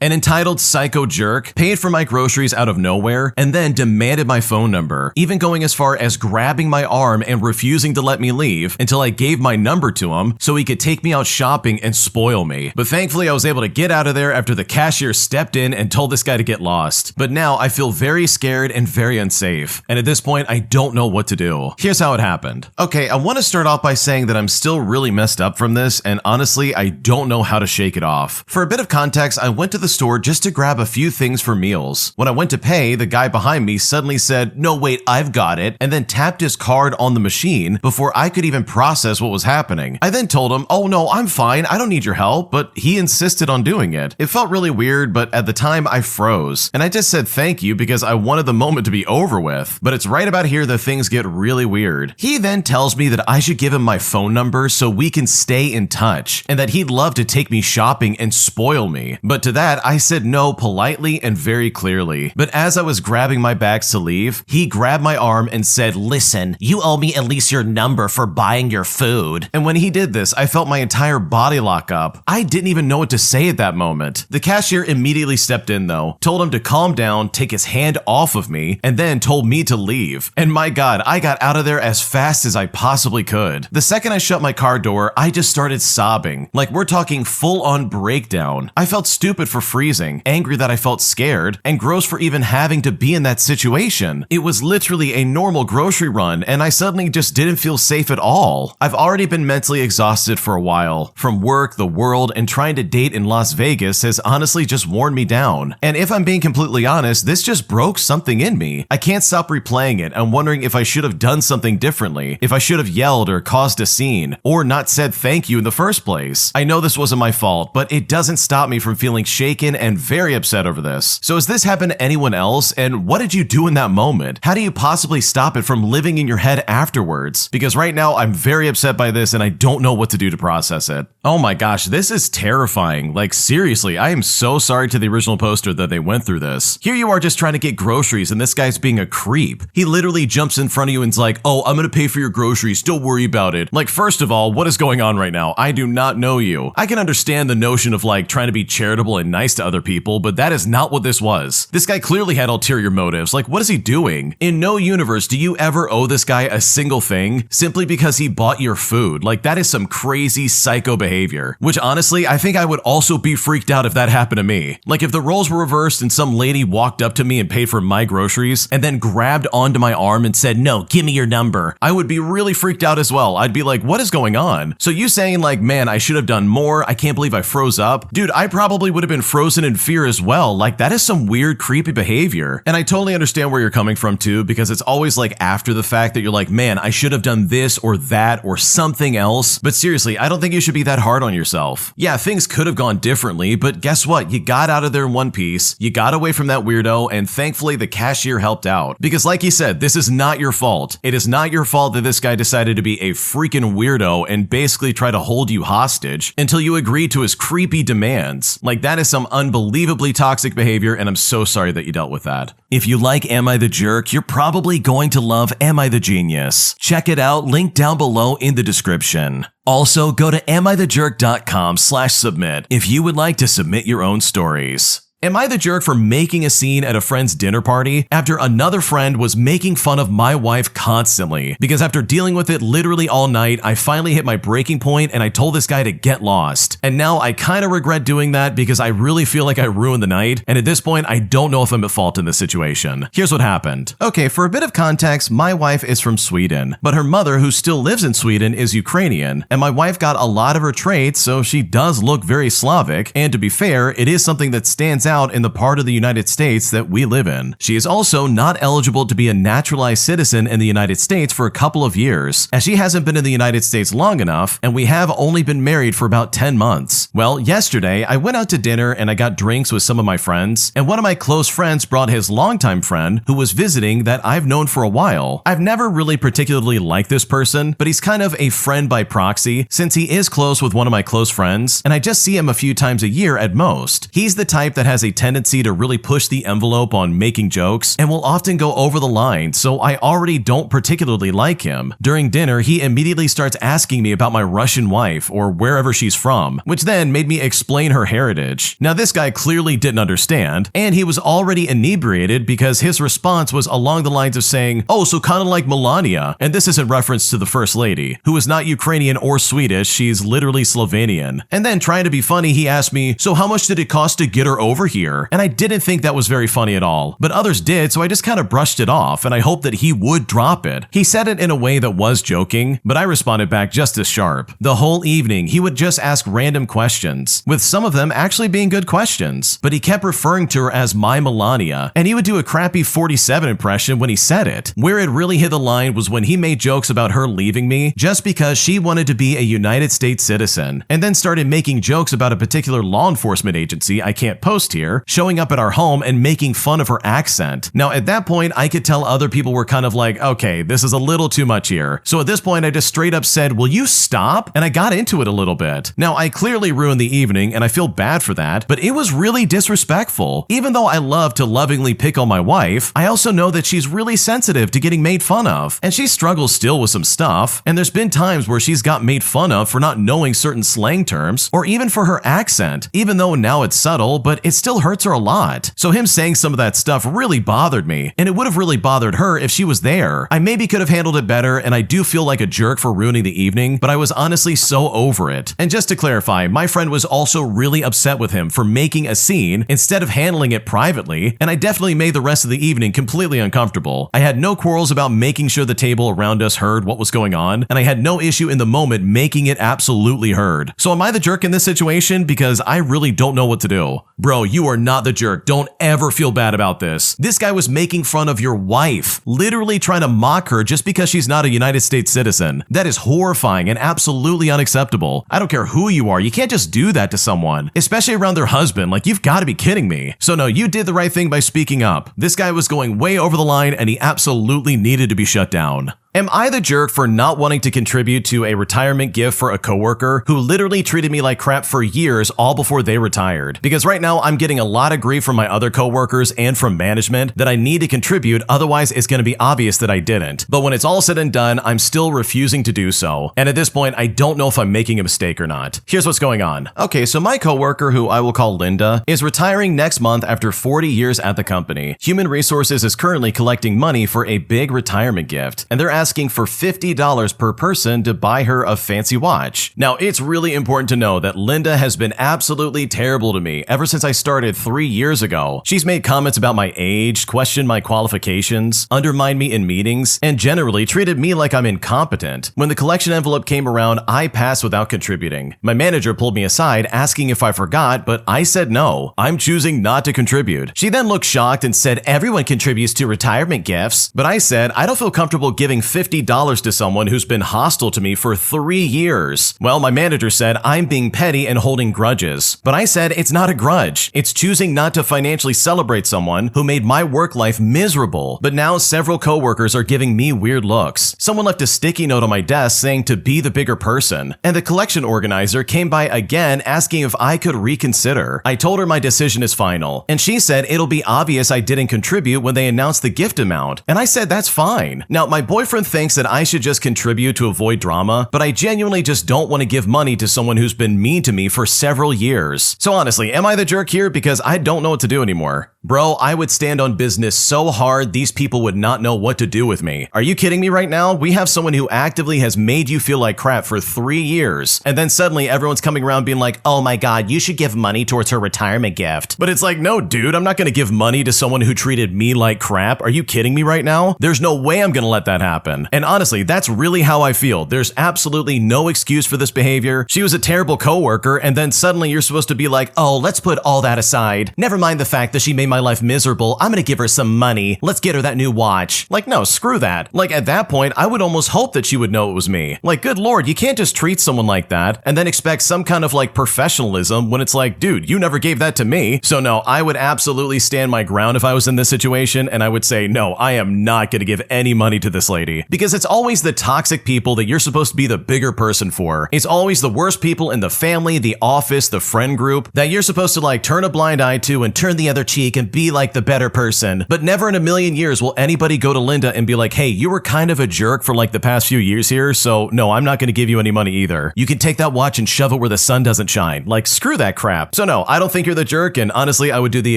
An entitled psycho jerk paid for my groceries out of nowhere and then demanded my phone number, even going as far as grabbing my arm and refusing to let me leave until I gave my number to him so he could take me out shopping and spoil me. But thankfully I was able to get out of there after the cashier stepped in and told this guy to get lost. But now I feel very scared and very unsafe, and at this point I don't know what to do. Here's how it happened. Okay, I want to start off by saying that I'm still really messed up from this, and honestly I don't know how to shake it off. For a bit of context, I went to the store just to grab a few things for meals. When I went to pay, the guy behind me suddenly said, "No, wait, I've got it," and then tapped his card on the machine before I could even process what was happening. I then told him, "Oh no, I'm fine, I don't need your help," but he insisted on doing it. It felt really weird, but at the time I froze, and I just said thank you because I wanted the moment to be over with. But it's right about here that things get really weird. He then tells me that I should give him my phone number so we can stay in touch, and that he'd love to take me shopping and spoil me. But to that, I said no politely and very clearly. But as I was grabbing my bags to leave, he grabbed my arm and said, "Listen, you owe me at least your number for buying your food." And when he did this, I felt my entire body lock up. I didn't even know what to say at that moment. The cashier immediately stepped in though, told him to calm down, take his hand off of me, and then told me to leave. And my God, I got out of there as fast as I possibly could. The second I shut my car door, I just started sobbing. Like we're talking full-on breakdown. I felt stupid for freezing, angry that I felt scared, and gross for even having to be in that situation. It was literally a normal grocery run, and I suddenly just didn't feel safe at all. I've already been mentally exhausted for a while. From work, the world, and trying to date in Las Vegas has honestly just worn me down. And if I'm being completely honest, this just broke something in me. I can't stop replaying it. I'm wondering if I should have done something differently, if I should have yelled or caused a scene, or not said thank you in the first place. I know this wasn't my fault, but it doesn't stop me from feeling shaken and very upset over this. So has this happened to anyone else? And what did you do in that moment? How do you possibly stop it from living in your head afterwards? Because right now I'm very upset by this and I don't know what to do to process it. Oh my gosh, this is terrifying. Like seriously, I am so sorry to the original poster that they went through this. Here you are just trying to get groceries and this guy's being a creep. He literally jumps in front of you and's like, "Oh, I'm gonna pay for your groceries, don't worry about it." Like, first of all, what is going on right now? I do not know you. I can understand the notion of like trying to be charitable and nice to other people, but that is not what this was. This guy clearly had ulterior motives. Like, what is he doing? In no universe do you ever owe this guy a single thing simply because he bought your food. Like, that is some crazy psycho behavior, which honestly, I think I would also be freaked out if that happened to me. Like, if the roles were reversed and some lady walked up to me and paid for my groceries and then grabbed onto my arm and said, "No, give me your number," I would be really freaked out as well. I'd be like, what is going on? So you saying like, "Man, I should have done more. I can't believe I froze up." Dude, I probably would have been frozen in fear as well. Like, that is some weird, creepy behavior. And I totally understand where you're coming from too, because it's always like after the fact that you're like, "Man, I should have done this or that or something else." But seriously, I don't think you should be that hard on yourself. Yeah, things could have gone differently, but guess what? You got out of there in one piece. You got away from that weirdo, and thankfully the cashier helped out. Because like he said, this is not your fault. It is not your fault that this guy decided to be a freaking weirdo and basically try to hold you hostage until you agreed to his creepy demands. Like, that is some unbelievably toxic behavior, and I'm so sorry that you dealt with that. If you like Am I the Jerk, you're probably going to love Am I the Genius. Check it out, link down below in the description. Also, go to amithejerk.com/submit if you would like to submit your own stories. Am I the jerk for making a scene at a friend's dinner party after another friend was making fun of my wife constantly? Because after dealing with it literally all night, I finally hit my breaking point and I told this guy to get lost. And now I kind of regret doing that because I really feel like I ruined the night, and at this point I don't know if I'm at fault in this situation. Here's what happened. Okay, for a bit of context, my wife is from Sweden, but her mother, who still lives in Sweden, is Ukrainian, and my wife got a lot of her traits, so she does look very Slavic, and to be fair, it is something that stands out in the part of the United States that we live in. She is also not eligible to be a naturalized citizen in the United States for a couple of years, as she hasn't been in the United States long enough, and we have only been married for about 10 months. Well, yesterday, I went out to dinner and I got drinks with some of my friends, and one of my close friends brought his longtime friend who was visiting that I've known for a while. I've never really particularly liked this person, but he's kind of a friend by proxy since he is close with one of my close friends, and I just see him a few times a year at most. He's the type that has has a tendency to really push the envelope on making jokes and will often go over the line, so I already don't particularly like him. During dinner, he immediately starts asking me about my Russian wife or wherever she's from, which then made me explain her heritage. Now this guy clearly didn't understand, and he was already inebriated because his response was along the lines of saying, "Oh, so kind of like Melania," and this is in reference to the First Lady, who is not Ukrainian or Swedish, she's literally Slovenian. And then trying to be funny, he asked me, "So how much did it cost to get her over here?" And I didn't think that was very funny at all, but others did, so I just kind of brushed it off, and I hoped that he would drop it. He said it in a way that was joking, but I responded back just as sharp. The whole evening, he would just ask random questions, with some of them actually being good questions, but he kept referring to her as my Melania, and he would do a crappy 47 impression when he said it. Where it really hit the line was when he made jokes about her leaving me just because she wanted to be a United States citizen, and then started making jokes about a particular law enforcement agency I can't post here, showing up at our home and making fun of her accent. Now at that point, I could tell other people were kind of like, okay, this is a little too much here. So at this point, I just straight up said, "Will you stop?" And I got into it a little bit. Now I clearly ruined the evening, and I feel bad for that, but it was really disrespectful. Even though I love to lovingly pick on my wife, I also know that she's really sensitive to getting made fun of, and she struggles still with some stuff, and there's been times where she's got made fun of for not knowing certain slang terms, or even for her accent, even though now it's subtle, but it still hurts her a lot. So him saying some of that stuff really bothered me, and it would have really bothered her if she was there. I maybe could have handled it better, and I do feel like a jerk for ruining the evening, but I was honestly so over it. And just to clarify, my friend was also really upset with him for making a scene instead of handling it privately, and I definitely made the rest of the evening completely uncomfortable. I had no quarrels about making sure the table around us heard what was going on, and I had no issue in the moment making it absolutely heard. So am I the jerk in this situation? Because I really don't know what to do. Bro, you are not the jerk. Don't ever feel bad about this. This guy was making fun of your wife, literally trying to mock her just because she's not a United States citizen. That is horrifying and absolutely unacceptable. I don't care who you are, you can't just do that to someone, especially around their husband. Like, you've got to be kidding me. So no, you did the right thing by speaking up. This guy was going way over the line, and he absolutely needed to be shut down. Am I the jerk for not wanting to contribute to a retirement gift for a coworker who literally treated me like crap for years, all before they retired? Because right now I'm getting a lot of grief from my other coworkers and from management that I need to contribute, otherwise it's going to be obvious that I didn't. But when it's all said and done, I'm still refusing to do so. And at this point, I don't know if I'm making a mistake or not. Here's what's going on. Okay, so my coworker, who I will call Linda, is retiring next month after 40 years at the company. Human Resources is currently collecting money for a big retirement gift, and they're asking for $50 per person to buy her a fancy watch. Now, it's really important to know that Linda has been absolutely terrible to me ever since I started 3 years ago. She's made comments about my age, questioned my qualifications, undermined me in meetings, and generally treated me like I'm incompetent. When the collection envelope came around, I passed without contributing. My manager pulled me aside asking if I forgot, but I said no. I'm choosing not to contribute. She then looked shocked and said everyone contributes to retirement gifts, but I said I don't feel comfortable giving $50 to someone who's been hostile to me for 3 years. Well, my manager said I'm being petty and holding grudges. But I said it's not a grudge. It's choosing not to financially celebrate someone who made my work life miserable. But now several coworkers are giving me weird looks. Someone left a sticky note on my desk saying to be the bigger person. And the collection organizer came by again asking if I could reconsider. I told her my decision is final. And she said it'll be obvious I didn't contribute when they announced the gift amount. And I said that's fine. Now, my boyfriend thinks that I should just contribute to avoid drama, but I genuinely just don't want to give money to someone who's been mean to me for several years. So honestly, am I the jerk here? Because I don't know what to do anymore. Bro, I would stand on business so hard these people would not know what to do with me. Are you kidding me right now? We have someone who actively has made you feel like crap for 3 years, and then suddenly everyone's coming around being like, oh my god, you should give money towards her retirement gift. But it's like, no dude, I'm not gonna give money to someone who treated me like crap. Are you kidding me right now? There's no way I'm gonna let that happen. And honestly, that's really how I feel. There's absolutely no excuse for this behavior. She was a terrible coworker, and then suddenly you're supposed to be like, oh, let's put all that aside. Never mind the fact that she made my life miserable. I'm gonna give her some money. Let's get her that new watch. Like, no, screw that. Like, at that point, I would almost hope that she would know it was me. Like, good lord, you can't just treat someone like that and then expect some kind of like professionalism when it's like, dude, you never gave that to me. So no, I would absolutely stand my ground if I was in this situation, and I would say, no, I am not gonna give any money to this lady. mentality, because it's always the toxic people that you're supposed to be the bigger person for. It's always the worst people in the family, the office, the friend group that you're supposed to like turn a blind eye to and turn the other cheek and be like the better person. But never in a million years will anybody go to Linda and be like, hey, you were kind of a jerk for like the past few years here, so no, I'm not going to give you any money either. You can take that watch and shove it where the sun doesn't shine. Like, screw that crap. So no, I don't think you're the jerk, and honestly, I would do the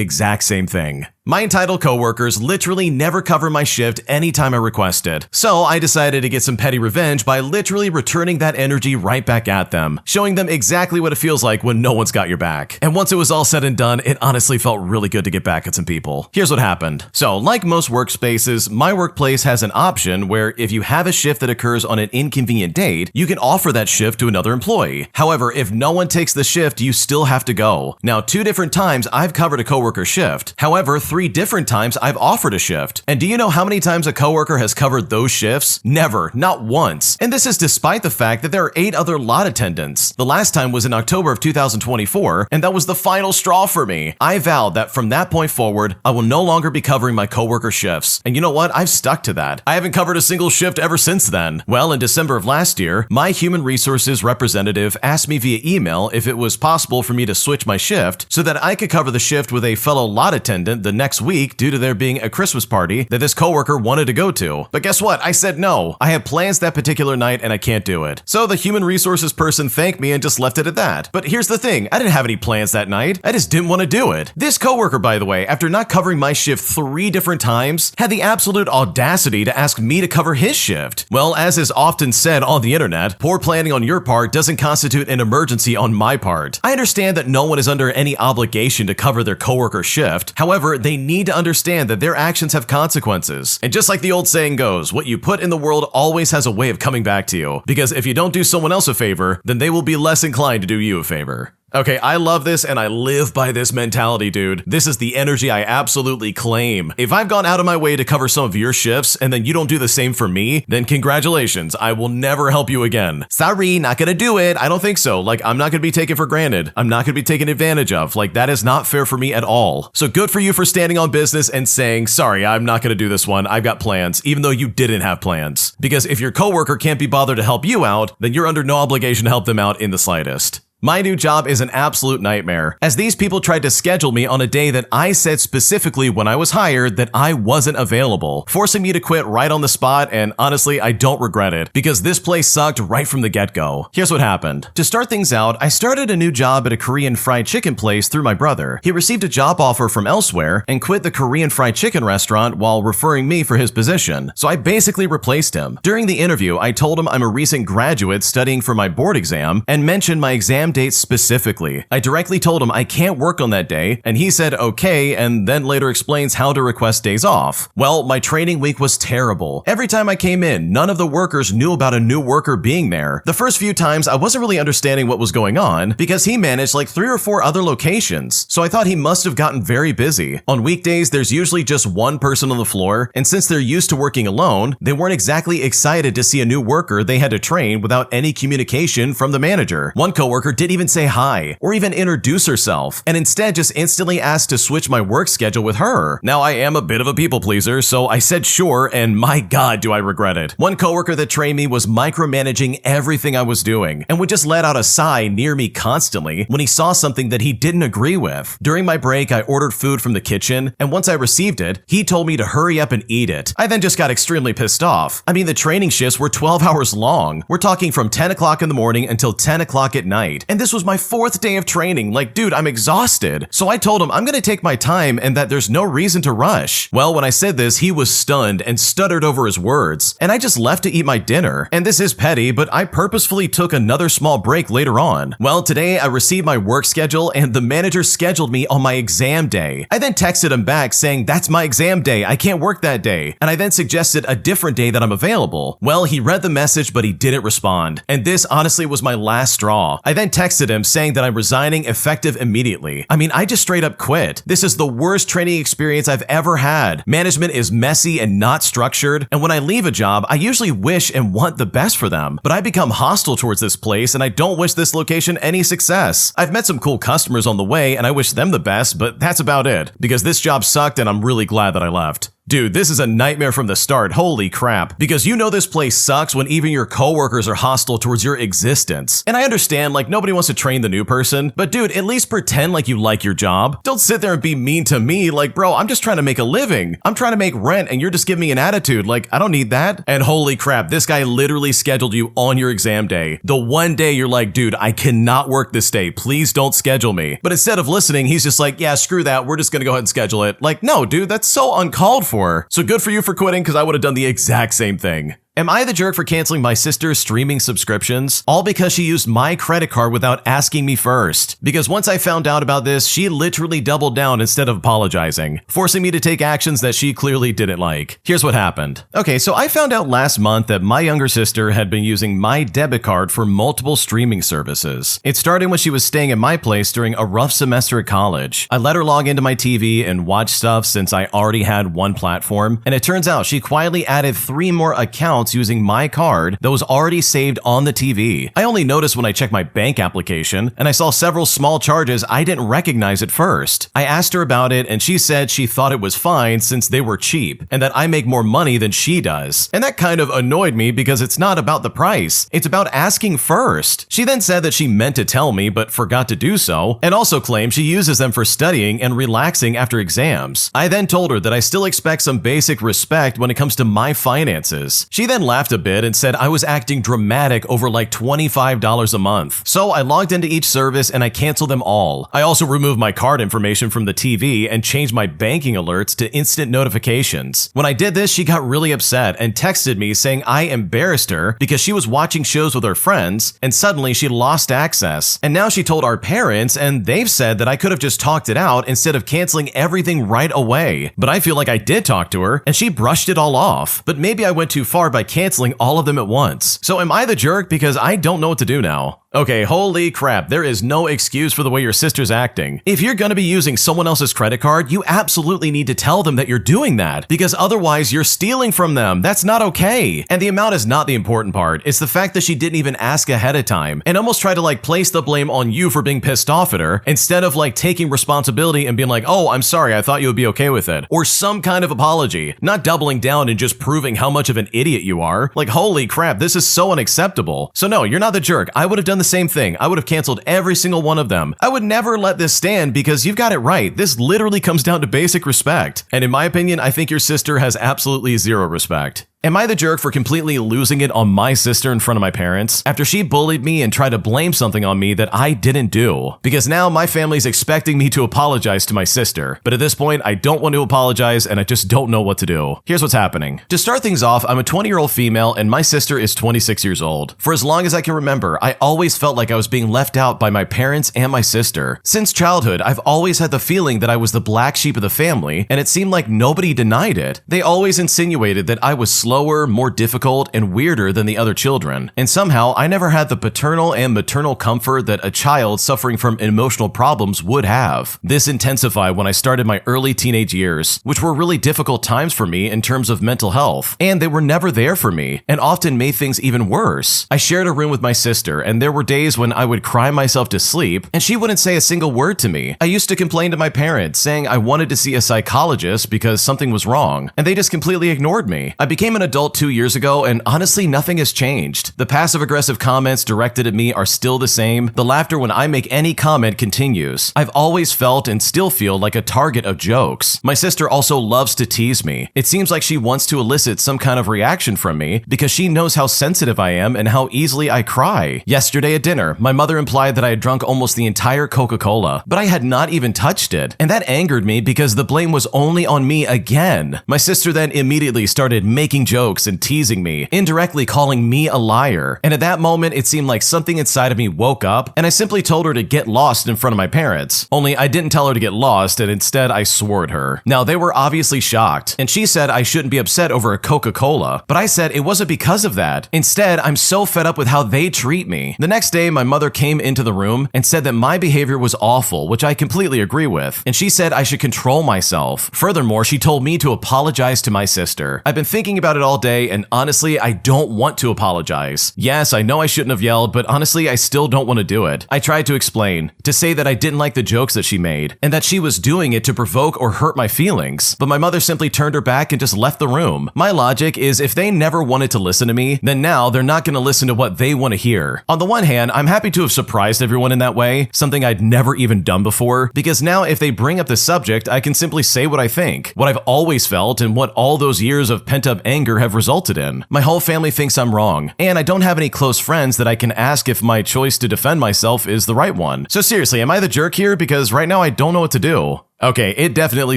exact same thing. My entitled coworkers literally never cover my shift anytime I request it. So I decided to get some petty revenge by literally returning that energy right back at them, showing them exactly what it feels like when no one's got your back. And once it was all said and done, it honestly felt really good to get back at some people. Here's what happened. So, like most workspaces, my workplace has an option where if you have a shift that occurs on an inconvenient date, you can offer that shift to another employee. However, if no one takes the shift, you still have to go. Now, 2 different times I've covered a coworker shift. However, 3 different times I've offered a shift. And do you know how many times a coworker has covered those shifts? Never, not once. And this is despite the fact that there are 8 other lot attendants. The last time was in October of 2024, and that was the final straw for me. I vowed that from that point forward, I will no longer be covering my coworker shifts. And you know what? I've stuck to that. I haven't covered a single shift ever since then. Well, in December of last year, my human resources representative asked me via email if it was possible for me to switch my shift so that I could cover the shift with a fellow lot attendant the next week due to there being a Christmas party that this coworker wanted to go to. But guess what? I said no. I had plans that particular night and I can't do it. So the human resources person thanked me and just left it at that. But here's the thing. I didn't have any plans that night. I just didn't want to do it. This coworker, by the way, after not covering my shift 3 different times, had the absolute audacity to ask me to cover his shift. Well, as is often said on the internet, poor planning on your part doesn't constitute an emergency on my part. I understand that no one is under any obligation to cover their coworker shift. However, they need to understand that their actions have consequences. And just like the old saying goes, what you put in the world always has a way of coming back to you. Because if you don't do someone else a favor, then they will be less inclined to do you a favor. Okay, I love this and I live by this mentality, dude. This is the energy I absolutely claim. If I've gone out of my way to cover some of your shifts and then you don't do the same for me, then congratulations, I will never help you again. Sorry, not gonna do it. I don't think so. Like, I'm not gonna be taken for granted. I'm not gonna be taken advantage of. Like, that is not fair for me at all. So good for you for standing on business and saying, sorry, I'm not gonna do this one. I've got plans, even though you didn't have plans. Because if your coworker can't be bothered to help you out, then you're under no obligation to help them out in the slightest. My new job is an absolute nightmare, as these people tried to schedule me on a day that I said specifically when I was hired that I wasn't available, forcing me to quit right on the spot, and honestly, I don't regret it, because this place sucked right from the get-go. Here's what happened. To start things out, I started a new job at a Korean fried chicken place through my brother. He received a job offer from elsewhere and quit the Korean fried chicken restaurant while referring me for his position, so I basically replaced him. During the interview, I told him I'm a recent graduate studying for my board exam and mentioned my exam date specifically. I directly told him I can't work on that day, and he said okay, and then later explains how to request days off. Well, my training week was terrible. Every time I came in, none of the workers knew about a new worker being there. The first few times, I wasn't really understanding what was going on because he managed like 3 or 4 other locations, so I thought he must have gotten very busy. On weekdays, there's usually just one person on the floor, and since they're used to working alone, they weren't exactly excited to see a new worker they had to train without any communication from the manager. One coworker didn't even say hi or even introduce herself, and instead just instantly asked to switch my work schedule with her. Now, I am a bit of a people pleaser, so I said sure, and my god do I regret it. One coworker that trained me was micromanaging everything I was doing and would just let out a sigh near me constantly when he saw something that he didn't agree with. During my break, I ordered food from the kitchen, and once I received it, he told me to hurry up and eat it. I then just got extremely pissed off. I mean, the training shifts were 12 hours long. We're talking from 10 o'clock in the morning until 10 o'clock at night, and this was my 4th day of training. Like, dude, I'm exhausted. So I told him I'm gonna take my time and that there's no reason to rush. Well, when I said this, he was stunned and stuttered over his words, and I just left to eat my dinner. And this is petty, but I purposefully took another small break later on. Well, today I received my work schedule and the manager scheduled me on my exam day. I then texted him back saying that's my exam day, I can't work that day, and I then suggested a different day that I'm available. Well, he read the message, but he didn't respond, and this honestly was my last straw. I then texted him saying that I'm resigning effective immediately. I mean, I just straight up quit. This is the worst training experience I've ever had. Management is messy and not structured, and when I leave a job, I usually wish and want the best for them, but I become hostile towards this place and I don't wish this location any success. I've met some cool customers on the way and I wish them the best, but that's about it, because this job sucked and I'm really glad that I left. Dude, this is a nightmare from the start, holy crap. Because you know this place sucks when even your coworkers are hostile towards your existence. And I understand, like, nobody wants to train the new person, but dude, at least pretend like you like your job. Don't sit there and be mean to me, like, bro, I'm just trying to make a living. I'm trying to make rent and you're just giving me an attitude, like, I don't need that. And holy crap, this guy literally scheduled you on your exam day. The one day you're like, dude, I cannot work this day, please don't schedule me. But instead of listening, he's just like, yeah, screw that, we're just gonna go ahead and schedule it. Like, no, dude, that's so uncalled for. So good for you for quitting, because I would have done the exact same thing. Am I the jerk for canceling my sister's streaming subscriptions? All because she used my credit card without asking me first. Because once I found out about this, she literally doubled down instead of apologizing, forcing me to take actions that she clearly didn't like. Here's what happened. Okay, so I found out last month that my younger sister had been using my debit card for multiple streaming services. It started when she was staying at my place during a rough semester at college. I let her log into my TV and watch stuff since I already had one platform, and it turns out she quietly added 3 more accounts using my card that was already saved on the TV. I only noticed when I checked my bank application, and I saw several small charges I didn't recognize at first. I asked her about it, and she said she thought it was fine since they were cheap, and that I make more money than she does. And that kind of annoyed me because it's not about the price, it's about asking first. She then said that she meant to tell me but forgot to do so, and also claimed she uses them for studying and relaxing after exams. I then told her that I still expect some basic respect when it comes to my finances. She then laughed a bit and said I was acting dramatic over like $25 a month. So I logged into each service and I canceled them all. I also removed my card information from the TV and changed my banking alerts to instant notifications. When I did this, she got really upset and texted me saying I embarrassed her because she was watching shows with her friends and suddenly she lost access. And now she told our parents and they've said that I could have just talked it out instead of canceling everything right away. But I feel like I did talk to her and she brushed it all off. But maybe I went too far by canceling all of them at once. So am I the jerk because I don't know what to do now? Okay, holy crap, there is no excuse for the way your sister's acting. If you're gonna be using someone else's credit card, you absolutely need to tell them that you're doing that, because otherwise you're stealing from them. That's not okay. And the amount is not the important part. It's the fact that she didn't even ask ahead of time and almost try to like place the blame on you for being pissed off at her instead of like taking responsibility and being like, oh, I'm sorry, I thought you would be okay with it. Or some kind of apology, not doubling down and just proving how much of an idiot you are. Like, holy crap, this is so unacceptable. So no, you're not the jerk. I would have done the same thing. I would have canceled every single one of them. I would never let this stand because you've got it right. This literally comes down to basic respect. And in my opinion, I think your sister has absolutely zero respect. Am I the jerk for completely losing it on my sister in front of my parents after she bullied me and tried to blame something on me that I didn't do? Because now my family's expecting me to apologize to my sister. But at this point, I don't want to apologize and I just don't know what to do. Here's what's happening. To start things off, I'm a 20-year-old female and my sister is 26 years old. For as long as I can remember, I always felt like I was being left out by my parents and my sister. Since childhood, I've always had the feeling that I was the black sheep of the family, and it seemed like nobody denied it. They always insinuated that I was slower, more difficult, and weirder than the other children. And somehow, I never had the paternal and maternal comfort that a child suffering from emotional problems would have. This intensified when I started my early teenage years, which were really difficult times for me in terms of mental health. And they were never there for me, and often made things even worse. I shared a room with my sister, and there were days when I would cry myself to sleep, and she wouldn't say a single word to me. I used to complain to my parents, saying I wanted to see a psychologist because something was wrong, and they just completely ignored me. I became an adult 2 years ago, and honestly, nothing has changed. The passive-aggressive comments directed at me are still the same. The laughter when I make any comment continues. I've always felt and still feel like a target of jokes. My sister also loves to tease me. It seems like she wants to elicit some kind of reaction from me because she knows how sensitive I am and how easily I cry. Yesterday at dinner, my mother implied that I had drunk almost the entire Coca-Cola, but I had not even touched it. And that angered me because the blame was only on me again. My sister then immediately started making jokes and teasing me, indirectly calling me a liar. And at that moment, it seemed like something inside of me woke up, and I simply told her to get lost in front of my parents. Only I didn't tell her to get lost, and instead I swore at her. Now, they were obviously shocked, and she said I shouldn't be upset over a Coca-Cola, but I said it wasn't because of that. Instead, I'm so fed up with how they treat me. The next day, my mother came into the room and said that my behavior was awful, which I completely agree with, and she said I should control myself. Furthermore, she told me to apologize to my sister. I've been thinking about it it all day, and honestly, I don't want to apologize. Yes, I know I shouldn't have yelled, but honestly, I still don't want to do it. I tried to explain, to say that I didn't like the jokes that she made, and that she was doing it to provoke or hurt my feelings, but my mother simply turned her back and just left the room. My logic is if they never wanted to listen to me, then now they're not going to listen to what they want to hear. On the one hand, I'm happy to have surprised everyone in that way, something I'd never even done before, because now if they bring up the subject, I can simply say what I think, what I've always felt, and what all those years of pent-up anger have resulted in. My whole family thinks I'm wrong, and I don't have any close friends that I can ask if my choice to defend myself is the right one. So seriously, am I the jerk here? Because right now I don't know what to do. Okay, it definitely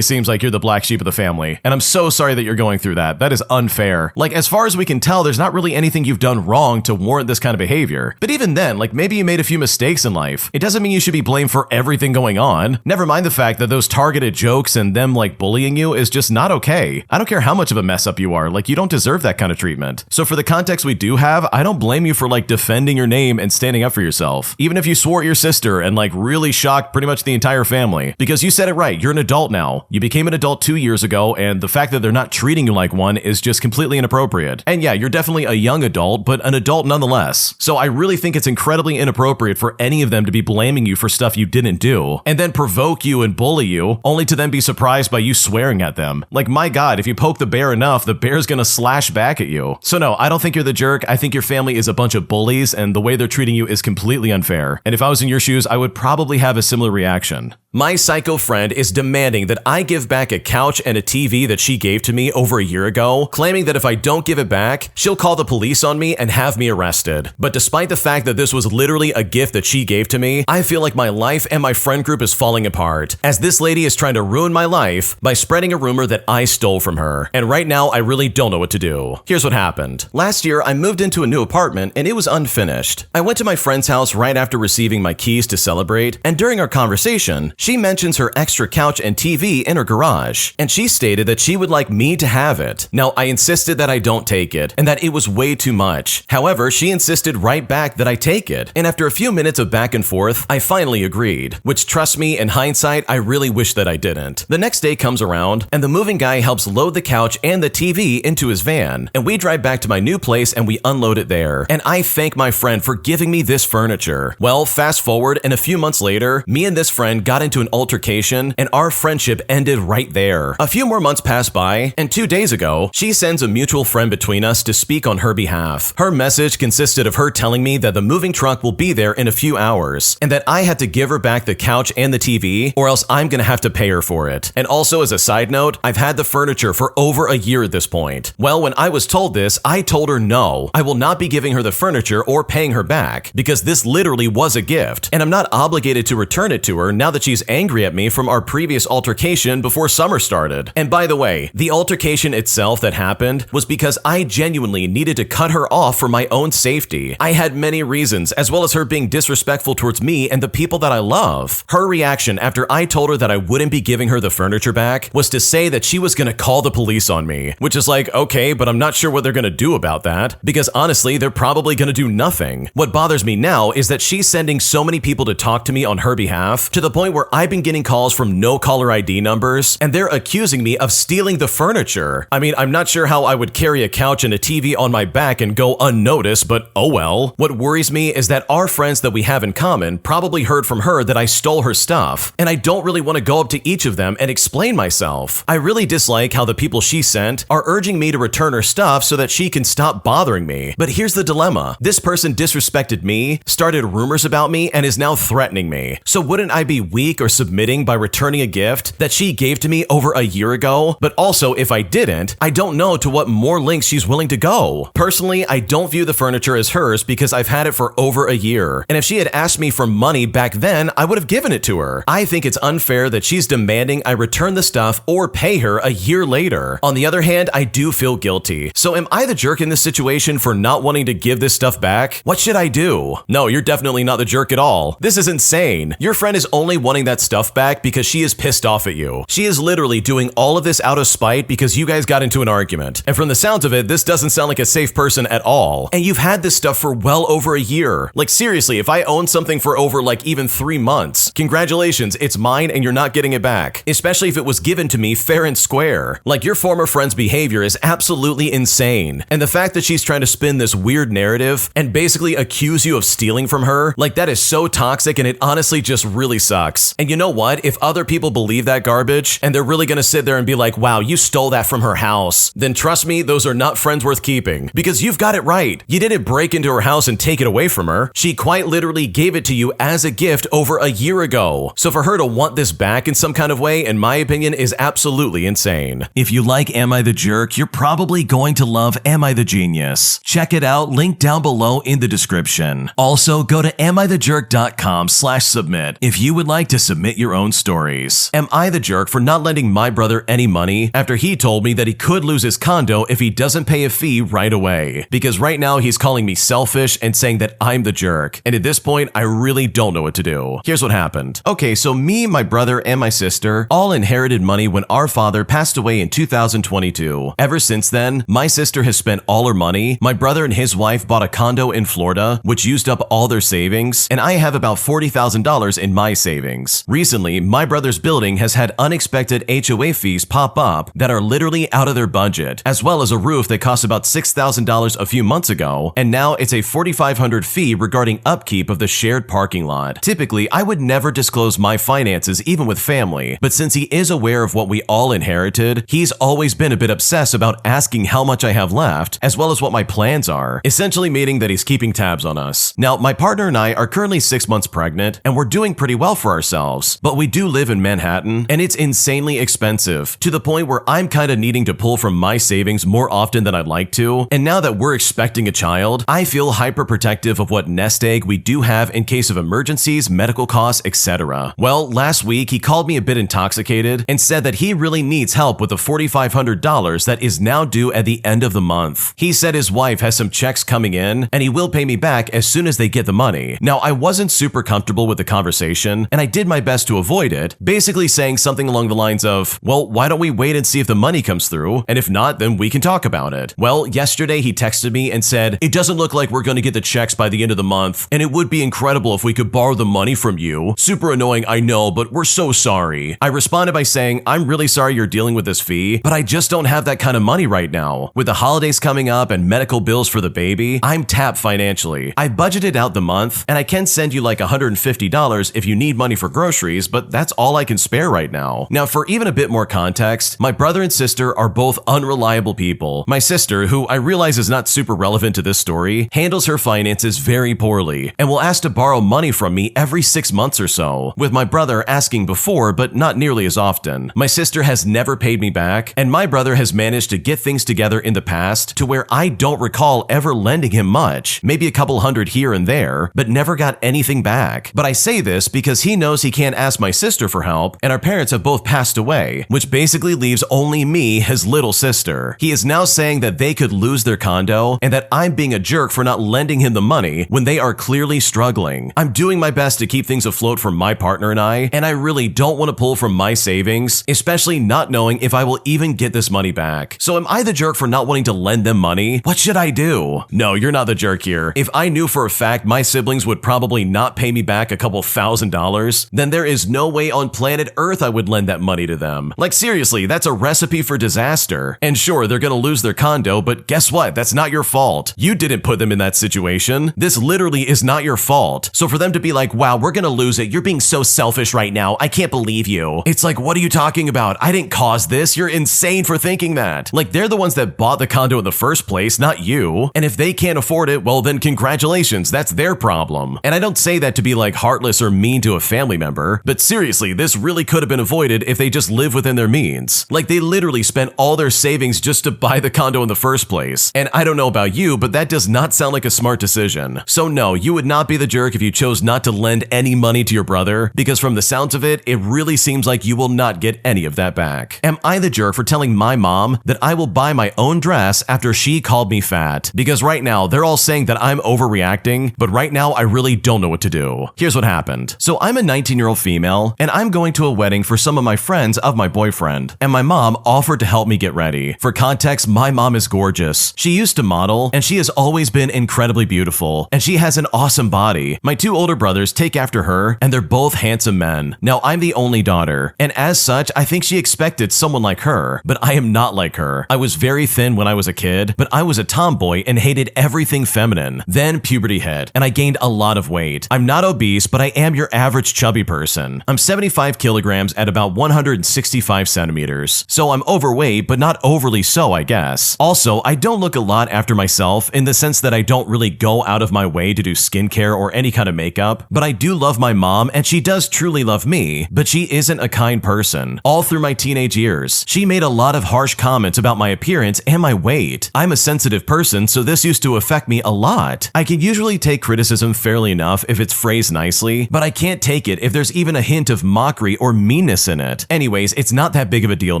seems like you're the black sheep of the family, and I'm so sorry that you're going through that. That is unfair. Like, as far as we can tell, there's not really anything you've done wrong to warrant this kind of behavior. But even then, like, maybe you made a few mistakes in life. It doesn't mean you should be blamed for everything going on. Never mind the fact that those targeted jokes and them, like, bullying you is just not okay. I don't care how much of a mess up you are, like, you don't deserve that kind of treatment. So for the context we do have, I don't blame you for, like, defending your name and standing up for yourself. Even if you swore at your sister and, like, really shocked pretty much the entire family. Because you said it right, you're an adult now. You became an adult 2 years ago, and the fact that they're not treating you like one is just completely inappropriate. And yeah, you're definitely a young adult, but an adult nonetheless. So I really think it's incredibly inappropriate for any of them to be blaming you for stuff you didn't do, and then provoke you and bully you, only to then be surprised by you swearing at them. Like, my God, if you poke the bear enough, the bear's gonna slash back at you. So no, I don't think you're the jerk. I think your family is a bunch of bullies, and the way they're treating you is completely unfair. And if I was in your shoes, I would probably have a similar reaction. My psycho friend is demanding that I give back a couch and a TV that she gave to me over a year ago, claiming that if I don't give it back, she'll call the police on me and have me arrested. But despite the fact that this was literally a gift that she gave to me, I feel like my life and my friend group is falling apart, as this lady is trying to ruin my life by spreading a rumor that I stole from her. And right now, I really don't know what to do. Here's what happened. Last year, I moved into a new apartment and it was unfinished. I went to my friend's house right after receiving my keys to celebrate, and during our conversation, she mentions her extra couch and TV in her garage, and she stated that she would like me to have it. Now, I insisted that I don't take it, and that it was way too much. However, she insisted right back that I take it, and after a few minutes of back and forth, I finally agreed, which, trust me, in hindsight, I really wish that I didn't. The next day comes around, and the moving guy helps load the couch and the TV into his van, and we drive back to my new place and we unload it there, and I thank my friend for giving me this furniture. Well, fast forward, and a few months later, me and this friend got into an altercation, and our friendship ended right there. A few more months passed by, and 2 days ago, she sends a mutual friend between us to speak on her behalf. Her message consisted of her telling me that the moving truck will be there in a few hours, and that I had to give her back the couch and the TV, or else I'm gonna have to pay her for it. And also, as a side note, I've had the furniture for over a year at this point. Well, when I was told this, I told her no, I will not be giving her the furniture or paying her back, because this literally was a gift, and I'm not obligated to return it to her now that she's angry at me from our previous altercation before summer started. And by the way, the altercation itself that happened was because I genuinely needed to cut her off for my own safety. I had many reasons, as well as her being disrespectful towards me and the people that I love. Her reaction after I told her that I wouldn't be giving her the furniture back was to say that she was gonna call the police on me, which is like, okay, but I'm not sure what they're gonna do about that, because honestly, they're probably gonna do nothing. What bothers me now is that she's sending so many people to talk to me on her behalf, to the point where I've been getting calls from no caller ID numbers, and they're accusing me of stealing the furniture. I mean, I'm not sure how I would carry a couch and a TV on my back and go unnoticed, but oh well. What worries me is that our friends that we have in common probably heard from her that I stole her stuff, and I don't really want to go up to each of them and explain myself. I really dislike how the people she sent are urging me to return her stuff so that she can stop bothering me. But here's the dilemma. This person disrespected me, started rumors about me, and is now threatening me. So wouldn't I be weak or submitting by returning a gift that she gave to me over a year ago? But also, if I didn't, I don't know to what more lengths she's willing to go. Personally, I don't view the furniture as hers because I've had it for over a year. And if she had asked me for money back then, I would have given it to her. I think it's unfair that she's demanding I return the stuff or pay her a year later. On the other hand, I do feel guilty. So am I the jerk in this situation for not wanting to give this stuff back? What should I do? No, you're definitely not the jerk at all. This is insane. Your friend is only wanting that stuff back because she is pissed off at you. She is literally doing all of this out of spite because you guys got into an argument. And from the sounds of it, this doesn't sound like a safe person at all. And you've had this stuff for well over a year. Like seriously, if I own something for over like even 3 months, congratulations, it's mine and you're not getting it back. Especially if it was given to me fair and square. Like your former friend's behavior is absolutely insane. And the fact that she's trying to spin this weird narrative and basically accuse you of stealing from her, like that is so toxic and it honestly just really sucks. And you know what? If other people believe that garbage and they're really gonna sit there and be like, wow, you stole that from her house, then trust me, those are not friends worth keeping. Because you've got it right. You didn't break into her house and take it away from her. She quite literally gave it to you as a gift over a year ago. So for her to want this back in some kind of way, in my opinion, is absolutely insane. If you like Am I the Jerk, you're probably going to love Am I the Genius. Check it out, link down below in the description. Also, go to amithejerk.com/submit if you would like to submit your own stories. Am I the jerk for not lending my brother any money after he told me that he could lose his condo if he doesn't pay a fee right away? Because right now he's calling me selfish and saying that I'm the jerk. And at this point, I really don't know what to do. Here's what happened. Okay, so me, my brother, and my sister all inherited money when our father passed away in 2022. Ever since then, my sister has spent all her money. My brother and his wife bought a condo in Florida, which used up all their savings, and I have about $40,000 in my savings. Recently, my brother's building has had unexpected HOA fees pop up that are literally out of their budget, as well as a roof that cost about $6,000 a few months ago, and now it's a $4,500 fee regarding upkeep of the shared parking lot. Typically, I would never disclose my finances even with family, but since he is aware of what we all inherited, he's always been a bit obsessed about asking how much I have left, as well as what my plans are, essentially meaning that he's keeping tabs on us. Now, my partner and I are currently 6 months pregnant, and we're doing pretty well for ourselves, but we do live in Manhattan, and it's insanely expensive, to the point where I'm kinda needing to pull from my savings more often than I'd like to, and now that we're expecting a child, I feel hyper protective of what nest egg we do have in case of emergencies, medical costs, etc. Well, last week he called me a bit intoxicated and said that he really needs help with the $4,500 that is now due at the end of the month. He said his wife has some checks coming in and he will pay me back as soon as they get the money. Now, I wasn't super comfortable with the conversation and I did my best to avoid it, basically saying something along the lines of, well, why don't we wait and see if the money comes through, and if not, then we can talk about it. Well, yesterday he texted me and said, it doesn't look like we're going to get the checks by the end of the month, and it would be incredible if we could borrow the money from you. Super annoying, I know, but we're so sorry. I responded by saying, I'm really sorry you're dealing with this fee, but I just don't have that kind of money right now. With the holidays coming up and medical bills for the baby, I'm tapped financially. I budgeted out the month, and I can send you like $150 if you need money for groceries, but that's all I can spare right now. Now, for even a bit more context, my brother and sister are both unreliable people. My sister, who I realize is not super relevant to this story, handles her finances very poorly and will ask to borrow money from me every 6 months or so, with my brother asking before but not nearly as often. My sister has never paid me back, and my brother has managed to get things together in the past to where I don't recall ever lending him much, maybe a couple hundred here and there, but never got anything back. But I say this because he knows he can't ask my sister for help, and our parents have both passed away, which basically leaves only me, his little sister. He is now saying that they could lose their condo and that I'm being a jerk for not lending him the money when they are clearly struggling. I'm doing my best to keep things afloat for my partner and I really don't want to pull from my savings, especially not knowing if I will even get this money back. So am I the jerk for not wanting to lend them money? What should I do? No, you're not the jerk here. If I knew for a fact my siblings would probably not pay me back a couple $1,000s, then there is no way on planet Earth I would lend that money to them. Like seriously, that's a recipe for disaster. And sure, they're gonna lose their condo, but guess what? That's not your fault. You didn't put them in that situation. This literally is not your fault. So for them to be like, wow, we're gonna lose it, you're being so selfish right now, I can't believe you. It's like, what are you talking about? I didn't cause this. You're insane for thinking that. Like, they're the ones that bought the condo in the first place, not you. And if they can't afford it, well then congratulations, that's their problem. And I don't say that to be like heartless or mean to a family member, but seriously, this really could have been avoided if they just live within their means. Like, they literally spent all their savings just to buy the condo in the first place. And I don't know about you, but that does not sound like a smart decision. So no, you would not be the jerk if you chose not to lend any money to your brother, because from the sounds of it, it really seems like you will not get any of that back. Am I the jerk for telling my mom that I will buy my own dress after she called me fat? Because right now, they're all saying that I'm overreacting, but right now I really don't know what to do. Here's what happened. So I'm a 19-year-old female, and I'm I'm going to a wedding for some of my friends of my boyfriend, and my mom offered to help me get ready. For context, my mom is gorgeous. She used to model, and she has always been incredibly beautiful, and she has an awesome body. My two older brothers take after her, and they're both handsome men. Now, I'm the only daughter, and as such, I think she expected someone like her, but I am not like her. I was very thin when I was a kid, but I was a tomboy and hated everything feminine. Then puberty hit, and I gained a lot of weight. I'm not obese, but I am your average chubby person. I'm 75 kilograms at about 165 centimeters, so I'm overweight, but not overly so, I guess. Also, I don't look a lot after myself in the sense that I don't really go out of my way to do skincare or any kind of makeup, but I do love my mom, and she does truly love me, but she isn't a kind person. All through my teenage years, she made a lot of harsh comments about my appearance and my weight. I'm a sensitive person, so this used to affect me a lot. I can usually take criticism fairly enough if it's phrased nicely, but I can't take it if there's even a hint of mockery or meanness in it. Anyways, it's not that big of a deal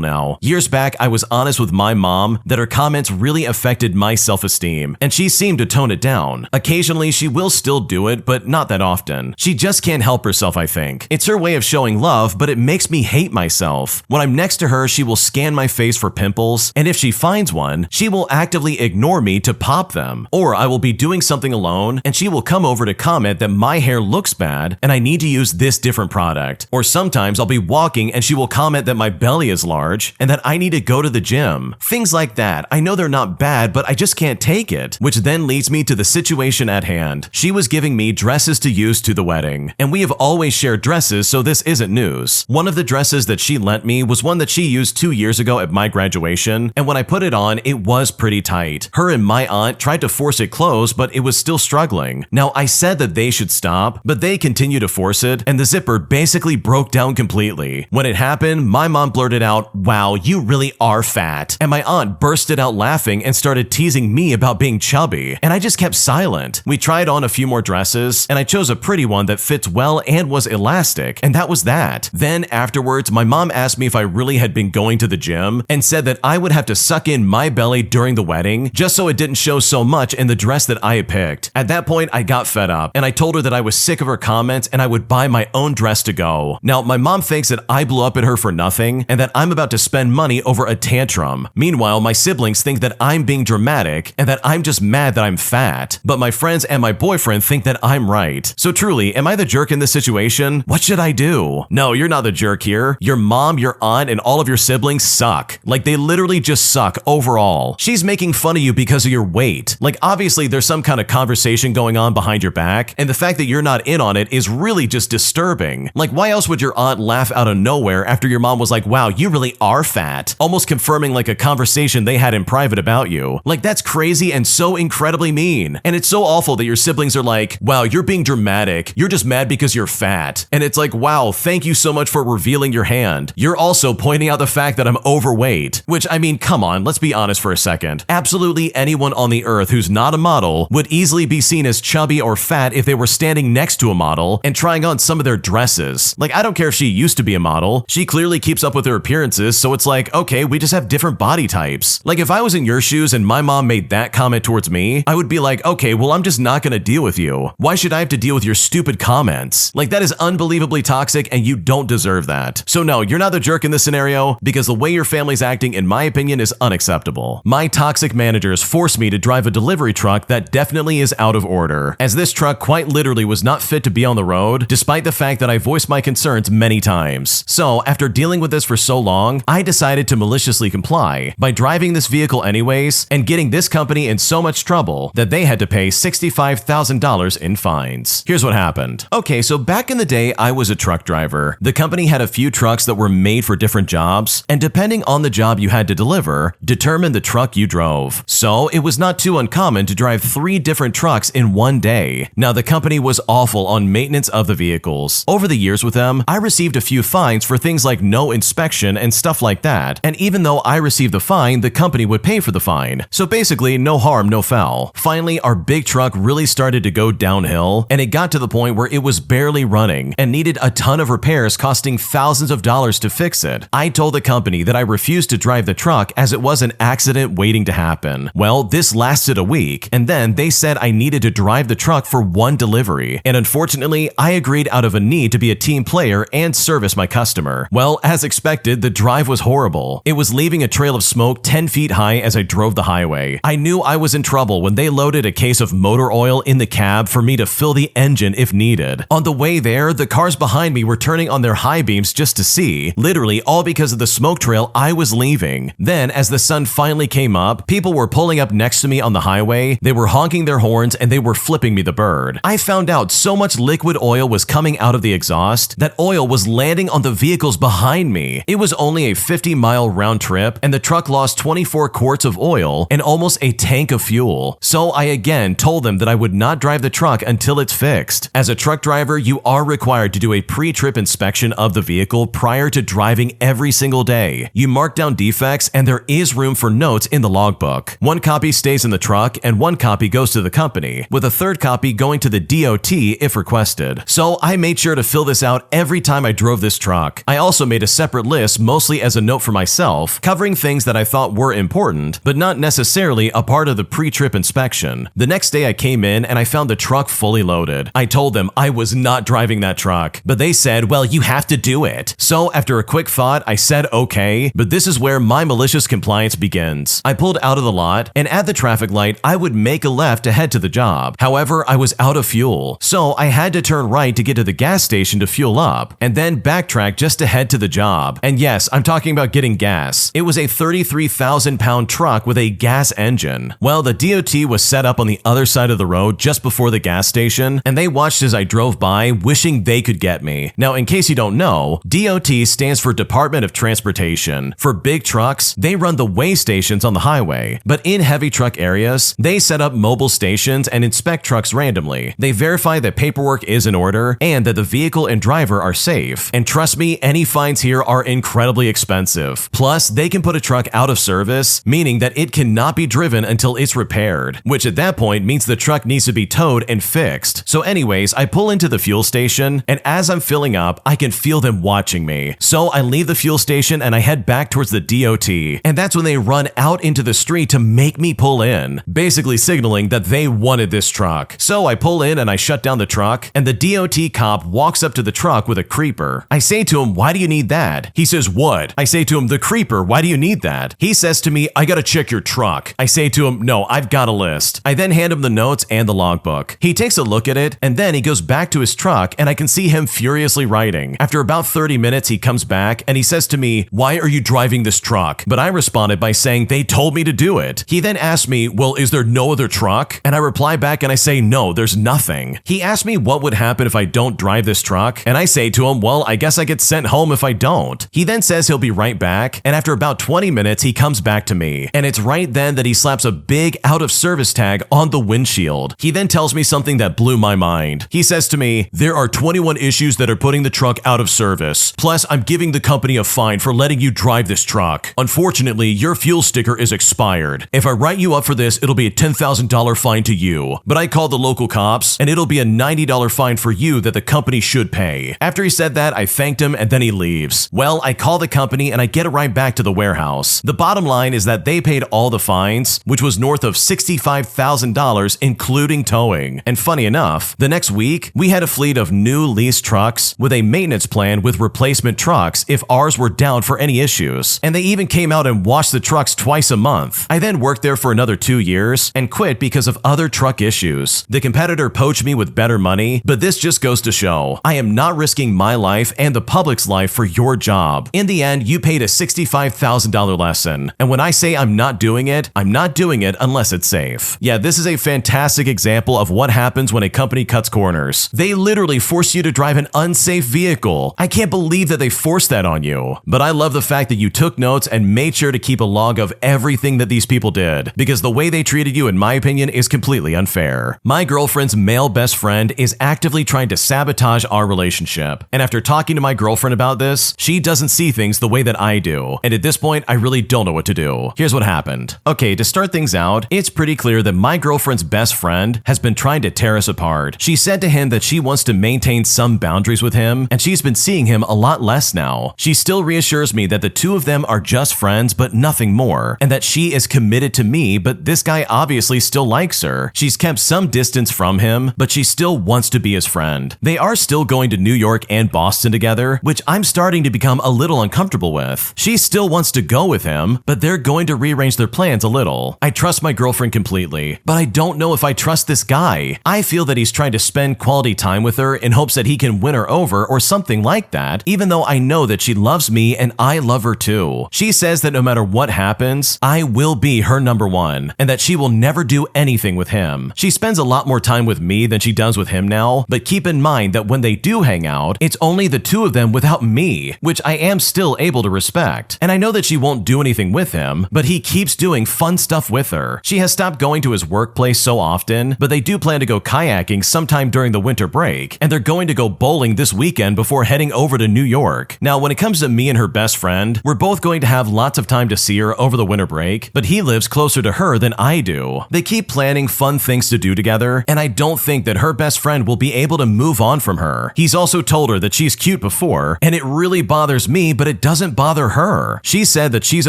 now. Years back, I was honest with my mom that her comments really affected my self-esteem, and she seemed to tone it down. Occasionally, she will still do it, but not that often. She just can't help herself, I think. It's her way of showing love, but it makes me hate myself. When I'm next to her, she will scan my face for pimples, and if she finds one, she will actively ignore me to pop them. Or I will be doing something alone, and she will come over to comment that my hair looks bad, and I need to use this different product. Or sometimes I'll be walking, and she will comment that my belly is large, and that I need to go to the gym. Things like that. I know they're not bad, but I just can't take it. Which then leads me to the situation at hand. She was giving me dresses to use to the wedding, and we have always shared dresses, so this isn't news. One of the dresses that she lent me was one that she used 2 years ago at my graduation, and when I put it on, it was pretty tight. Her and my aunt tried to force it closed, but it was still struggling. Now, I said that they should stop, but they continued to force it, and the zipper basically broke down completely. When it happened, my mom blurted out, "Wow, you really are fat." And my aunt bursted out laughing and started teasing me about being chubby, and I just kept silent. We tried on a few more dresses, and I chose a pretty one that fits well and was elastic, and that was that. Then afterwards, my mom asked me if I really had been going to the gym, and said that I would have to suck in my belly during the wedding, just so it didn't show so much in the dress that I had picked. At that point, I got fed up, and I told her that I was sick of her comments and I would buy my own dress to go. Now, my mom thinks that I blew up at her for nothing, and that I'm about to spend money over a tantrum. Meanwhile, my siblings think that I'm being dramatic, and that I'm just mad that I'm fat. But my friends and my boyfriend think that I'm right. So truly, am I the jerk in this situation? What should I do? No, you're not the jerk here. Your mom, your aunt, and all of your siblings suck. Like, they literally just suck overall. She's making fun of you because of your weight. Like, obviously there's some kind of conversation going on behind your back, and the fact that you're not in on it is really just disturbing. Like, why else would your aunt laugh out of nowhere after your mom was like, "Wow, you really are fat," almost confirming like a conversation they had in private about you? Like, that's crazy and so incredibly mean. And it's so awful that your siblings are like, "Wow, you're being dramatic. You're just mad because you're fat." And it's like, wow, thank you so much for revealing your hand. You're also pointing out the fact that I'm overweight. Which, I mean, come on, let's be honest for a second. Absolutely anyone on the earth who's not a model would easily be seen as chubby or fat if they were standing next to a model and trying on some of their dresses. Like, I don't care if she used to be a model. She clearly keeps up with her appearances, so it's like, okay, we just have different body types. Like, if I was in your shoes and my mom made that comment towards me, I would be like, okay, well, I'm just not gonna deal with you. Why should I have to deal with your stupid comments? Like, that is unbelievably toxic, and you don't deserve that. So no, you're not the jerk in this scenario, because the way your family's acting, in my opinion, is unacceptable. My toxic managers forced me to drive a delivery truck that definitely is out of order, as this truck quite literally was not fit to be on the road, despite the fact that I voiced my concerns many times. So after dealing with this for so long, I decided to maliciously comply by driving this vehicle anyways, and getting this company in so much trouble that they had to pay $65,000 in fines. Here's what happened. Okay, so back in the day, I was a truck driver. The company had a few trucks that were made for different jobs, and depending on the job you had to deliver, determined the truck you drove. So it was not too uncommon to drive 3 different trucks in one day. Now, the company was awful on maintenance of the vehicles. Over the years with them, I received a few fines for things like no inspection and stuff like that, and even though I received the fine, the company would pay for the fine. So basically, no harm, no foul. Finally, our big truck really started to go downhill, and it got to the point where it was barely running and needed a ton of repairs costing thousands of dollars to fix it. I told the company that I refused to drive the truck as it was an accident waiting to happen. Well, this lasted a week, and then they said I needed to drive the truck for one delivery, and unfortunately, I agreed out of a need to be a team player clear and service my customer. Well, as expected, the drive was horrible. It was leaving a trail of smoke 10 feet high as I drove the highway. I knew I was in trouble when they loaded a case of motor oil in the cab for me to fill the engine if needed. On the way there, the cars behind me were turning on their high beams just to see, literally all because of the smoke trail I was leaving. Then, as the sun finally came up, people were pulling up next to me on the highway, they were honking their horns, and they were flipping me the bird. I found out so much liquid oil was coming out of the exhaust that oil was landing on the vehicles behind me. It was only a 50-mile round trip, and the truck lost 24 quarts of oil and almost a tank of fuel. So I again told them that I would not drive the truck until it's fixed. As a truck driver, you are required to do a pre-trip inspection of the vehicle prior to driving every single day. You mark down defects, and there is room for notes in the logbook. One copy stays in the truck, and one copy goes to the company, with a third copy going to the DOT if requested. So I made sure to fill this out every time I drove this truck. I also made a separate list, mostly as a note for myself, covering things that I thought were important, but not necessarily a part of the pre-trip inspection. The next day I came in and I found the truck fully loaded. I told them I was not driving that truck, but they said, well, you have to do it. So after a quick thought, I said okay, but this is where my malicious compliance begins. I pulled out of the lot, and at the traffic light, I would make a left to head to the job. However, I was out of fuel, so I had to turn right to get to the gas station to fuel up, and then backtrack just to head to the job. And yes, I'm talking about getting gas. It was a 33,000-pound truck with a gas engine. Well, the DOT was set up on the other side of the road just before the gas station, and they watched as I drove by, wishing they could get me. Now, in case you don't know, DOT stands for Department of Transportation. For big trucks, they run the weigh stations on the highway, but in heavy truck areas, they set up mobile stations and inspect trucks randomly. They verify that paperwork is in order and that the vehicle and driver are safe. And trust me, any fines here are incredibly expensive. Plus, they can put a truck out of service, meaning that it cannot be driven until it's repaired, which at that point means the truck needs to be towed and fixed. So anyways, I pull into the fuel station, and as I'm filling up, I can feel them watching me. So I leave the fuel station and I head back towards the DOT, and that's when they run out into the street to make me pull in, basically signaling that they wanted this truck. So I pull in and I shut down the truck, and the DOT cop walks up to the truck with a creeper. I say to him, why do you need that? He says, what? I say to him, the creeper, why do you need that? He says to me, I gotta check your truck. I say to him, no, I've got a list. I then hand him the notes and the logbook. He takes a look at it, and then he goes back to his truck, and I can see him furiously writing. After about 30 minutes, he comes back and he says to me, why are you driving this truck? But I responded by saying they told me to do it. He then asked me, well, is there no other truck? And I reply back and I say, no, there's nothing. He asked me what would happen if I don't drive this truck, and I say to him, well, I guess I get sent home if I don't. He then says he'll be right back, and after about 20 minutes, he comes back to me, and it's right then that he slaps a big out of service tag on the windshield. He then tells me something that blew my mind. He says to me, there are 21 issues that are putting the truck out of service. Plus, I'm giving the company a fine for letting you drive this truck. Unfortunately, your fuel sticker is expired. If I write you up for this, it'll be a $10,000 fine to you. But I called the local cops, and it'll be a $90 fine for you that the company should pay. After he said that, I thanked him, and then he leaves. Well, I call the company, and I get a ride back to the warehouse. The bottom line is that they paid all the fines, which was north of $65,000, including towing. And funny enough, the next week, we had a fleet of new leased trucks with a maintenance plan with replacement trucks if ours were down for any issues. And they even came out and washed the trucks twice a month. I then worked there for another 2 years and quit because of other truck issues. The competitor poached me with better money, but this just goes to show I am not risking my life and the public's life for your job. In the end, you paid a $65,000 lesson. And when I say I'm not doing it, I'm not doing it unless it's safe. Yeah, this is a fantastic example of what happens when a company cuts corners. They literally force you to drive an unsafe vehicle. I can't believe that they forced that on you. But I love the fact that you took notes and made sure to keep a log of everything that these people did, because the way they treated you, in my opinion, is completely unfair. My girlfriend's male best friend is actively trying to sabotage our relationship. And after talking to my girlfriend about this, she doesn't see things the way that I do. And at this point, I really don't know what to do. Here's what happened. Okay, to start things out, it's pretty clear that my girlfriend's best friend has been trying to tear us apart. She said to him that she wants to maintain some boundaries with him, and she's been seeing him a lot less now. She still reassures me that the two of them are just friends, but nothing more, and that she is committed to me, but this guy obviously still likes her. She's kept some distance from him, but she still wants to be his friend. They are still going to New York York and Boston together, which I'm starting to become a little uncomfortable with. She still wants to go with him, but they're going to rearrange their plans a little. I trust my girlfriend completely, but I don't know if I trust this guy. I feel that he's trying to spend quality time with her in hopes that he can win her over or something like that, even though I know that she loves me and I love her too. She says that no matter what happens, I will be her number one, and that she will never do anything with him. She spends a lot more time with me than she does with him now, but keep in mind that when they do hang out, it's only the two of them without me, which I am still able to respect. And I know that she won't do anything with him, but he keeps doing fun stuff with her. She has stopped going to his workplace so often, but they do plan to go kayaking sometime during the winter break, and they're going to go bowling this weekend before heading over to New York. Now, when it comes to me and her best friend, we're both going to have lots of time to see her over the winter break, but he lives closer to her than I do. They keep planning fun things to do together, and I don't think that her best friend will be able to move on from her. He's also told her that she's cute before, and it really bothers me, but it doesn't bother her. She said that she's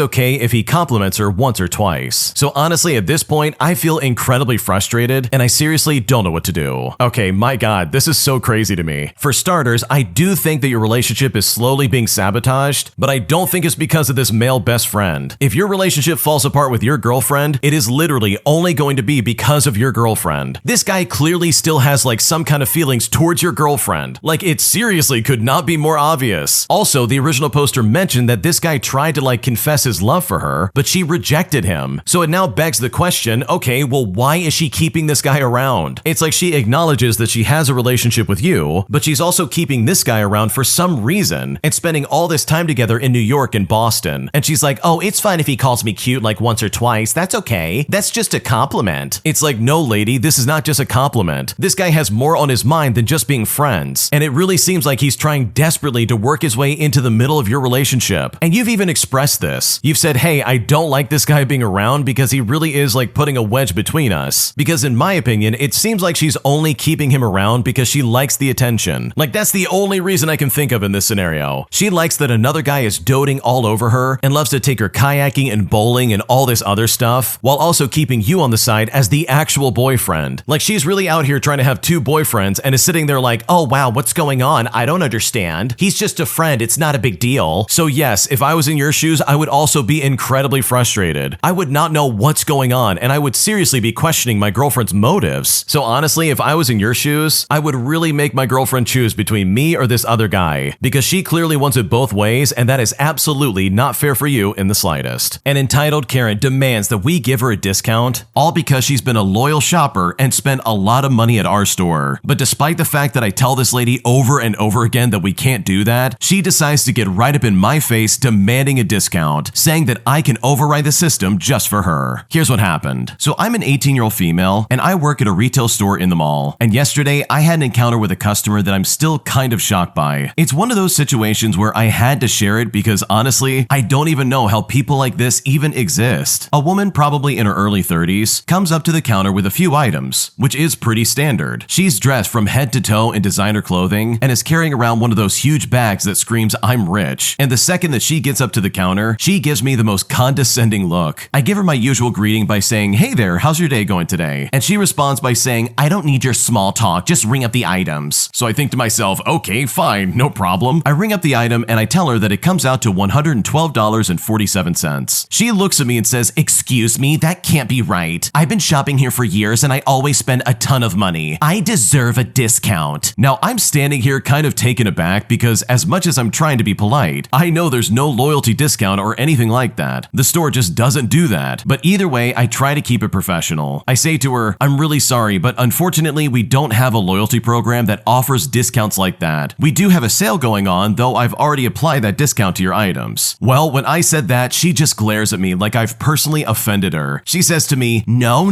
okay if he compliments her once or twice. So honestly, at this point, I feel incredibly frustrated, and I seriously don't know what to do. Okay, my God, this is so crazy to me. For starters, I do think that your relationship is slowly being sabotaged, but I don't think it's because of this male best friend. If your relationship falls apart with your girlfriend, it is literally only going to be because of your girlfriend. This guy clearly still has like some kind of feelings towards your girlfriend. Like, it seriously could not be more obvious. Also, the original poster mentioned that this guy tried to like confess his love for her, but she rejected him. So it now begs the question, okay, well, why is she keeping this guy around? It's like she acknowledges that she has a relationship with you, but she's also keeping this guy around for some reason and spending all this time together in New York and Boston. And she's like, oh, it's fine if he calls me cute like once or twice. That's okay. That's just a compliment. It's like, no, lady, this is not just a compliment. This guy has more on his mind than just being friends. And it really seems like he's trying desperately to work his way into the middle of your relationship. And you've even expressed this. You've said, hey, I don't like this guy being around because he really is like putting a wedge between us. Because in my opinion, it seems like she's only keeping him around because she likes the attention. Like, that's the only reason I can think of in this scenario. She likes that another guy is doting all over her and loves to take her kayaking and bowling and all this other stuff, while also keeping you on the side as the actual boyfriend. Like, she's really out here trying to have two boyfriends and is sitting there like, oh wow, what's going on? I don't understand. He's just a friend. It's not a big deal. So yes, if I was in your shoes, I would also be incredibly frustrated. I would not know what's going on, and I would seriously be questioning my girlfriend's motives. So honestly, if I was in your shoes, I would really make my girlfriend choose between me or this other guy, because she clearly wants it both ways, and that is absolutely not fair for you in the slightest. An entitled Karen demands that we give her a discount, all because she's been a loyal shopper and spent a lot of money at our store. But despite the fact that I tell this lady over and over again that we can't do that, she decides to get right up in my face demanding a discount, saying that I can override the system just for her. Here's what happened. So I'm an 18-year-old female, and I work at a retail store in the mall. And yesterday, I had an encounter with a customer that I'm still kind of shocked by. It's one of those situations where I had to share it because honestly, I don't even know how people like this even exist. A woman probably in her early 30s comes up to the counter with a few items, which is pretty standard. She's dressed from head to toe in designer clothing and is carrying around one of those huge bags that screams, I'm rich. And the second that she gets up to the counter, she gives me the most condescending look. I give her my usual greeting by saying, hey there, how's your day going today? And she responds by saying, I don't need your small talk, just ring up the items. So I think to myself, okay, fine, no problem. I ring up the item and I tell her that it comes out to $112.47. She looks at me and says, excuse me, that can't be right. I've been shopping here for years and I always spend a ton of money. I deserve a discount. Now I'm standing here kind of taken aback because as much as I'm trying to be polite, I know there's no loyalty discount or anything like that. The store just doesn't do that. But either way, I try to keep it professional. I say to her, I'm really sorry, but unfortunately we don't have a loyalty program that offers discounts like that. We do have a sale going on, though I've already applied that discount to your items. Well, when I said that, she just glares at me like I've personally offended her. She says to me, no,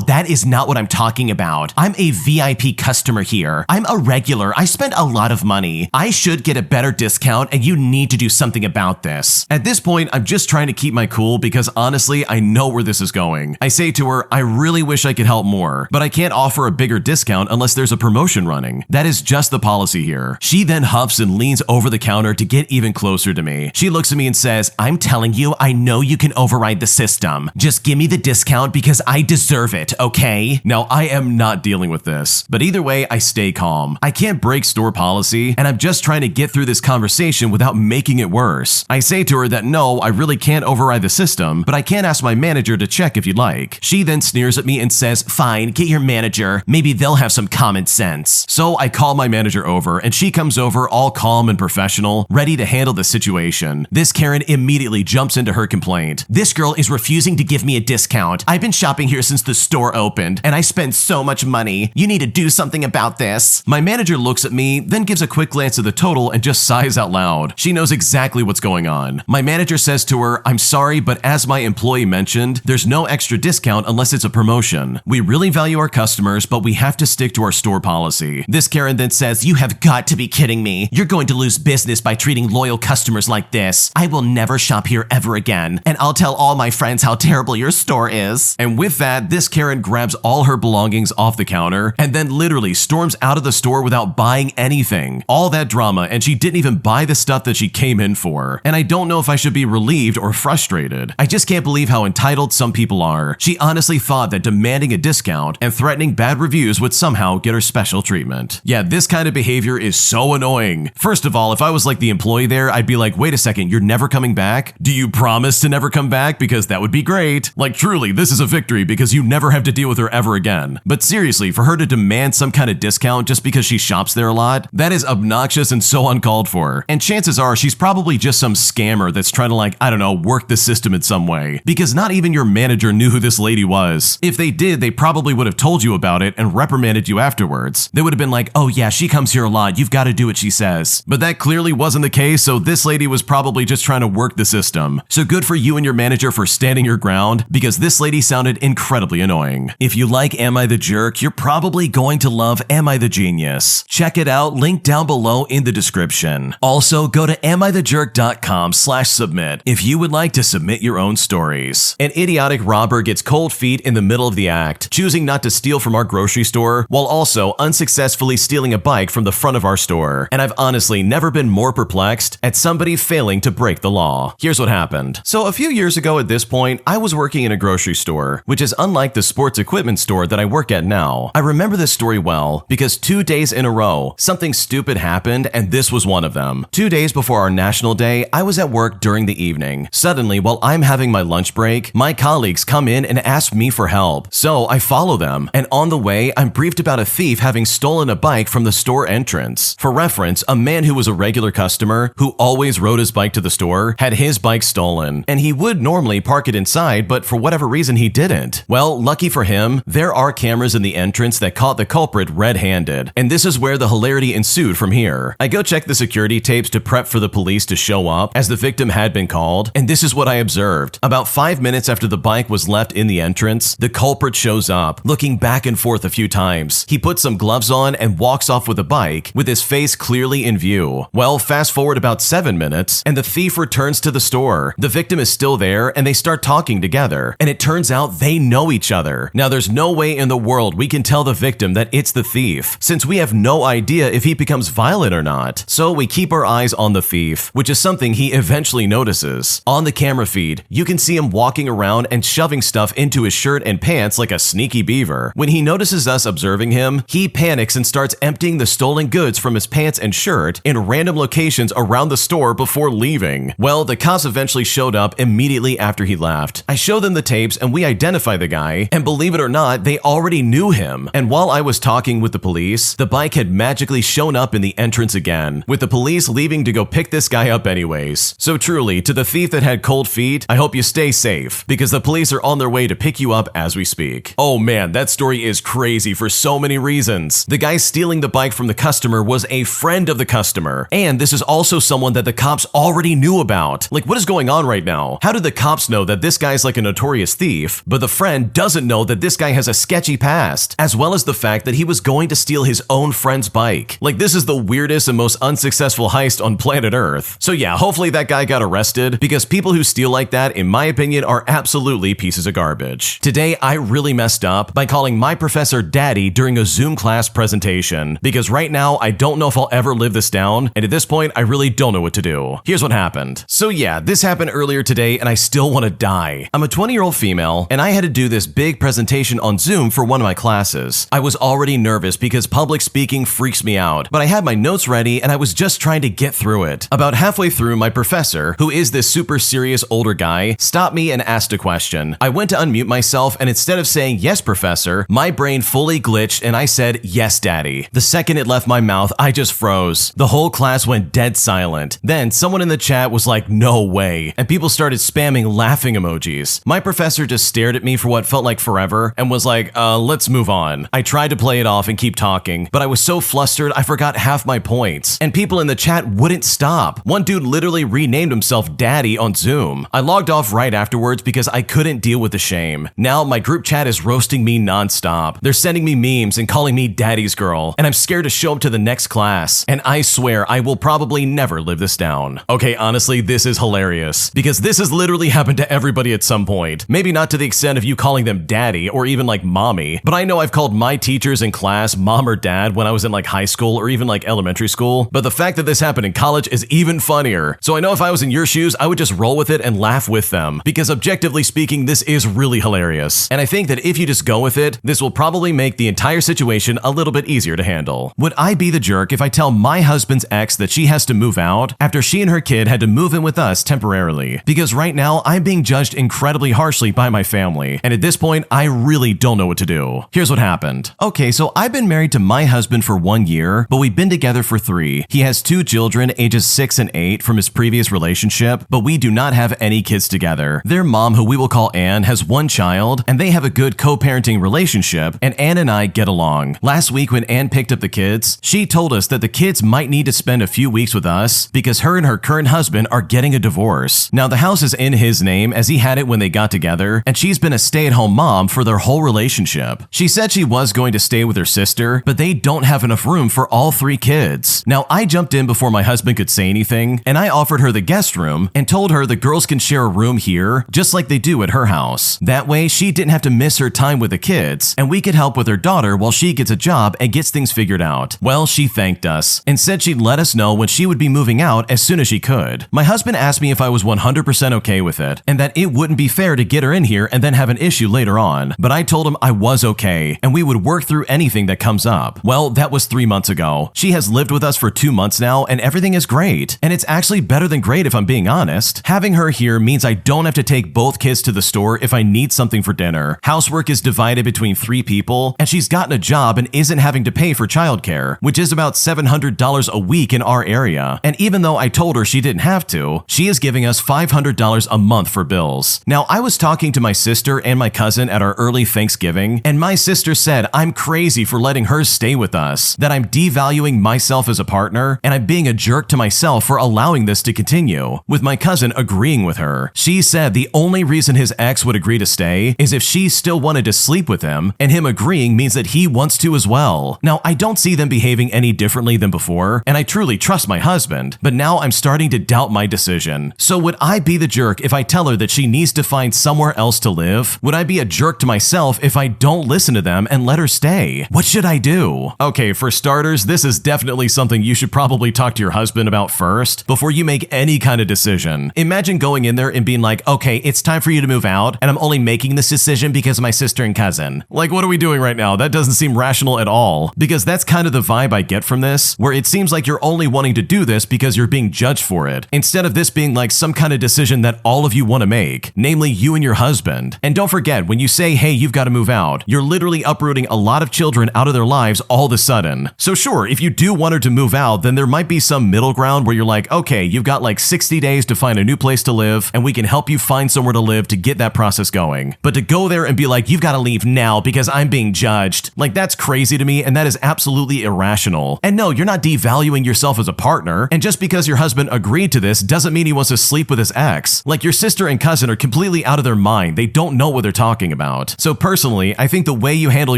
that is not what I'm talking about. I'm a VIP customer here. I'm a regular. I spend a lot of money. I should get a better discount and you need to do something about this. At this point, I'm just trying to keep my cool because honestly, I know where this is going. I say to her, I really wish I could help more, but I can't offer a bigger discount unless there's a promotion running. That is just the policy here. She then huffs and leans over the counter to get even closer to me. She looks at me and says, I'm telling you, I know you can override the system. Just give me the discount because I deserve it, okay? Now, I am not dealing with this, but either way, I stay calm. I can't break store policy, and I'm just trying to get through this conversation without making it worse. I say to her that no, I really can't override the system, but I can ask my manager to check if you'd like. She then sneers at me and says, fine, get your manager. Maybe they'll have some common sense. So I call my manager over, and she comes over all calm and professional, ready to handle the situation. This Karen immediately jumps into her complaint. This girl is refusing to give me a discount. I've been shopping here since the store opened, and I spend so much money. You need to do something about this. My manager looks at me, then gives a quick glance at the total and just sighs out loud. She knows exactly what's going on. My manager says to her, I'm sorry, but as my employee mentioned, there's no extra discount unless it's a promotion. We really value our customers, but we have to stick to our store policy. This Karen then says, you have got to be kidding me. You're going to lose business by treating loyal customers like this. I will never shop here ever again, and I'll tell all my friends how terrible your store is. And with that, this Karen grabs all her belongings off the counter and then literally storms out of the store without buying anything. All that drama, and she didn't even buy the stuff that she came in for. And I don't know if I should be relieved or frustrated. I just can't believe how entitled some people are. She honestly thought that demanding a discount and threatening bad reviews would somehow get her special treatment. Yeah, this kind of behavior is so annoying. First of all, if I was like the employee there, I'd be like, wait a second, you're never coming back? Do you promise to never come back? Because that would be great. Like truly, this is a victory because you never have to deal with her ever again. But seriously, for her to demand some kind of discount just because she shops there a lot, that is obnoxious and so uncalled for. And chances are she's probably just some scammer that's trying to like, I don't know, work the system in some way. Because not even your manager knew who this lady was. If they did, they probably would have told you about it and reprimanded you afterwards. They would have been like, oh yeah, she comes here a lot, you've got to do what she says. But that clearly wasn't the case, so this lady was probably just trying to work the system. So good for you and your manager for standing your ground, because this lady sounded incredibly annoying. If you like Am I the Jerk, you're probably going to love Am I the Genius. Check it out, link down below in the description. Also, go to amithejerk.com/submit if you would like to submit your own stories. An idiotic robber gets cold feet in the middle of the act, choosing not to steal from our grocery store while also unsuccessfully stealing a bike from the front of our store. And I've honestly never been more perplexed at somebody failing to break the law. Here's what happened. So a few years ago at this point, I was working in a grocery store, which is unlike the sports equipment store that I work at now. I remember this story well because 2 days in a row, something stupid happened, and this was one of them. 2 days before our National Day, I was at work during the evening. Suddenly, while I'm having my lunch break, my colleagues come in and ask me for help. So I follow them, and on the way, I'm briefed about a thief having stolen a bike from the store entrance. For reference, a man who was a regular customer, who always rode his bike to the store, had his bike stolen, and he would normally park it inside, but for whatever reason he didn't. Well, lucky for him, there are cameras in the entrance that caught the culprit red-handed, and this is where the hilarity ensued from here. I go check the security tapes to prep for the police to show up, as the victim had been called, and this is what I observed. About 5 minutes after the bike was left in the entrance, the culprit shows up, looking back and forth a few times. He puts some gloves on and walks off with the bike, with his face clearly in view. Well, fast forward about 7 minutes, and the thief returns to the store. The victim is still there, and they start talking together, and it turns out they know each other. Now, there's no way in the world we can tell the victim that it's the thief, since we have no idea if he becomes violent or not. So we keep our eyes on the thief, which is something he eventually notices. On the camera feed, you can see him walking around and shoving stuff into his shirt and pants like a sneaky beaver. When he notices us observing him, he panics and starts emptying the stolen goods from his pants and shirt in random locations around the store before leaving. Well, the cops eventually showed up immediately after he left. I show them the tapes and we identify the guy, and believe it or not, they already knew him. And while I was talking with the police, the bike had magically shown up in the entrance again, with the police leaving to go pick this guy up anyways. So truly, to the thief that had cold feet, I hope you stay safe, because the police are on their way to pick you up as we speak. Oh man, that story is crazy for so many reasons. The guy stealing the bike from the customer was a friend of the customer, and this is also someone that the cops already knew about. Like, what is going on right now? How did the cops know that this guy's like a notorious thief, but the friend doesn't know that this guy has a sketchy past, as well as the fact that he was going to steal his own friend's bike? Like, this is the weirdest and most unsuccessful heist on planet Earth. So yeah, hopefully that guy got arrested, because people who steal like that, in my opinion, are absolutely pieces of garbage. Today, I really messed up by calling my professor daddy during a Zoom class presentation, because right now, I don't know if I'll ever live this down, and at this point, I really don't know what to do. Here's what happened. So yeah, this happened earlier today, and I still want to die. I'm a 20-year-old female, and I had to do this big presentation on Zoom for one of my classes. I was already nervous because public speaking freaks me me out, but I had my notes ready and I was just trying to get through it. About halfway through, my professor, who is this super serious older guy, stopped me and asked a question. I went to unmute myself, and instead of saying yes, professor, my brain fully glitched and I said yes, daddy. The second it left my mouth, I just froze. The whole class went dead silent. Then someone in the chat was like, no way, and people started spamming laughing emojis. My professor just stared at me for what felt like forever and was like, let's move on. I tried to play it off and keep talking, but I was so flustered I forgot half my points, and people in the chat wouldn't stop. One dude literally renamed himself Daddy on Zoom. I logged off right afterwards because I couldn't deal with the shame. Now my group chat is roasting me nonstop. They're sending me memes and calling me Daddy's girl, and I'm scared to show up to the next class, and I swear I will probably never live this down. Okay, honestly, this is hilarious, because this has literally happened to everybody at some point. Maybe not to the extent of you calling them daddy or even like mommy, but I know I've called my teachers in class mom or dad when I was in like high school or even like elementary school, but the fact that this happened in college is even funnier. So I know if I was in your shoes, I would just roll with it and laugh with them, because objectively speaking, this is really hilarious. And I think that if you just go with it, this will probably make the entire situation a little bit easier to handle. Would I be the jerk if I tell my husband's ex that she has to move out after she and her kid had to move in with us temporarily? Because right now, I'm being judged incredibly harshly by my family, and at this point, I really don't know what to do. Here's what happened. Okay, so I've been married to my husband for 1 year, but we've been together for 3. He has 2 children, ages 6 and 8, from his previous relationship, but we do not have any kids together. Their mom, who we will call Anne, has 1 child, and they have a good co-parenting relationship, and Anne and I get along. Last week when Anne picked up the kids, she told us that the kids might need to spend a few weeks with us because her and her current husband are getting a divorce. Now, the house is in his name as he had it when they got together, and she's been a stay-at-home mom for their whole relationship. She said she was going to stay with her sister, but they don't have enough room for all 3 kids. Now, I jumped in before my husband could say anything, and I offered her the guest room and told her the girls can share a room here just like they do at her house. That way, she didn't have to miss her time with the kids, and we could help with her daughter while she gets a job and gets things figured out. Well, she thanked us and said she'd let us know when she would be moving out as soon as she could. My husband asked me if I was 100% okay with it, and that it wouldn't be fair to get her in here and then have an issue later on, but I told him I was okay, and we would work through anything that comes up. Well, that was 3 months ago. She has lived with us for 2 months now, and everything is great. And it's actually better than great if I'm being honest. Having her here means I don't have to take both kids to the store if I need something for dinner. Housework is divided between 3 people, and she's gotten a job and isn't having to pay for childcare, which is about $700 a week in our area. And even though I told her she didn't have to, she is giving us $500 a month for bills. Now, I was talking to my sister and my cousin at our early Thanksgiving, and my sister said I'm crazy for letting her stay with us, that I'm devaluing myself as a partner, and I'm being a jerk to myself for allowing this to continue, with my cousin agreeing with her. She said the only reason his ex would agree to stay is if she still wanted to sleep with him, and him agreeing means that he wants to as well. Now, I don't see them behaving any differently than before, and I truly trust my husband, but now I'm starting to doubt my decision. So would I be the jerk if I tell her that she needs to find somewhere else to live? Would I be a jerk to myself if I don't listen to them and let her stay? What should I do? Okay, for starters, this is definitely something you should probably talk to your husband about first before you make any kind of decision. Imagine going in there and being like, okay, it's time for you to move out, and I'm only making this decision because of my sister and cousin. Like, what are we doing right now? That doesn't seem rational at all, because that's kind of the vibe I get from this, where it seems like you're only wanting to do this because you're being judged for it, instead of this being like some kind of decision that all of you want to make, namely you and your husband. And don't forget, when you say, hey, you've got to move out, you're literally uprooting a lot of children out of their lives all of a sudden. So sure, if you do want her to move out, then there might be some middle ground where you're like, okay, you've got like 60 days to find a new place to live, and we can help you find somewhere to live to get that process going. But to go there and be like, you've got to leave now because I'm being judged, like that's crazy to me, and that is absolutely irrational. And no, you're not devaluing yourself as a partner, and just because your husband agreed to this doesn't mean he wants to sleep with his ex. Like, your sister and cousin are completely out of their mind. They don't know what they're talking about. So personally, I think the way you handle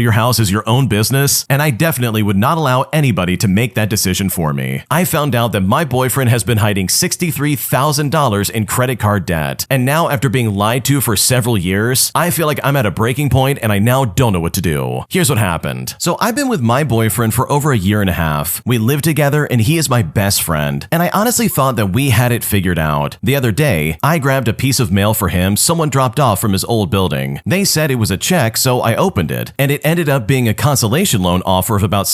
your house is your own business, and I definitely would not allow anybody to make that decision for me. I found out that my boyfriend has been hiding $63,000 in credit card debt, and now after being lied to for several years, I feel like I'm at a breaking point and I now don't know what to do. Here's what happened. So I've been with my boyfriend for over 1.5 years. We live together and he is my best friend, and I honestly thought that we had it figured out. The other day, I grabbed a piece of mail for him someone dropped off from his old building. They said it was a check, so I opened it, and it ended up being a consolation loan offer of about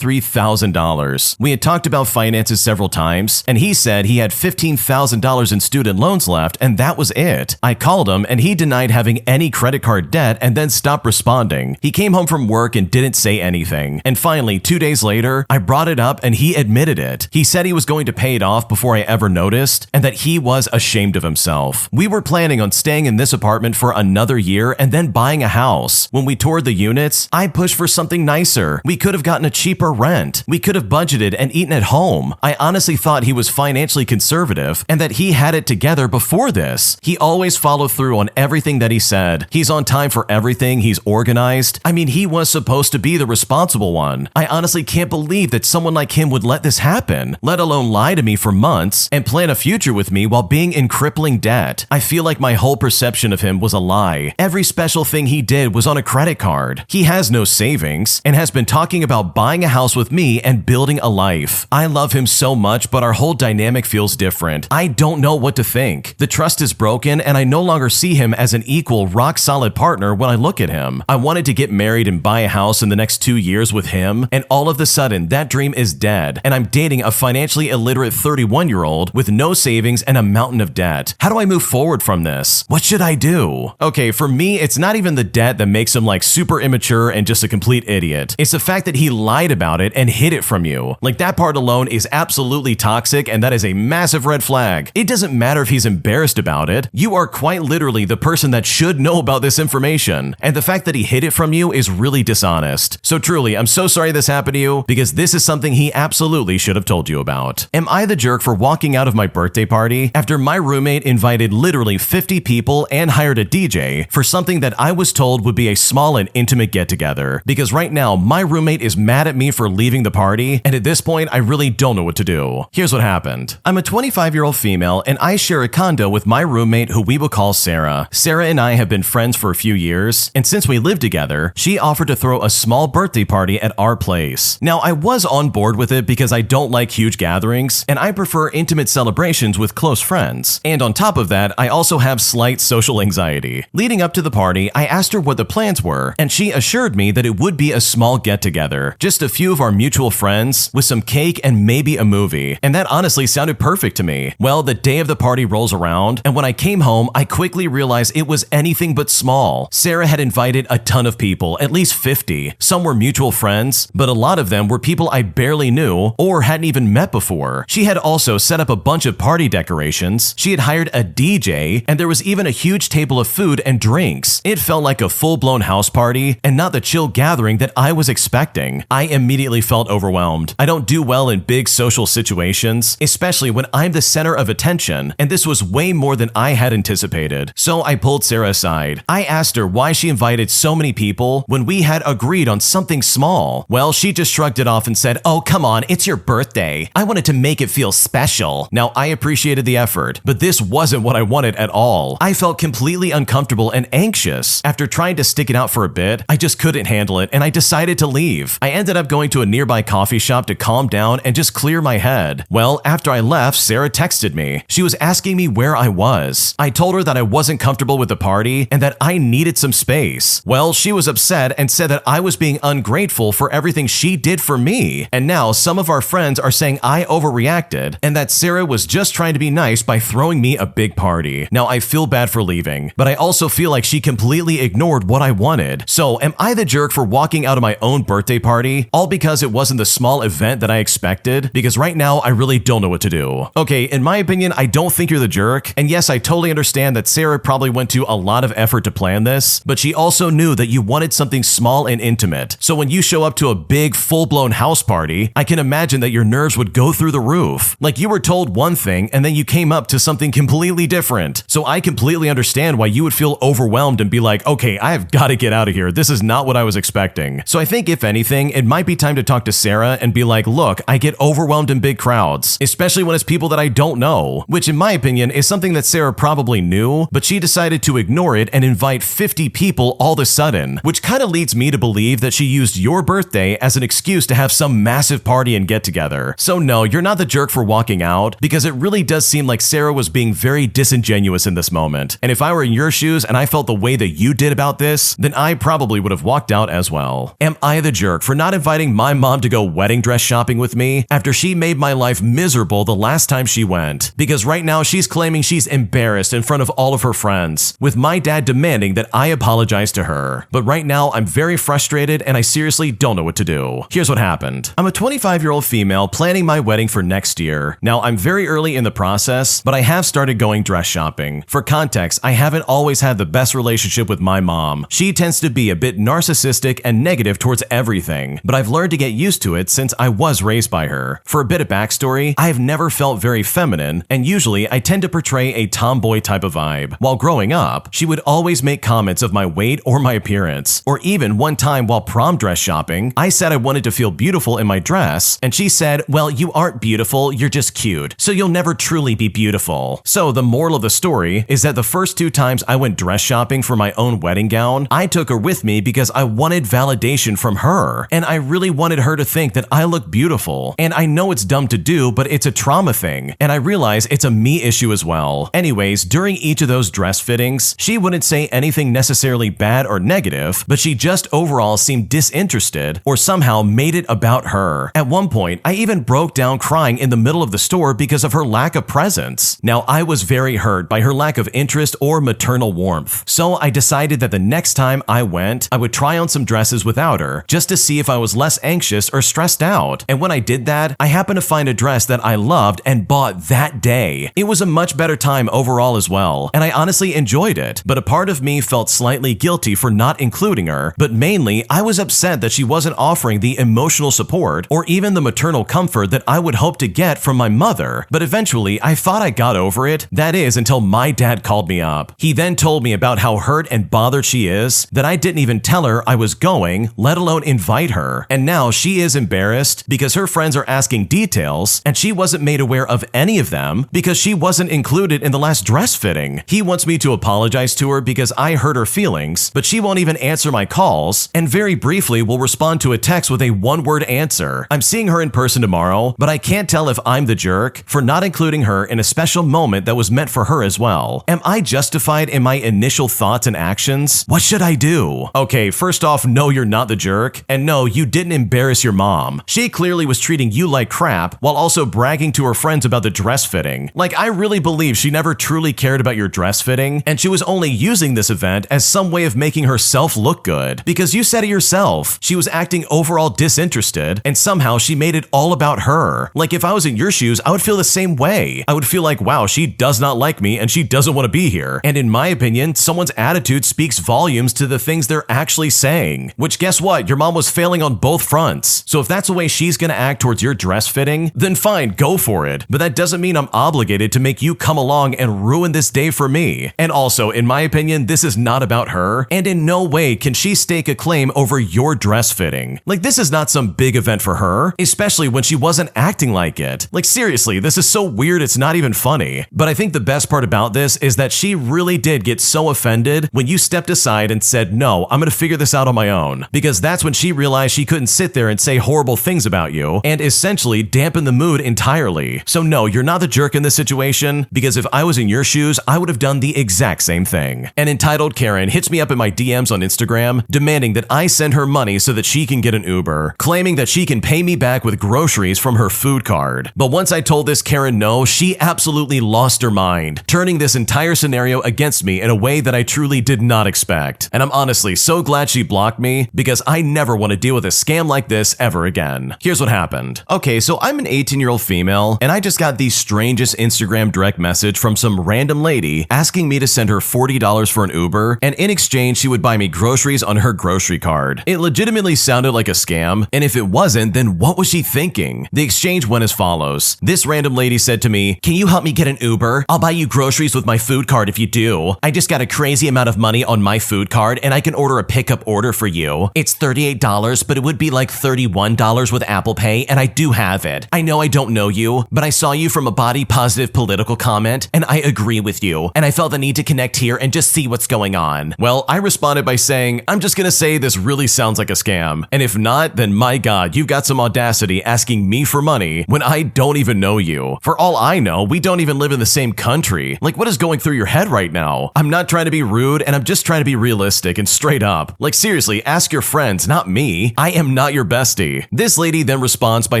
$33,000. We had talked about finances several times, and he said he had $15,000 in student loans left, and that was it. I called him, and he denied having any credit card debt and then stopped responding. He came home from work and didn't say anything. And finally, 2 days later, I brought it up and he admitted it. He said he was going to pay it off before I ever noticed, and that he was ashamed of himself. We were planning on staying in this apartment for another year and then buying a house. When we toured the units, I pushed for something nicer. We could have gotten a cheaper rent. We could have budgeted and eaten at home. I honestly thought he was financially conservative and that he had it together before this. He always followed through on everything that he said. He's on time for everything. He's organized. I mean, he was supposed to be the responsible one. I honestly can't believe that someone like him would let this happen, let alone lie to me for months and plan a future with me while being in crippling debt. I feel like my whole perception of him was a lie. Every special thing he did was on a credit card. He has no savings and has been talking about buying a house with me and building a life. I love him so much, but our whole dynamic feels different. I don't know what to think. The trust is broken and I no longer see him as an equal, rock-solid partner when I look at him. I wanted to get married and buy a house in the next 2 years with him, and all of a sudden, that dream is dead, and I'm dating a financially illiterate 31-year-old with no savings and a mountain of debt. How do I move forward from this? What should I do? Okay, for me, it's not even the debt that makes him like super immature and just a complete idiot. It's the fact that he lied about it and hid it from you. Like, that part alone is absolutely toxic, and that is a massive red flag. It doesn't matter if he's embarrassed about it. You are quite literally the person that should know about this information, and the fact that he hid it from you is really dishonest. So truly, I'm so sorry this happened to you, because this is something he absolutely should have told you about. Am I the jerk for walking out of my birthday party after my roommate invited literally 50 people and hired a DJ for something that I was told would be a small and intimate get-together? Because right now, my roommate is mad at me for leaving the party, and at this point, I really don't know what to do. Here's what happened. I'm a 25-year-old female, and I share a condo with my roommate, who we will call Sarah. Sarah and I have been friends for a few years, and since we live together, she offered to throw a small birthday party at our place. Now, I was on board with it because I don't like huge gatherings, and I prefer intimate celebrations with close friends. And on top of that, I also have slight social anxiety. Leading up to the party, I asked her what the plans were, and she assured me that it would be a small get-together, just a few of our mutual friends, with some cake and maybe a movie. And that honestly sounded perfect to me. Well, the day of the party rolls around, and when I came home, I quickly realized it was anything but small. Sarah had invited a ton of people, at least 50. Some were mutual friends, but a lot of them were people I barely knew or hadn't even met before. She had also set up a bunch of party decorations. She had hired a DJ, and there was even a huge table of food and drinks. It felt like a full-blown house party and not the chill gathering that I was expecting. I immediately felt overwhelmed. I don't do well in big social situations, especially when I'm the center of attention, and this was way more than I had anticipated. So I pulled Sarah aside. I asked her why she invited so many people when we had agreed on something small. Well, she just shrugged it off and said, "Oh, come on, it's your birthday. I wanted to make it feel special." Now, I appreciated the effort, but this wasn't what I wanted at all. I felt completely uncomfortable and anxious. After trying to stick it out for a bit, I just couldn't handle it, and I decided to leave. I ended up going to a nearby coffee shop to calm down and just clear my head. Well, after I left, Sarah texted me. She was asking me where I was. I told her that I wasn't comfortable with the party and that I needed some space. Well, she was upset and said that I was being ungrateful for everything she did for me. And now some of our friends are saying I overreacted and that Sarah was just trying to be nice by throwing me a big party. Now, I feel bad for leaving, but I also feel like she completely ignored what I wanted. So, am I the jerk for walking out of my own birthday party, all because it wasn't the small event that I expected? Because right now, I really don't know what to do. Okay, in my opinion, I don't think you're the jerk. And yes, I totally understand that Sarah probably went to a lot of effort to plan this, but she also knew that you wanted something small and intimate. So when you show up to a big, full-blown house party, I can imagine that your nerves would go through the roof. Like you were told one thing and then you came up to something completely different. So I completely understand why you would feel overwhelmed and be like, okay, I've got to get out of here. This is not what I was expecting. So I think if anything, it might be time to talk to Sarah and be like, look, I get overwhelmed in big crowds, especially when it's people that I don't know, which in my opinion is something that Sarah probably knew, but she decided to ignore it and invite 50 people all of a sudden, which kind of leads me to believe that she used your birthday as an excuse to have some massive party and get together. So no, you're not the jerk for walking out, because it really does seem like Sarah was being very disingenuous in this moment. And if I were in your shoes and I felt the way that you did about this, then I probably would have walked out as well. Am I the jerk for not inviting my mom to go wedding dress shopping with me after she made my life miserable the last time she went. Because right now she's claiming she's embarrassed in front of all of her friends, with my dad demanding that I apologize to her. But right now I'm very frustrated and I seriously don't know what to do. Here's what happened. I'm a 25-year-old female planning my wedding for next year. Now I'm very early in the process, but I have started going dress shopping. For context, I haven't always had the best relationship with my mom. She tends to be a bit narcissistic and negative towards everything, but I've learned to get used to it since I was raised by her. For a bit of backstory, I have never felt very feminine, and usually I tend to portray a tomboy type of vibe. While growing up, she would always make comments of my weight or my appearance, or even one time while prom dress shopping, I said I wanted to feel beautiful in my dress, and she said, well, you aren't beautiful, you're just cute, so you'll never truly be beautiful. So the moral of the story is that the first 2 times I went dress shopping for my own wedding gown, I took her with me because I wanted validation from her, and I really wanted her to think that I look beautiful. And I know it's dumb to do, but it's a trauma thing, and I realize it's a me issue as well. Anyways, during each of those dress fittings, she wouldn't say anything necessarily bad or negative, but she just overall seemed disinterested or somehow made it about her. At one point, I even broke down crying in the middle of the store because of her lack of presence. Now, I was very hurt by her lack of interest or maternal warmth, so I decided that the next time I went, I would try on some dresses without her, just to see if I was less anxious or stressed out. And when I did that, I happened to find a dress that I loved and bought that day. It was a much better time overall as well, and I honestly enjoyed it, but a part of me felt slightly guilty for not including her, but mainly I was upset that she wasn't offering the emotional support or even the maternal comfort that I would hope to get from my mother. But eventually, I thought I got over it, that is until my dad called me up. He then told me about how hurt and bothered she is, that I didn't even tell her I was going, let alone invite her. And now she is embarrassed because her friends are asking details and she wasn't made aware of any of them because she wasn't included in the last dress fitting. He wants me to apologize to her because I hurt her feelings, but she won't even answer my calls and very briefly will respond to a text with a one-word answer. I'm seeing her in person tomorrow, but I can't tell if I'm the jerk for not including her in a special moment that was meant for her as well. Am I justified in my initial thoughts and actions? What should I do? Okay, first off, no, you're not the jerk, and no, you didn't embarrass your mom. She clearly was treating you like crap while also bragging to her friends about the dress fitting. Like, I really believe she never truly cared about your dress fitting, and she was only using this event as some way of making herself look good. Because you said it yourself, she was acting overall disinterested, and somehow she made it all about her. Like, if I was in your shoes, I would feel the same way. I would feel like, wow, she does not like me and she doesn't want to be here. And in my opinion, someone's attitude speaks volumes to the things they're actually saying. Which, guess what? Your mom was failing on both fronts. So if that's the way she's gonna act towards your dress fitting, then fine, go for it. But that doesn't mean I'm obligated to make you come along and ruin this day for me. And also, in my opinion, this is not about her, and in no way can she stake a claim over your dress fitting. Like, this is not some big event for her, especially when she wasn't acting like it. Like, seriously, this is so weird it's not even funny. But I think the best part about this is that she really did get so offended when you stepped aside and said, no, I'm gonna figure this out on my own. Because that's when she realized she couldn't sit there and say horrible things about you and essentially dampen the mood entirely. So no, you're not the jerk in this situation, because if I was in your shoes, I would have done the exact same thing. An entitled Karen hits me up in my DMs on Instagram, demanding that I send her money so that she can get an Uber, claiming that she can pay me back with groceries from her food card. But once I told this Karen no, she absolutely lost her mind, turning this entire scenario against me in a way that I truly did not expect. And I'm honestly so glad she blocked me, because I never want to deal with a scam like this ever again. Here's what happened. Okay, so I'm an 18-year-old female, and I just got the strangest Instagram direct message from some random lady asking me to send her $40 for an Uber, and in exchange she would buy me groceries on her grocery card. It legitimately sounded like a scam, and if it wasn't, then what was she thinking? The exchange went as follows. This random lady said to me, "Can you help me get an Uber? I'll buy you groceries with my food card if you do. I just got a crazy amount of money on my food card, and I can order a pickup order for you. It's $38, but it would be like $31 with Apple Pay, and I do have it. I know I don't know you, but I saw you from a body positive political comment, and I agree with you, and I felt the need to connect here and just see what's going on." Well, I responded by saying, I'm just gonna say this really sounds like a scam, and if not, then my god, you've got some audacity asking me for money when I don't even know you. For all I know, we don't even live in the same country. Like, what is going through your head right now? I'm not trying to be rude, and I'm just trying to be realistic and straight up. Like, seriously, ask your friends, not me. I am not your bestie. This lady then responds by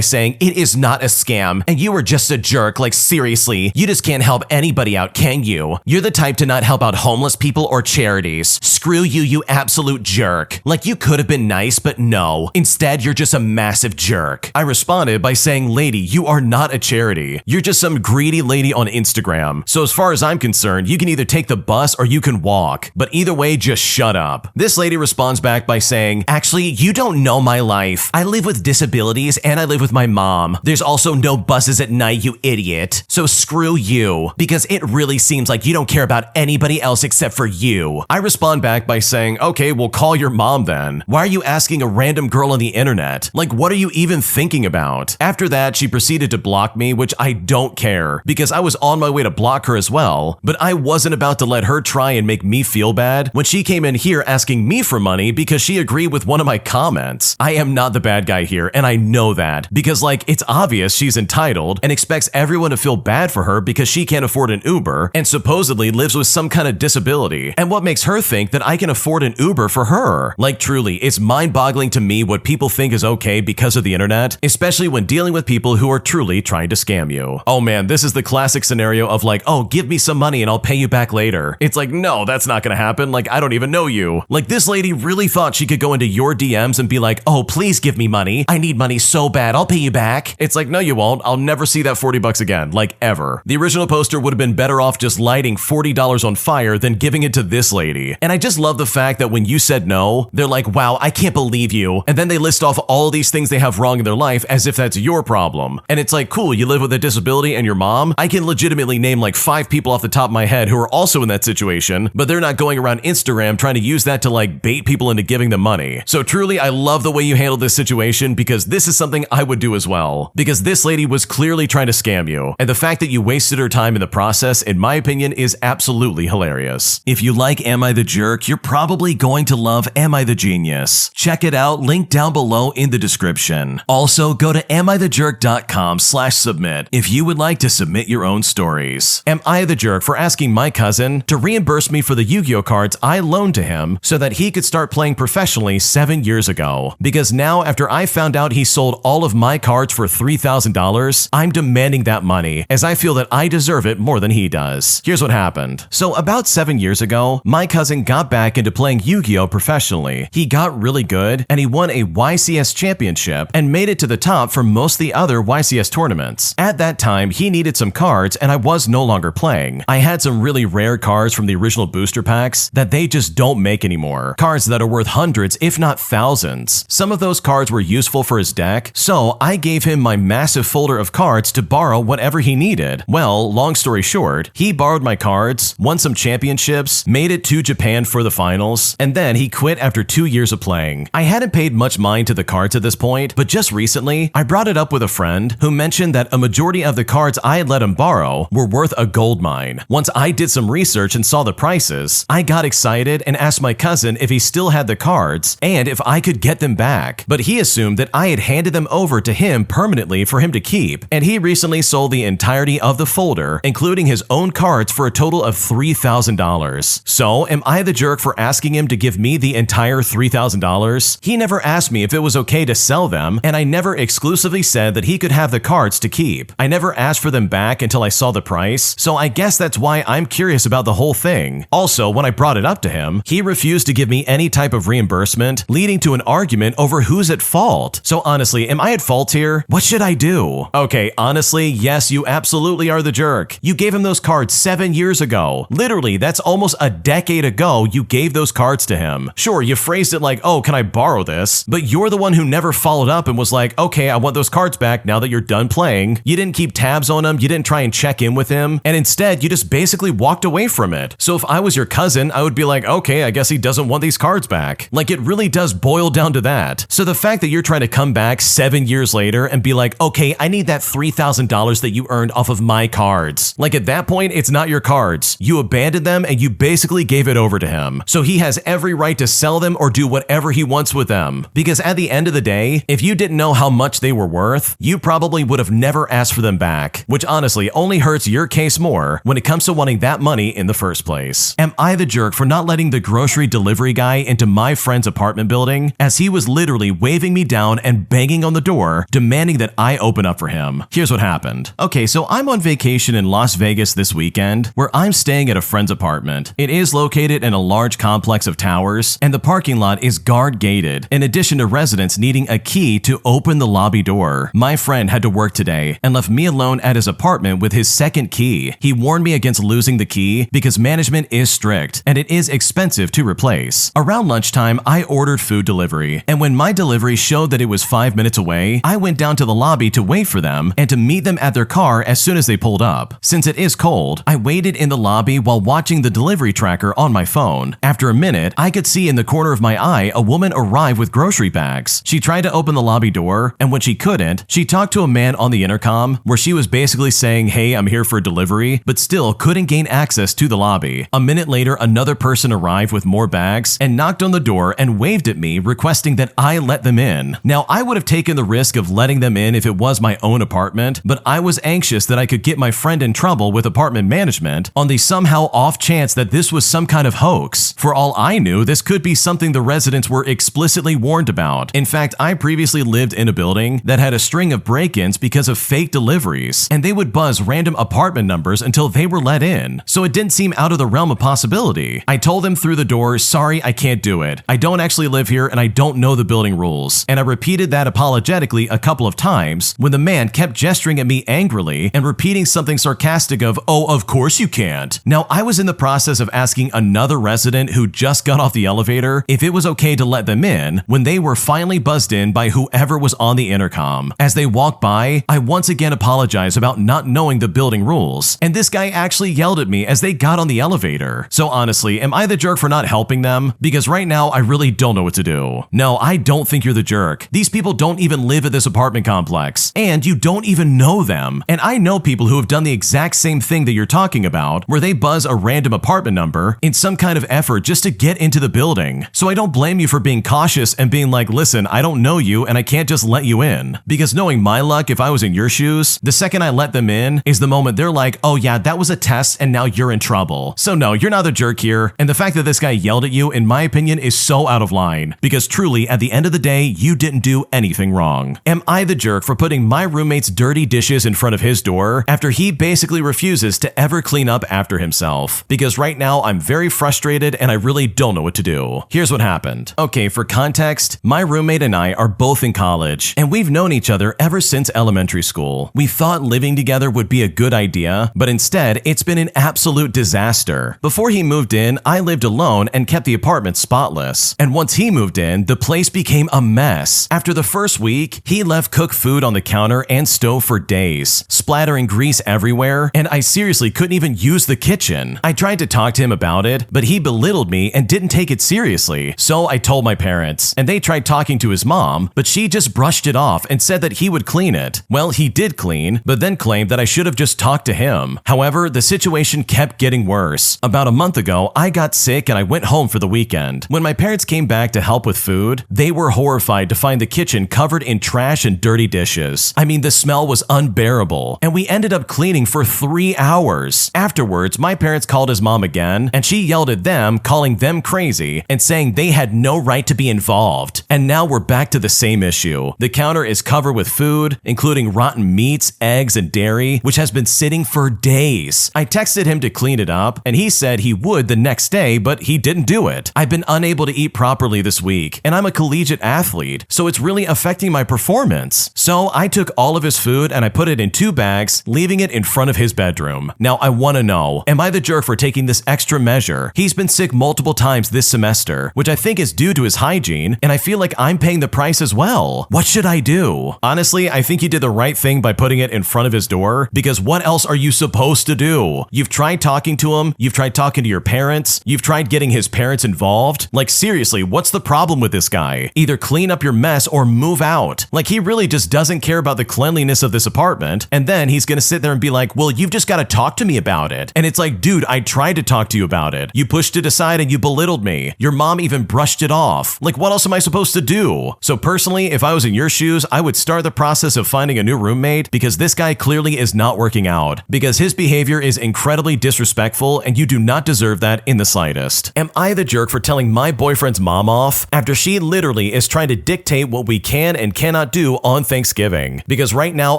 saying, it is not a scam, and you are just a jerk. Like, seriously, you just can't help anybody out, can you? You're the type to not help out homeless people or charities. Screw you, you absolute jerk. Like, you could have been nice, but no. Instead, you're just a massive jerk. I responded by saying, lady, you are not a charity. You're just some greedy lady on Instagram. So as far as I'm concerned, you can either take the bus or you can walk. But either way, just shut up. This lady responds back by saying, actually, you don't know my life. I live with disabilities and I live with my mom. There's also no buses at night, you idiot. So screw you, because it really seems like you don't care about anybody else except for you. I respond back by saying, okay, well, call your mom then. Why are you asking a random girl on the internet? Like, what are you even thinking about? After that, she proceeded to block me, which I don't care, because I was on my way to block her as well, but I wasn't about to let her try and make me feel bad when she came in here asking me for money because she agreed with one of my comments. I am not the bad guy here, and I know that, because like, it's obvious she's entitled and expects everyone to feel bad for her because she can't afford an Uber and supposedly lives with some kind of disability. And what makes her think that I can afford an Uber for her? Like, truly, it's mind-boggling to me what people think is okay because of the internet, especially when dealing with people who are truly trying to scam you. Oh man, this is the classic scenario of like, oh, give me some money and I'll pay you back later. It's like, no, that's not gonna happen. Like, I don't even know you. Like, this lady really thought she could go into your DMs and be like, oh, please give me money. I need money so bad, I'll pay you back. It's like, no, you won't. I'll never see that 40 bucks again, like ever. The original poster would have been better off just lighting $40 on fire than giving it to this lady. And I just love the fact that when you said no, they're like, wow, I can't believe you. And then they list off all these things they have wrong in their life as if that's your problem. And it's like, cool, you live with a disability and your mom? I can legitimately name like 5 people off the top of my head who are also in that situation, but they're not going around Instagram trying to use that to like bait people into giving them money. So truly, I love the way you handled this situation, because this is something I would do as well. Because this lady was clearly trying to scam you, and the fact that you wasted her time in the process, in my opinion, is absolutely hilarious. If you like Am I the Jerk, you're probably going to love Am I the Genius. Check it out, link down below in the description. Also, go to amithejerk.com/submit if you would like to submit your own stories. Am I the jerk for asking my cousin to reimburse me for the Yu-Gi-Oh cards I loaned to him so that he could start playing professionally 7 years ago? Because now, after I found out he sold all of my cards for $3,000, I'm demanding that money, as I feel that I deserve it more than he does. Here's what happened. So about 7 years ago, my cousin got back into playing Yu-Gi-Oh professionally. He got really good, and he won a YCS championship and made it to the top for most of the other YCS tournaments. At that time, he needed some cards, and I was no longer playing. I had some really rare cards from the original booster packs that they just don't make anymore. Cards that are worth hundreds, if not thousands. Some of those cards were useful for his deck, so I gave him my massive folder of cards to borrow whatever he needed. Well, long story short, he borrowed my cards, won some championships, made it to Japan for the finals, and then he quit after 2 years of playing. I hadn't paid much mind to the cards at this point, but just recently, I brought it up with a friend who mentioned that a majority of the cards I had let him borrow were worth a gold mine. Once I did some research and saw the prices, I got excited and asked my cousin if he still had the cards and if I could get them back, but he assumed that I had handed them over to him permanently for him to keep, and he recently sold the entirety of the folder, including his own cards, for a total of $3,000. So, am I the jerk for asking him to give me the entire $3,000? He never asked me if it was okay to sell them, and I never exclusively said that he could have the cards to keep. I never asked for them back until I saw the price, so I guess that's why I'm curious about the whole thing. Also, when I brought it up to him, he refused to give me any type of reimbursement, leading to an argument over who's at fault. So honestly, am I at fault here? What should I do? Okay, honestly, yes, you absolutely are the jerk. You gave him those cards 7 years ago. Literally, that's almost a decade ago you gave those cards to him. Sure, you phrased it like, oh, can I borrow this? But you're the one who never followed up and was like, okay, I want those cards back now that you're done playing. You didn't keep tabs on him, you didn't try and check in with him, and instead you just basically walked away from it. So if I was your cousin, I would be like, okay, I guess he doesn't want these cards back. Like, it really does boil down to that. So the fact that you're trying to come back 7 years later and be like, okay, I need that $3,000 that you earned off of my cards. Like, at that point, it's not your cards. You abandoned them and you basically gave it over to him. So he has every right to sell them or do whatever he wants with them. Because at the end of the day, if you didn't know how much they were worth, you probably would have never asked for them back, which honestly only hurts your case more when it comes to wanting that money in the first place. Am I the jerk for not letting the grocery delivery guy into my friend's apartment building, as he was literally literally waving me down and banging on the door, demanding that I open up for him. Here's what happened. Okay, so I'm on vacation in Las Vegas this weekend, where I'm staying at a friend's apartment. It is located in a large complex of towers, and the parking lot is guard gated, in addition to residents needing a key to open the lobby door. My friend had to work today and left me alone at his apartment with his second key. He warned me against losing the key because management is strict and it is expensive to replace. Around lunchtime, I ordered food delivery, and when my delivery showed that it was 5 minutes away, I went down to the lobby to wait for them and to meet them at their car as soon as they pulled up. Since it is cold, I waited in the lobby while watching the delivery tracker on my phone. After a minute, I could see in the corner of my eye a woman arrive with grocery bags. She tried to open the lobby door, and when she couldn't, she talked to a man on the intercom where she was basically saying, "Hey, I'm here for delivery," but still couldn't gain access to the lobby. A minute later, another person arrived with more bags and knocked on the door and waved at me, requesting that I let them in. Now, I would have taken the risk of letting them in if it was my own apartment, but I was anxious that I could get my friend in trouble with apartment management on the somehow off chance that this was some kind of hoax. For all I knew, this could be something the residents were explicitly warned about. In fact, I previously lived in a building that had a string of break-ins because of fake deliveries, and they would buzz random apartment numbers until they were let in, so it didn't seem out of the realm of possibility. I told them through the door, "Sorry, I can't do it. I don't actually live here and I don't know the building rules," and I repeated that apologetically a couple of times when the man kept gesturing at me angrily and repeating something sarcastic of, "Oh, of course you can't." Now, I was in the process of asking another resident who just got off the elevator if it was okay to let them in when they were finally buzzed in by whoever was on the intercom. As they walked by, I once again apologized about not knowing the building rules, and this guy actually yelled at me as they got on the elevator. So honestly, am I the jerk for not helping them? Because right now, I really don't know what to do. No, I don't think you're the jerk. These people don't even live at this apartment complex, and you don't even know them. And I know people who have done the exact same thing that you're talking about, where they buzz a random apartment number in some kind of effort just to get into the building. So I don't blame you for being cautious and being like, "Listen, I don't know you and I can't just let you in." Because knowing my luck, if I was in your shoes, the second I let them in is the moment they're like, "Oh yeah, that was a test and now you're in trouble." So no, you're not the jerk here. And the fact that this guy yelled at you, in my opinion, is so out of line. Because truly, at the end of the day, you didn't do anything wrong. Am I the jerk for putting my roommate's dirty dishes in front of his door after he basically refuses to ever clean up after himself? Because right now, I'm very frustrated and I really don't know what to do. Here's what happened. Okay, for context, my roommate and I are both in college, and we've known each other ever since elementary school. We thought living together would be a good idea, but instead, it's been an absolute disaster. Before he moved in, I lived alone and kept the apartment spotless. And once he moved in, the place became a mess. After the first week, he left cooked food on the counter and stove for days, splattering grease everywhere, and I seriously couldn't even use the kitchen. I tried to talk to him about it, but he belittled me and didn't take it seriously. So I told my parents, and they tried talking to his mom, but she just brushed it off and said that he would clean it. Well, he did clean, but then claimed that I should have just talked to him. However, the situation kept getting worse. About a month ago, I got sick and I went home for the weekend. When my parents came back to help with food, they were horrified to find the kitchen covered in trash and dirty dishes. I mean, the smell was unbearable, and we ended up cleaning for 3 hours. Afterwards, my parents called his mom again, and she yelled at them, calling them crazy and saying they had no right to be involved. And now we're back to the same issue. The counter is covered with food, including rotten meats, eggs, and dairy, which has been sitting for days. I texted him to clean it up, and he said he would the next day, but he didn't do it. I've been unable to eat properly this week, and I'm a collegiate athlete, so it's really affecting my performance. So I took all of his food and I put it in 2 bags, leaving it in front of his bedroom. Now I want to know, am I the jerk for taking this extra measure? He's been sick multiple times this semester, which I think is due to his hygiene, and I feel like I'm paying the price as well. What should I do? Honestly, I think you did the right thing by putting it in front of his door, because what else are you supposed to do? You've tried talking to him, you've tried talking to your parents, you've tried getting his parents involved. Like seriously, what's the problem with this guy? Either clean up your mess or move out. Like he really just doesn't care about the cleanliness of this apartment, and then he's gonna sit there and be like, "Well, you've just gotta talk to me about it." And it's like, dude, I tried to talk to you about it. You pushed it aside and you belittled me. Your mom even brushed it off. Like, what else am I supposed to do? So personally, if I was in your shoes, I would start the process of finding a new roommate, because this guy clearly is not working out, because his behavior is incredibly disrespectful and you do not deserve that in the slightest. Am I the jerk for telling my boyfriend's mom off after she literally literally is trying to dictate what we can and cannot do on Thanksgiving. Because right now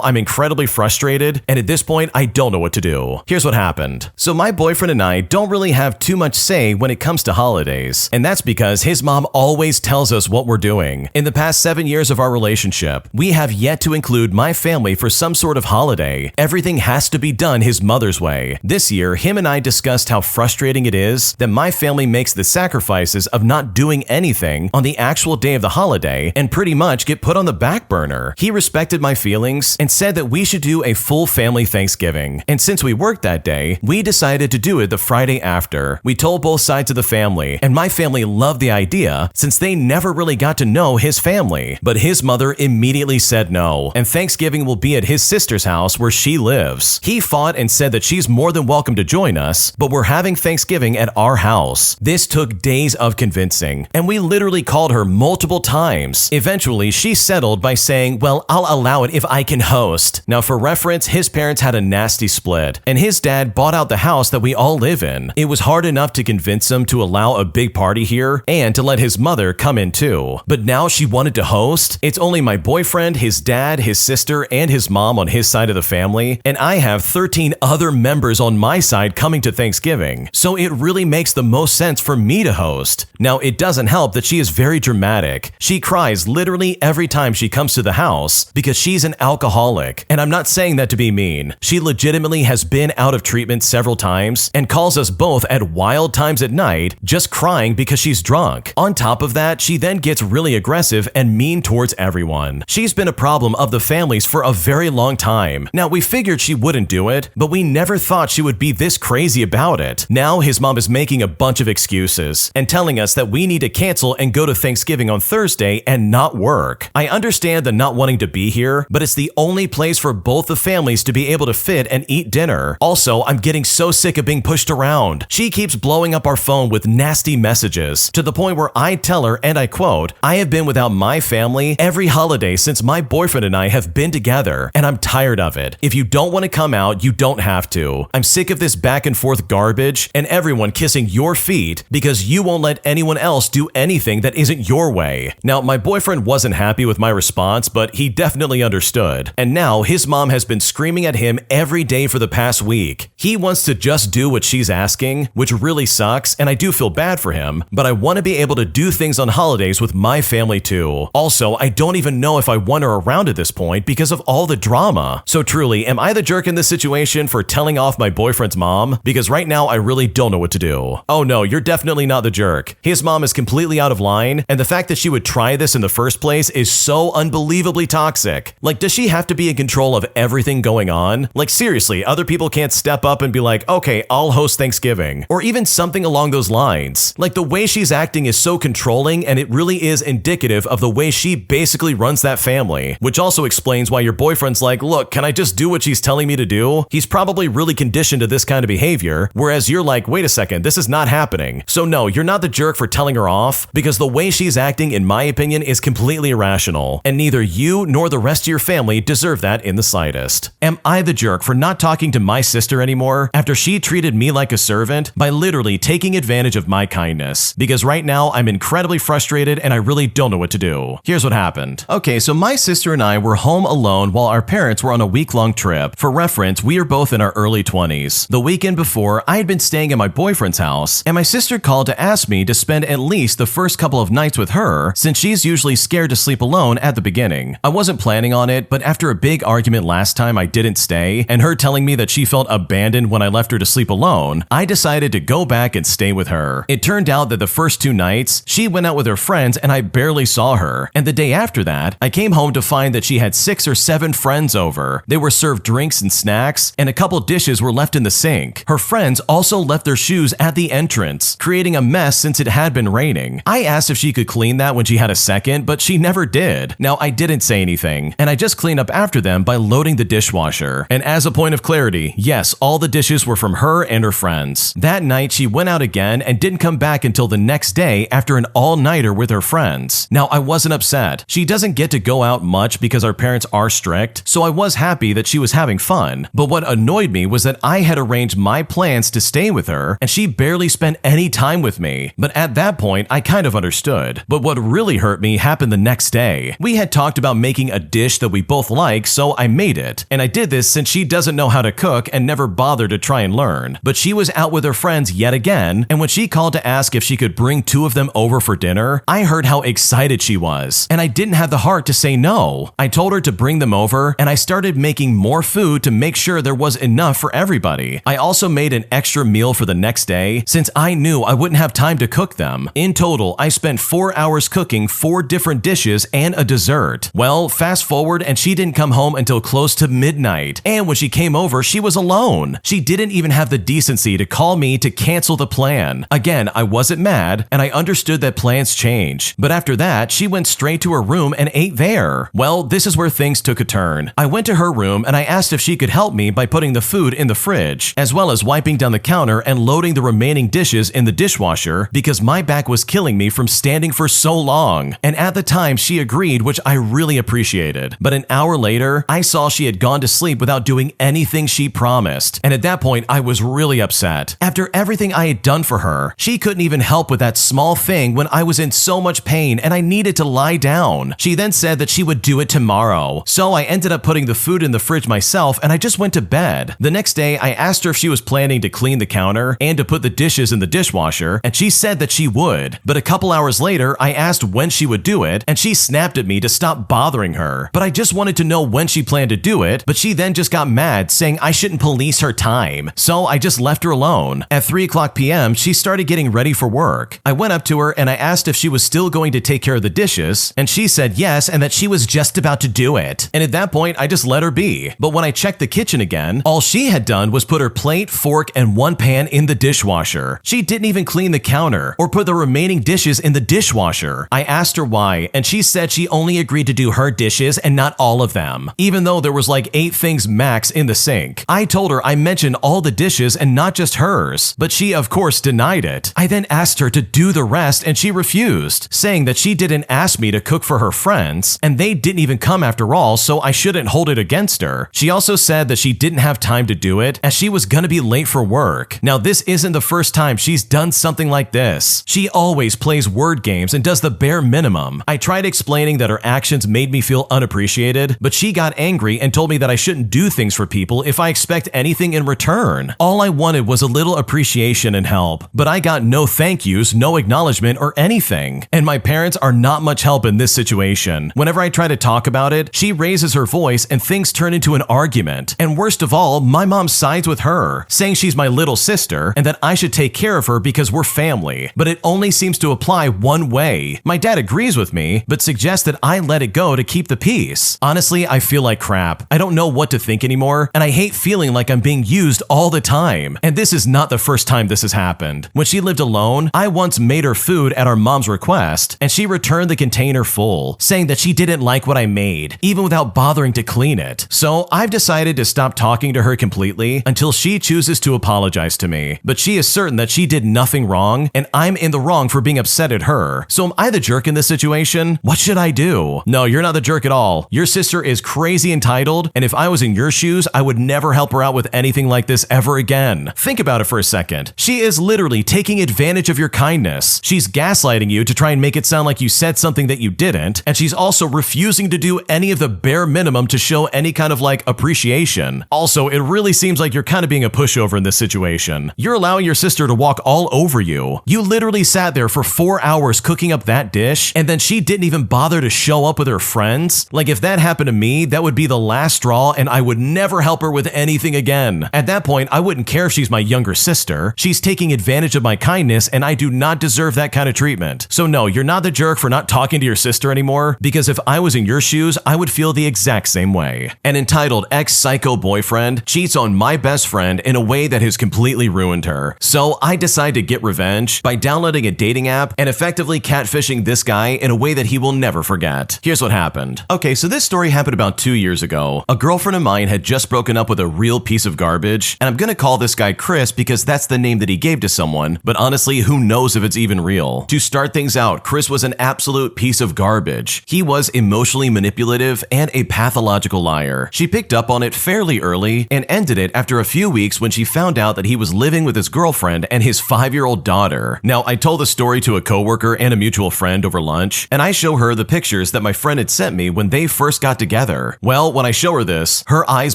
I'm incredibly frustrated, and at this point I don't know what to do. Here's what happened. So my boyfriend and I don't really have too much say when it comes to holidays, and that's because his mom always tells us what we're doing. In the past 7 years of our relationship, we have yet to include my family for some sort of holiday. Everything has to be done his mother's way. This year, him and I discussed how frustrating it is that my family makes the sacrifices of not doing anything on the actual day of the holiday and pretty much get put on the back burner. He respected my feelings and said that we should do a full family Thanksgiving. And since we worked that day, we decided to do it the Friday after. We told both sides of the family, and my family loved the idea since they never really got to know his family. But his mother immediately said no, and Thanksgiving will be at his sister's house where she lives. He fought and said that she's more than welcome to join us, but we're having Thanksgiving at our house. This took days of convincing, and we literally called her multiple times. Eventually, she settled by saying, well, I'll allow it if I can host. Now, for reference, his parents had a nasty split, and his dad bought out the house that we all live in. It was hard enough to convince him to allow a big party here and to let his mother come in too. But now she wanted to host? It's only my boyfriend, his dad, his sister, and his mom on his side of the family, and I have 13 other members on my side coming to Thanksgiving, so it really makes the most sense for me to host. Now, it doesn't help that she is very dramatic. She cries literally every time she comes to the house because she's an alcoholic, and I'm not saying that to be mean. She legitimately has been out of treatment several times and calls us both at wild times at night just crying because she's drunk. On top of that, she then gets really aggressive and mean towards everyone. She's been a problem of the family's for a very long time. Now, we figured she wouldn't do it, but we never thought she would be this crazy about it. Now, his mom is making a bunch of excuses and telling us that we need to cancel and go to Thanksgiving on Thursday and not work. I understand the not wanting to be here, but it's the only place for both the families to be able to fit and eat dinner. Also, I'm getting so sick of being pushed around. She keeps blowing up our phone with nasty messages to the point where I tell her, and I quote, I have been without my family every holiday since my boyfriend and I have been together, and I'm tired of it. If you don't want to come out, you don't have to. I'm sick of this back and forth garbage and everyone kissing your feet because you won't let anyone else do anything that isn't your way. Now, my boyfriend wasn't happy with my response, but he definitely understood. And now his mom has been screaming at him every day for the past week. He wants to just do what she's asking, which really sucks, and I do feel bad for him, but I want to be able to do things on holidays with my family too. Also, I don't even know if I want her around at this point because of all the drama. So truly, am I the jerk in this situation for telling off my boyfriend's mom? Because right now I really don't know what to do. Oh no, you're definitely not the jerk. His mom is completely out of line, and the fact that she would try this in the first place is so unbelievably toxic. Like, does she have to be in control of everything going on? Like, seriously, other people can't step up and be like, okay, I'll host Thanksgiving, or even something along those lines. Like, the way she's acting is so controlling, and it really is indicative of the way she basically runs that family, which also explains why your boyfriend's like, look, can I just do what she's telling me to do? He's probably really conditioned to this kind of behavior, whereas you're like, wait a second, this is not happening. So no, you're not the jerk for telling her off, because the way she's acting, in my opinion, is completely irrational, and neither you nor the rest of your family deserve that in the slightest. Am I the jerk for not talking to my sister anymore after she treated me like a servant by literally taking advantage of my kindness? Because right now I'm incredibly frustrated and I really don't know what to do. Here's what happened. Okay, so my sister and I were home alone while our parents were on a week-long trip. For reference, we are both in our early 20s. The weekend before, I had been staying at my boyfriend's house, and my sister called to ask me to spend at least the first couple of nights with her, since she's usually scared to sleep alone at the beginning. I wasn't planning on it, but after a big argument last time I didn't stay, and her telling me that she felt abandoned when I left her to sleep alone, I decided to go back and stay with her. It turned out that the first 2 nights, she went out with her friends and I barely saw her, and the day after that, I came home to find that she had 6 or 7 friends over. They were served drinks and snacks, and a couple dishes were left in the sink. Her friends also left their shoes at the entrance, creating a mess since it had been raining. I asked if she could clean that when she had a second, but she never did. Now, I didn't say anything, and I just cleaned up after them by loading the dishwasher. And as a point of clarity, yes, all the dishes were from her and her friends. That night, she went out again and didn't come back until the next day after an all-nighter with her friends. Now, I wasn't upset. She doesn't get to go out much because our parents are strict, so I was happy that she was having fun. But what annoyed me was that I had arranged my plans to stay with her, and she barely spent any time with me. But at that point, I kind of understood. But what what really hurt me happened the next day. We had talked about making a dish that we both like, so I made it. And I did this since she doesn't know how to cook and never bothered to try and learn. But she was out with her friends yet again, and when she called to ask if she could bring 2 of them over for dinner, I heard how excited she was, and I didn't have the heart to say no. I told her to bring them over, and I started making more food to make sure there was enough for everybody. I also made an extra meal for the next day, since I knew I wouldn't have time to cook them. In total, I spent 4 hours cooking 4 different dishes and a dessert. Well, fast forward, and she didn't come home until close to midnight. And when she came over, she was alone. She didn't even have the decency to call me to cancel the plan. Again, I wasn't mad, and I understood that plans change. But after that, she went straight to her room and ate there. Well, this is where things took a turn. I went to her room and I asked if she could help me by putting the food in the fridge, as well as wiping down the counter and loading the remaining dishes in the dishwasher because my back was killing me from standing for so long. And at the time, she agreed, which I really appreciated. But an hour later, I saw she had gone to sleep without doing anything she promised. And at that point, I was really upset. After everything I had done for her, she couldn't even help with that small thing when I was in so much pain and I needed to lie down. She then said that she would do it tomorrow. So I ended up putting the food in the fridge myself and I just went to bed. The next day, I asked her if she was planning to clean the counter and to put the dishes in the dishwasher, and she said that she would. But a couple hours later, I asked when she would do it, and she snapped at me to stop bothering her. But I just wanted to know when she planned to do it, but she then just got mad, saying I shouldn't police her time. So I just left her alone. At 3:00 p.m., she started getting ready for work. I went up to her and I asked if she was still going to take care of the dishes, and she said yes and that she was just about to do it. And at that point, I just let her be. But when I checked the kitchen again, all she had done was put her plate, fork, and 1 pan in the dishwasher. She didn't even clean the counter or put the remaining dishes in the dishwasher. I asked her why, and she said she only agreed to do her dishes and not all of them, even though there was like 8 things max in the sink. I told her I mentioned all the dishes and not just hers, but she of course denied it. I then asked her to do the rest and she refused, saying that she didn't ask me to cook for her friends, and they didn't even come after all, so I shouldn't hold it against her. She also said that she didn't have time to do it as she was gonna be late for work. Now this isn't the first time she's done something like this. She always plays word games and does the bare minimum. I tried explaining that her actions made me feel unappreciated, but she got angry and told me that I shouldn't do things for people if I expect anything in return. All I wanted was a little appreciation and help, but I got no thank yous, no acknowledgement or anything. And my parents are not much help in this situation. Whenever I try to talk about it, she raises her voice and things turn into an argument. And worst of all, my mom sides with her, saying she's my little sister and that I should take care of her because we're family. But it only seems to apply one way. My dad agrees with me, but suggests that I let it go to keep the peace. Honestly, I feel like crap. I don't know what to think anymore, and I hate feeling like I'm being used all the time. And this is not the first time this has happened. When she lived alone, I once made her food at our mom's request, and she returned the container full, saying that she didn't like what I made, even without bothering to clean it. So I've decided to stop talking to her completely until she chooses to apologize to me. But she is certain that she did nothing wrong, and I'm in the wrong for being upset at her. So am I the jerk in this situation? What should I do? No, you're not the jerk at all. Your sister is crazy entitled, and if I was in your shoes, I would never help her out with anything like this ever again. Think about it for a second. She is literally taking advantage of your kindness. She's gaslighting you to try and make it sound like you said something that you didn't, and she's also refusing to do any of the bare minimum to show any kind of like appreciation. Also, it really seems like you're kind of being a pushover in this situation. You're allowing your sister to walk all over you. You literally sat there for 4 hours cooking up that dish, and then she didn't even bother to show up with her friends. Like if that happened to me, that would be the last straw and I would never help her with anything again. At that point, I wouldn't care if she's my younger sister. She's taking advantage of my kindness and I do not deserve that kind of treatment. So no, you're not the jerk for not talking to your sister anymore, because if I was in your shoes, I would feel the exact same way. An entitled ex-psycho boyfriend cheats on my best friend in a way that has completely ruined her. So I decide to get revenge by downloading a dating app and effectively catfishing this guy in a way that he will never forget. Here's what happened. Okay, so this story happened about 2 years ago. A girlfriend of mine had just broken up with a real piece of garbage, and I'm gonna call this guy Chris because that's the name that he gave to someone, but honestly, who knows if it's even real. To start things out, Chris was an absolute piece of garbage. He was emotionally manipulative and a pathological liar. She picked up on it fairly early and ended it after a few weeks when she found out that he was living with his girlfriend and his 5-year-old daughter. Now, I told the story to a coworker and a mutual mutual friend over lunch, and I show her the pictures that my friend had sent me when they first got together. Well, when I show her this, her eyes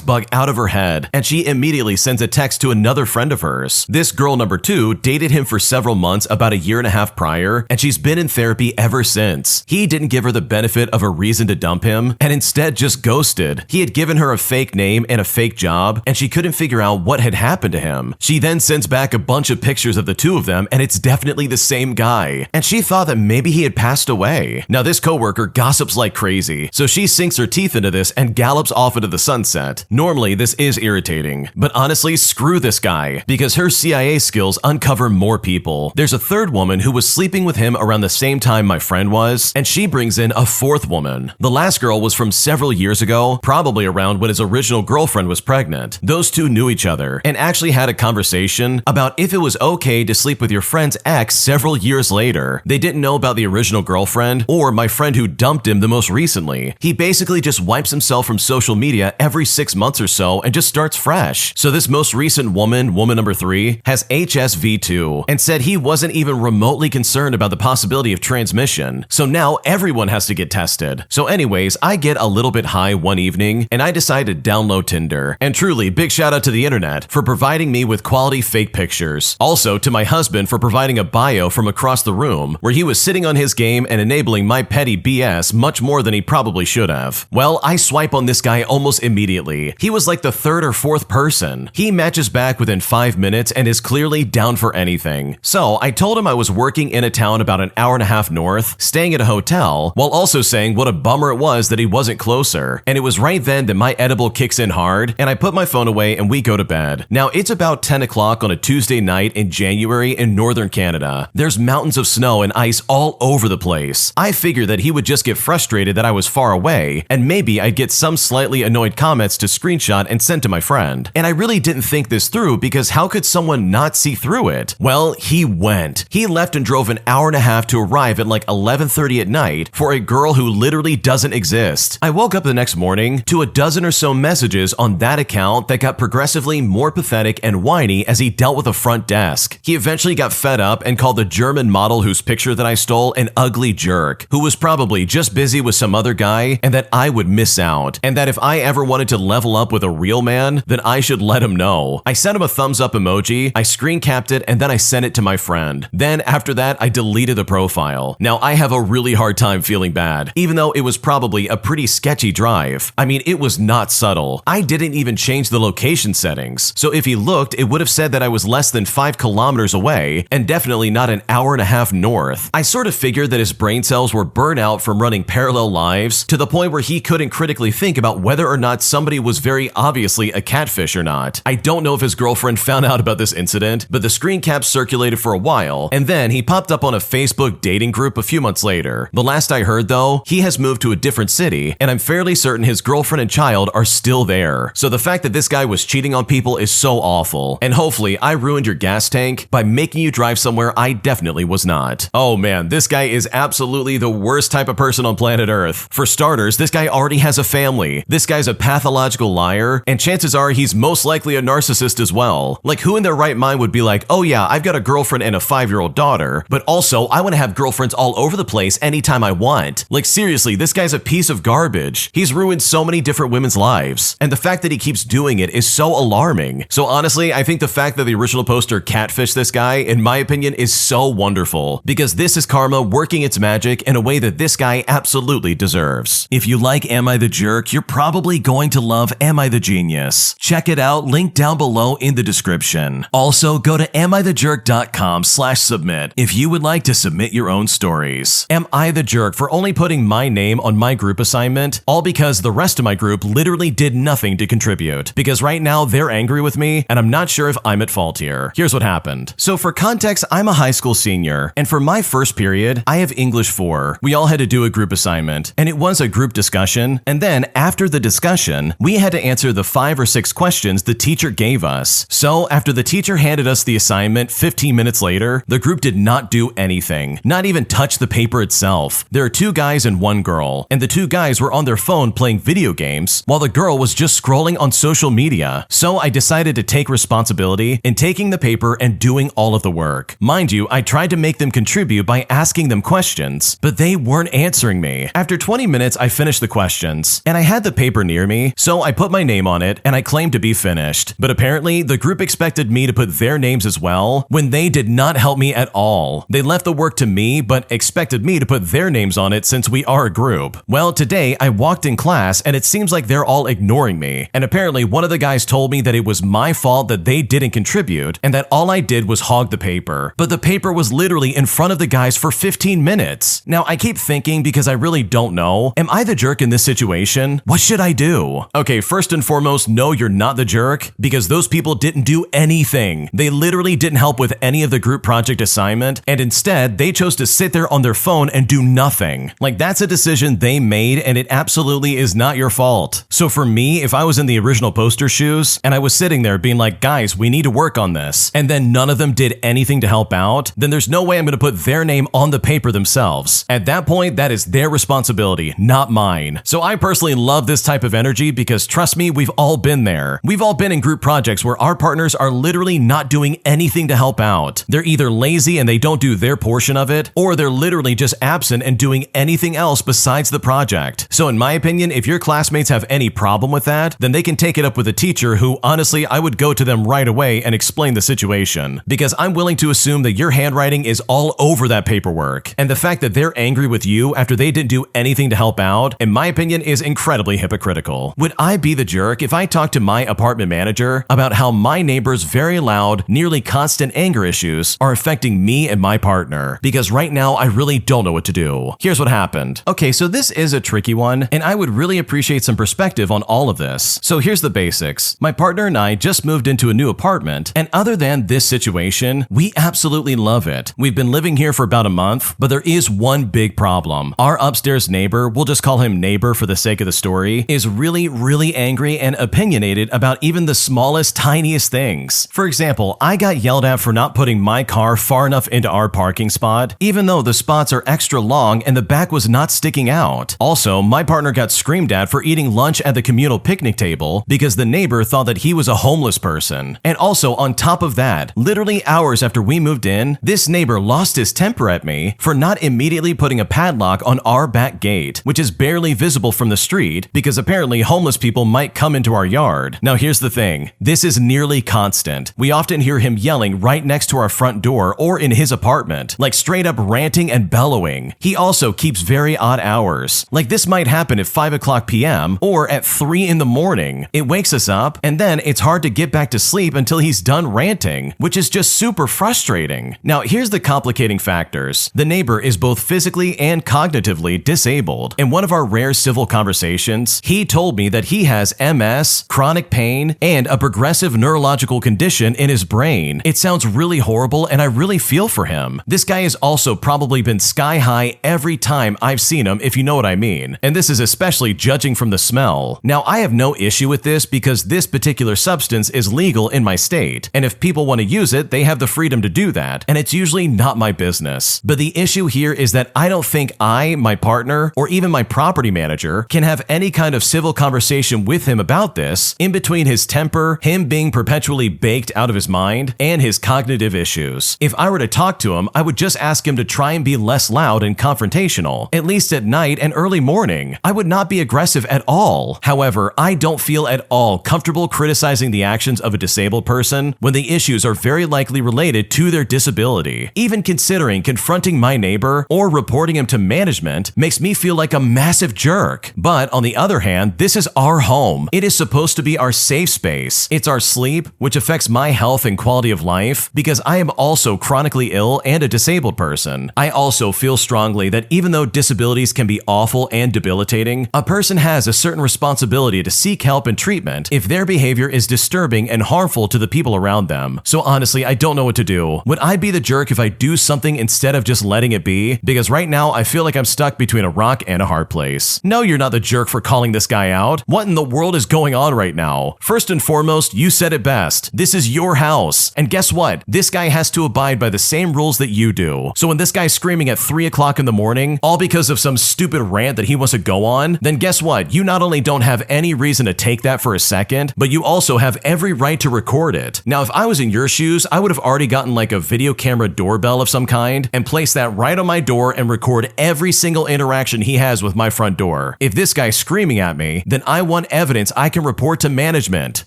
bug out of her head, and she immediately sends a text to another friend of hers. This girl number 2 dated him for several months about a year and a half prior, and she's been in therapy ever since. He didn't give her the benefit of a reason to dump him, and instead just ghosted. He had given her a fake name and a fake job, and she couldn't figure out what had happened to him. She then sends back a bunch of pictures of the two of them, and it's definitely the same guy. And she thought that maybe he had passed away. Now this coworker gossips like crazy, so she sinks her teeth into this and gallops off into the sunset. Normally this is irritating, but honestly screw this guy, because her CIA skills uncover more people. There's a third woman who was sleeping with him around the same time my friend was, and she brings in a fourth woman. The last girl was from several years ago, probably around when his original girlfriend was pregnant. Those two knew each other and actually had a conversation about if it was okay to sleep with your friend's ex several years later. They didn't know about the original girlfriend or my friend who dumped him the most recently. He basically just wipes himself from social media every 6 months or so and just starts fresh. So this most recent woman number 3, has HSV2 and said he wasn't even remotely concerned about the possibility of transmission. So now everyone has to get tested. So anyways, I get a little bit high one evening and I decide to download Tinder. And truly, big shout out to the internet for providing me with quality fake pictures. Also to my husband for providing a bio from across the room where he was sitting on his game and enabling my petty BS much more than he probably should have. Well, I swipe on this guy almost immediately. He was like the third or fourth person. He matches back within 5 minutes and is clearly down for anything. So I told him I was working in a town about an hour and a half north, staying at a hotel, while also saying what a bummer it was that he wasn't closer. And it was right then that my edible kicks in hard, and I put my phone away and we go to bed. Now it's about 10 o'clock on a Tuesday night in January in northern Canada. There's mountains of snow and ice all over the place. I figured that he would just get frustrated that I was far away, and maybe I'd get some slightly annoyed comments to screenshot and send to my friend. And I really didn't think this through, because how could someone not see through it? Well, he went. He left and drove an hour and a half to arrive at like 11:30 at night for a girl who literally doesn't exist. I woke up the next morning to a dozen or so messages on that account that got progressively more pathetic and whiny as he dealt with a front desk. He eventually got fed up and called the German model whose picture that I stole an ugly jerk, who was probably just busy with some other guy, and that I would miss out, and that if I ever wanted to level up with a real man, then I should let him know. I sent him a thumbs up emoji, I screen capped it, and then I sent it to my friend. Then after that, I deleted the profile. Now I have a really hard time feeling bad, even though it was probably a pretty sketchy drive. I mean, it was not subtle. I didn't even change the location settings, so if he looked, it would have said that I was less than 5 kilometers away, and definitely not an hour and a half north. I sort of figured that his brain cells were burnt out from running parallel lives to the point where he couldn't critically think about whether or not somebody was very obviously a catfish or not. I don't know if his girlfriend found out about this incident, but the screen caps circulated for a while, and then he popped up on a Facebook dating group a few months later. The last I heard though, he has moved to a different city, and I'm fairly certain his girlfriend and child are still there. So the fact that this guy was cheating on people is so awful, and hopefully I ruined your gas tank by making you drive somewhere I definitely was not. Oh man, this guy is absolutely the worst type of person on planet Earth. For starters, this guy already has a family. This guy's a pathological liar, and chances are he's most likely a narcissist as well. Like, who in their right mind would be like, oh yeah, I've got a girlfriend and a 5-year-old daughter, but also I want to have girlfriends all over the place anytime I want. Like seriously, this guy's a piece of garbage. He's ruined so many different women's lives, and the fact that he keeps doing it is so alarming. So honestly, I think the fact that the original poster catfished this guy, in my opinion, is so wonderful, because this is karma working its magic in a way that this guy absolutely deserves. If you like Am I the Jerk, you're probably going to love Am I the Genius. Check it out, link down below in the description. Also, go to amithejerk.com/submit if you would like to submit your own stories. Am I the jerk for only putting my name on my group assignment, all because the rest of my group literally did nothing to contribute? Because right now they're angry with me, and I'm not sure if I'm at fault here. Here's what happened. So for context, I'm a high school senior, and for my first period, I have English 4. We all had to do a group assignment, and it was a group discussion, and then after the discussion, we had to answer the 5 or 6 questions the teacher gave us. So after the teacher handed us the assignment 15 minutes later, the group did not do anything, not even touch the paper itself. There are 2 guys and 1 girl, and the 2 guys were on their phone playing video games, while the girl was just scrolling on social media. So I decided to take responsibility in taking the paper and doing all of the work. Mind you, I tried to make them contribute by by asking them questions, but they weren't answering me. After 20 minutes, I finished the questions, and I had the paper near me, so I put my name on it and I claimed to be finished. But apparently, the group expected me to put their names as well when they did not help me at all. They left the work to me, but expected me to put their names on it since we are a group. Well, today I walked in class and it seems like they're all ignoring me. And apparently one of the guys told me that it was my fault that they didn't contribute and that all I did was hog the paper. But the paper was literally in front of the guys for 15 minutes. Now I keep thinking, because I really don't know, am I the jerk in this situation? What should I do? Okay, first and foremost, no, you're not the jerk, because those people didn't do anything. They literally didn't help with any of the group project assignment, and instead they chose to sit there on their phone and do nothing. Like, that's a decision they made, and it absolutely is not your fault. So for me, if I was in the original poster shoes and I was sitting there being like, guys, we need to work on this, and then none of them did anything to help out, then there's no way I'm going to put their name on the paper themselves. At that point, that is their responsibility, not mine. So I personally love this type of energy because, trust me, we've all been there. We've all been in group projects where our partners are literally not doing anything to help out. They're either lazy and they don't do their portion of it, or they're literally just absent and doing anything else besides the project. So in my opinion, if your classmates have any problem with that, then they can take it up with a teacher who, honestly, I would go to them right away and explain the situation. Because I'm willing to assume that your handwriting is all over that paperwork. And the fact that they're angry with you after they didn't do anything to help out, in my opinion, is incredibly hypocritical. Would I be the jerk if I talked to my apartment manager about how my neighbor's very loud, nearly constant anger issues are affecting me and my partner? Because right now, I really don't know what to do. Here's what happened. Okay, so this is a tricky one, and I would really appreciate some perspective on all of this. So here's the basics. My partner and I just moved into a new apartment, and other than this situation, we absolutely love it. We've been living here for about a month, but there is one big problem. Our upstairs neighbor, we'll just call him neighbor for the sake of the story, is really angry and opinionated about even the smallest, tiniest things. For example, I got yelled at for not putting my car far enough into our parking spot, even though the spots are extra long and the back was not sticking out. Also, my partner got screamed at for eating lunch at the communal picnic table because the neighbor thought that he was a homeless person. And also, on top of that, literally hours after we moved in, this neighbor lost his temper at me for not immediately putting a padlock on our back gate, which is barely visible from the street because apparently homeless people might come into our yard. Now here's the thing, this is nearly constant. We often hear him yelling right next to our front door or in his apartment, like straight up ranting and bellowing. He also keeps very odd hours. Like this might happen at 5 o'clock p.m. or at 3 in the morning. It wakes us up and then it's hard to get back to sleep until he's done ranting, which is just super frustrating. Now here's the complicating factors. The neighbor is both physically and cognitively disabled. In one of our rare civil conversations, he told me that he has MS, chronic pain, and a progressive neurological condition in his brain. It sounds really horrible and I really feel for him. This guy has also probably been sky high every time I've seen him, if you know what I mean. And this is especially judging from the smell. Now I have no issue with this because this particular substance is legal in my state. And if people want to use it, they have the freedom to do that. And it's usually not my business. But the issue here is that I don't think I, my partner, or even my property manager can have any kind of civil conversation with him about this in between his temper, him being perpetually baked out of his mind, and his cognitive issues. If I were to talk to him, I would just ask him to try and be less loud and confrontational, at least at night and early morning. I would not be aggressive at all. However, I don't feel at all comfortable criticizing the actions of a disabled person when the issues are very likely related to their disability. Even considering confronting my neighbor or reporting him to management makes me feel like a massive jerk. But on the other hand, this is our home. It is supposed to be our safe space. It's our sleep, which affects my health and quality of life because I am also chronically ill and a disabled person. I also feel strongly that even though disabilities can be awful and debilitating, a person has a certain responsibility to seek help and treatment if their behavior is disturbing and harmful to the people around them. So honestly, I don't know what to do. Would I be the jerk if I do something instead of just letting it be? Because right now, I feel like I'm stuck between a rock and a hard place. No, you're not the jerk for calling this guy out. What in the world is going on right now? First and foremost, you said it best. This is your house. And guess what? This guy has to abide by the same rules that you do. So when this guy's screaming at 3 o'clock in the morning, all because of some stupid rant that he wants to go on, then guess what? You not only don't have any reason to take that for a second, but you also have every right to record it. Now, if I was in your shoes, I would have already gotten like a video camera doorbell of some kind and place that right on my door and record every single interaction he has with my front door. If this guy's screaming at me, then I want evidence I can report to management.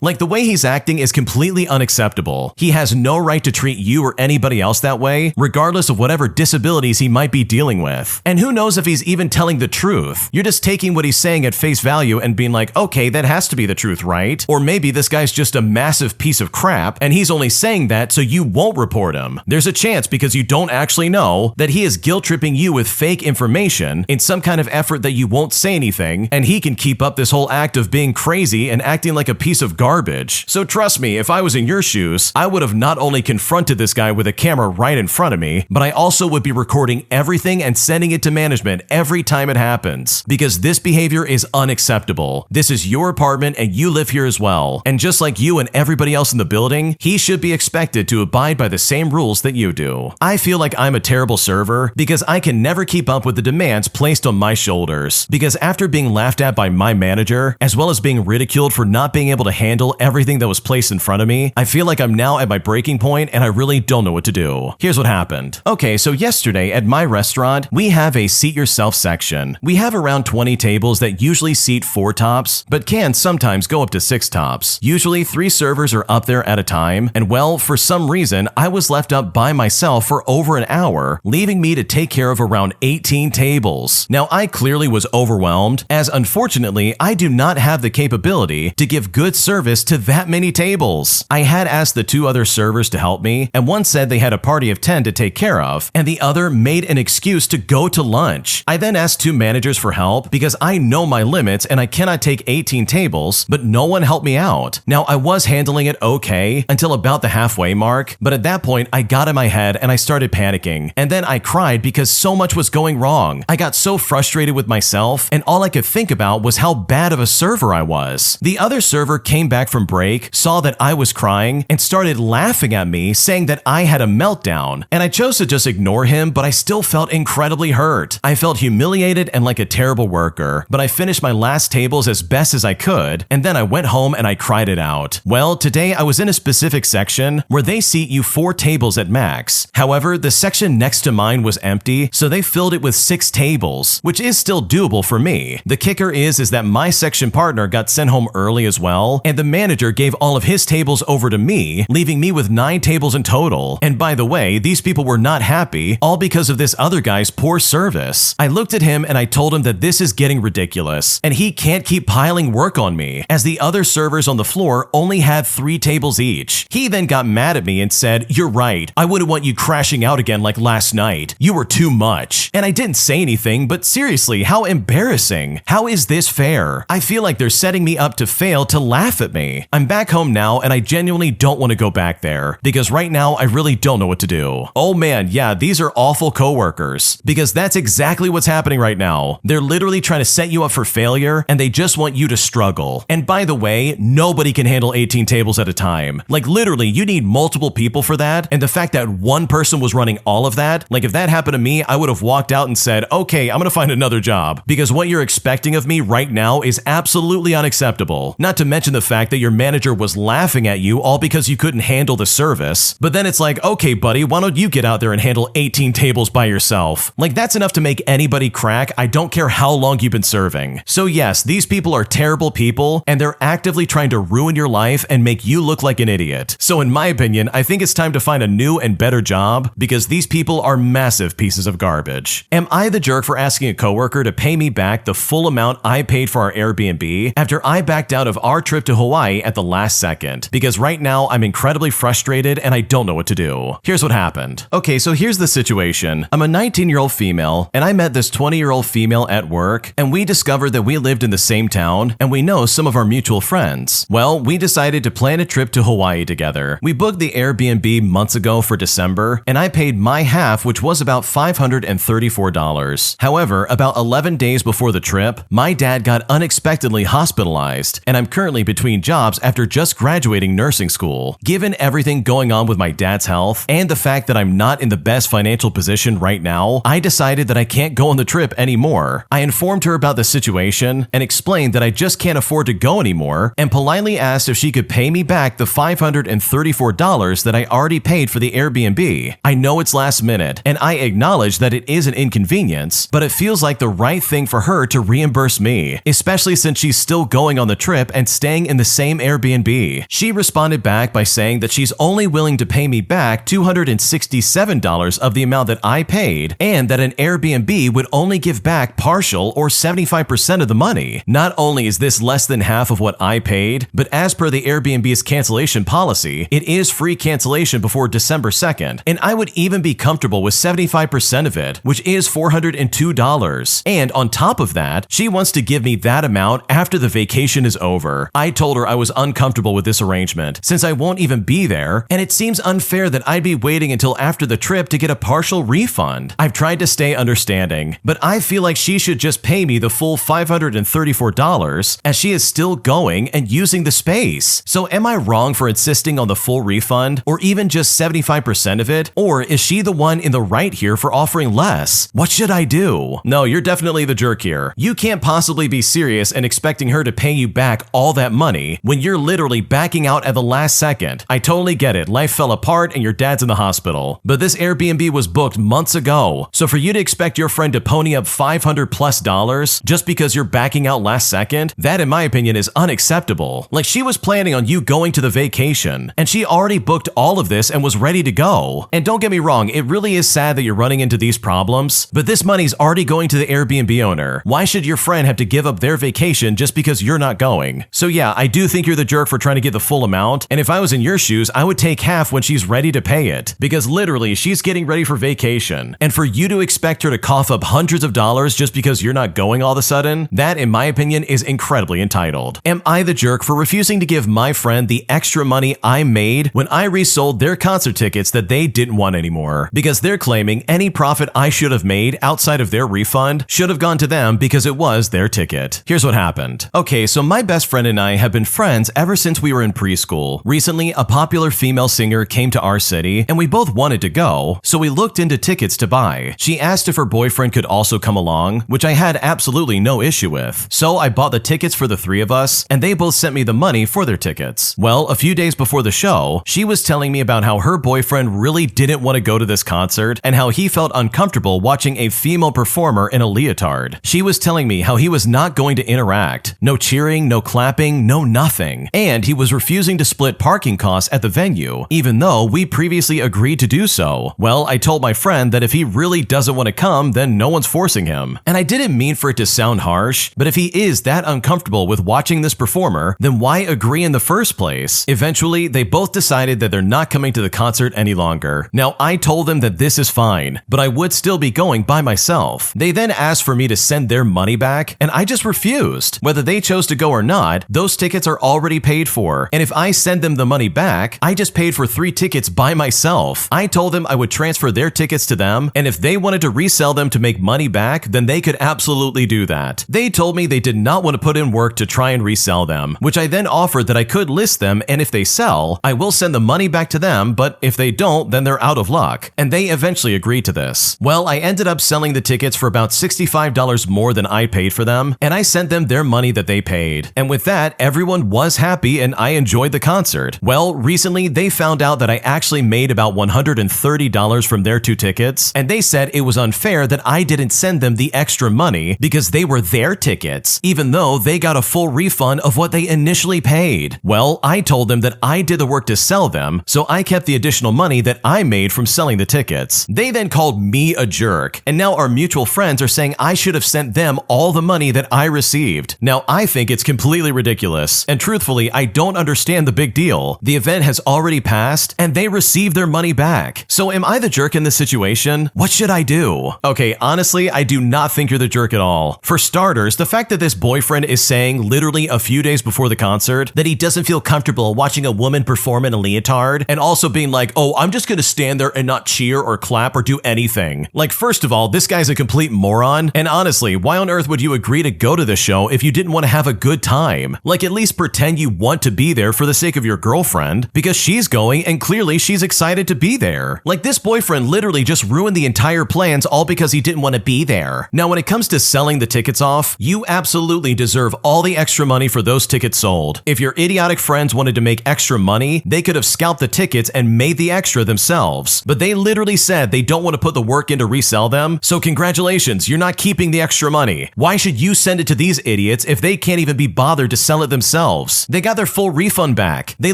Like, the way he's acting is completely unacceptable. He has no right to treat you or anybody else that way, regardless of whatever disabilities he might be dealing with. And who knows if he's even telling the truth? You're just taking what he's saying at face value and being like, okay, that has to be the truth, right? Or maybe this guy's just a massive piece of crap and he's only saying that so you won't report him. There's a chance, because you don't actually know, that he is guilt-tripping you with fake information in some kind of effort that you won't say anything, and he can keep up this whole act of being crazy and acting like a piece of garbage. So trust me, if I was in your shoes, I would have not only confronted this guy with a camera right in front of me, but I also would be recording everything and sending it to management every time it happens, because this behavior is unacceptable. This is your apartment and you live here as well. And just like you and everybody else in the building, he should be expected to abide by the same rules that you do. I feel like I'm a terrible server because I can never keep up with the demands placed on my shoulders. Because after being laughed at by my manager, as well as being ridiculed for not being able to handle everything that was placed in front of me, I feel like I'm now at my breaking point and I really don't know what to do. Here's what happened. Okay, so yesterday at my restaurant, we have a seat yourself section. We have around 20 tables that usually seat 4 tops, but can sometimes go up to 6 tops. Usually 3 servers are up there at a time, and well, for some reason, I was left up by myself for over an hour, leaving me to take care of around 18 tables. Now, I clearly was overwhelmed, as unfortunately, I do not have the capability to give good service to that many tables. I had asked the 2 other servers to help me, and one said they had a party of 10 to take care of, and the other made an excuse to go to lunch. I then asked 2 managers for help because I know my limits and I cannot take 18 tables, but no one helped me out. Now, I was handling it okay until about the halfway mark, but at that point, I got in my head and I started panicking, and then I cried because so much was going wrong. I got so frustrated with myself, and all I could think about was how bad of a server I was. The other server came back from break, saw that I was crying, and started laughing at me, saying that I had a meltdown, and I chose to just ignore him, but I still felt incredibly hurt. I felt humiliated and like a terrible worker, but I finished my last tables as best as I could, and then I went home and I cried it out. Well, today I was in a specific section where they seat you 4 tables at max. However, the section next to mine was empty, so they filled it with 6 tables, which is still doable for me. The kicker is that my section partner got sent home early as well, and the manager gave all of his tables over to me, leaving me with 9 tables in total. And by the way, these people were not happy, all because of this other guy's poor service. I looked at him and I told him that this is getting ridiculous, and he can't keep piling work on me, as the other servers on the floor only had 3 tables each. He then got mad at me and said, "You're right, I wouldn't want you crashing out again like last night. You were too much." And I didn't say anything, but seriously, how embarrassing. How is this fair? I feel like they're setting me up to fail to laugh at me. I'm back home now and I genuinely don't want to go back there, because right now I really don't know what to do. Oh man, yeah, these are awful coworkers, because that's exactly what's happening right now. They're literally trying to set you up for failure and they just want you to struggle. And by the way, nobody can handle 18 tables at a time. Like literally, you need multiple people for that, and the fact that one person was running all of that, like if that happened to me, I would have walked out and said, okay, I'm gonna find another job, because what you're expecting of me right now is absolutely unacceptable. Not to mention the fact that your manager was laughing at you all because you couldn't handle the service. But then it's like, okay buddy, why don't you get out there and handle 18 tables by yourself? Like that's enough to make anybody crack. I don't care how long you've been serving. So yes, these people are terrible people, and they're actively trying to ruin your life and make you look like an idiot. So in my opinion, I think it's time to find a new and better job, because these people are massive pieces of garbage. Am I the jerk for asking a coworker to pay me back the full amount I paid for our Airbnb after I backed out of our trip to Hawaii at the last second? Because right now I'm incredibly frustrated and I don't know what to do. Here's what happened. Okay, so here's the situation. I'm a 19-year-old female, and I met this 20-year-old female at work, and we discovered that we lived in the same town and we know some of our mutual friends. Well, we decided to plan a trip to Hawaii together. We booked the Airbnb months ago for December, and I paid my half, which was about $534. However, about 11 days before the trip, my dad got unexpectedly hospitalized, and I'm currently between jobs after just graduating nursing school. Given everything going on with my dad's health, and the fact that I'm not in the best financial position right now, I decided that I can't go on the trip anymore. I informed her about the situation and explained that I just can't afford to go anymore, and politely asked if she could pay me back the $534 that I already paid for the Airbnb. I know it's last last minute, and I acknowledge that it is an inconvenience, but it feels like the right thing for her to reimburse me, especially since she's still going on the trip and staying in the same Airbnb. She responded back by saying that she's only willing to pay me back $267 of the amount that I paid, and that an Airbnb would only give back partial or 75% of the money. Not only is this less than half of what I paid, but as per the Airbnb's cancellation policy, it is free cancellation before December 2nd, and I would even be comfortable with 75% of it, which is $402. And on top of that, she wants to give me that amount after the vacation is over. I told her I was uncomfortable with this arrangement, since I won't even be there, and it seems unfair that I'd be waiting until after the trip to get a partial refund. I've tried to stay understanding, but I feel like she should just pay me the full $534, as she is still going and using the space. So am I wrong for insisting on the full refund, or even just 75% of it? Or is she the one in the right here for offering less? What should I do? No, you're definitely the jerk here. You can't possibly be serious and expecting her to pay you back all that money when you're literally backing out at the last second. I totally get it. Life fell apart and your dad's in the hospital. But this Airbnb was booked months ago. So for you to expect your friend to pony up $500+ just because you're backing out last second, that in my opinion is unacceptable. Like, she was planning on you going to the vacation, and she already booked all of this and was ready to go. And don't get me wrong, it really is sad that you're running into these problems, but this money's already going to the Airbnb owner. Why should your friend have to give up their vacation just because you're not going? So yeah, I do think you're the jerk for trying to get the full amount, and if I was in your shoes, I would take half when she's ready to pay it, because literally she's getting ready for vacation, and for you to expect her to cough up hundreds of dollars just because you're not going all of a sudden, that in my opinion is incredibly entitled. Am I the jerk for refusing to give my friend the extra money I made when I resold their concert tickets that they didn't want anymore? Because they're claiming any profit I should have made outside of their refund should have gone to them because it was their ticket. Here's what happened. Okay, so my best friend and I have been friends ever since we were in preschool. Recently, a popular female singer came to our city, and we both wanted to go, so we looked into tickets to buy. She asked if her boyfriend could also come along, which I had absolutely no issue with. So I bought the tickets for the three of us, and they both sent me the money for their tickets. Well, a few days before the show, she was telling me about how her boyfriend really didn't want to go to this concert and how he felt uncomfortable watching a female performer in a leotard. She was telling me how he was not going to interact. No cheering, no clapping, no nothing. And he was refusing to split parking costs at the venue, even though we previously agreed to do so. Well, I told my friend that if he really doesn't want to come, then no one's forcing him. And I didn't mean for it to sound harsh, but if he is that uncomfortable with watching this performer, then why agree in the first place? Eventually, they both decided that they're not coming to the concert any longer. Now, I told them that this is fine, but I would still be going by myself. They then asked for me to send their money back, and I just refused. Whether they chose to go or not, those tickets are already paid for, and if I send them the money back, I just paid for 3 tickets by myself. I told them I would transfer their tickets to them, and if they wanted to resell them to make money back, then they could absolutely do that. They told me they did not want to put in work to try and resell them, which I then offered that I could list them, and if they sell, I will send the money back to them, but if they don't, then they're out of luck. And they eventually agreed to this. Well, I ended up selling the tickets for about $65 more than I paid for them, and I sent them their money that they paid. And with that, everyone was happy and I enjoyed the concert. Well, recently they found out that I actually made about $130 from their 2 tickets, and they said it was unfair that I didn't send them the extra money because they were their tickets, even though they got a full refund of what they initially paid. Well, I told them that I did the work to sell them, so I kept the additional money that I made from selling the tickets. They then called me a jerk, and now our mutual friends are saying I should have sent them all the money that I received. Now, I think it's completely ridiculous, and truthfully, I don't understand the big deal. The event has already passed, and they received their money back. So am I the jerk in this situation? What should I do? Okay, honestly, I do not think you're the jerk at all. For starters, the fact that this boyfriend is saying literally a few days before the concert that he doesn't feel comfortable watching a woman perform in a leotard, and also being like, oh, I'm just gonna stand there and not cheer or clap or do anything. Like, first of all, this guy's a complete moron, and honestly, why on earth would you agree to go to this show if you didn't want to have a good time? Like, at least pretend you want to be there for the sake of your girlfriend, because she's going and clearly she's excited to be there. Like, this boyfriend literally just ruined the entire plans all because he didn't want to be there. Now, when it comes to selling the tickets off, you absolutely deserve all the extra money for those tickets sold. If your idiotic friends wanted to make extra money, they could have scalped the tickets and made the extra themselves, but they literally literally said they don't want to put the work in to resell them, so congratulations, you're not keeping the extra money. Why should you send it to these idiots if they can't even be bothered to sell it themselves? They got their full refund back. They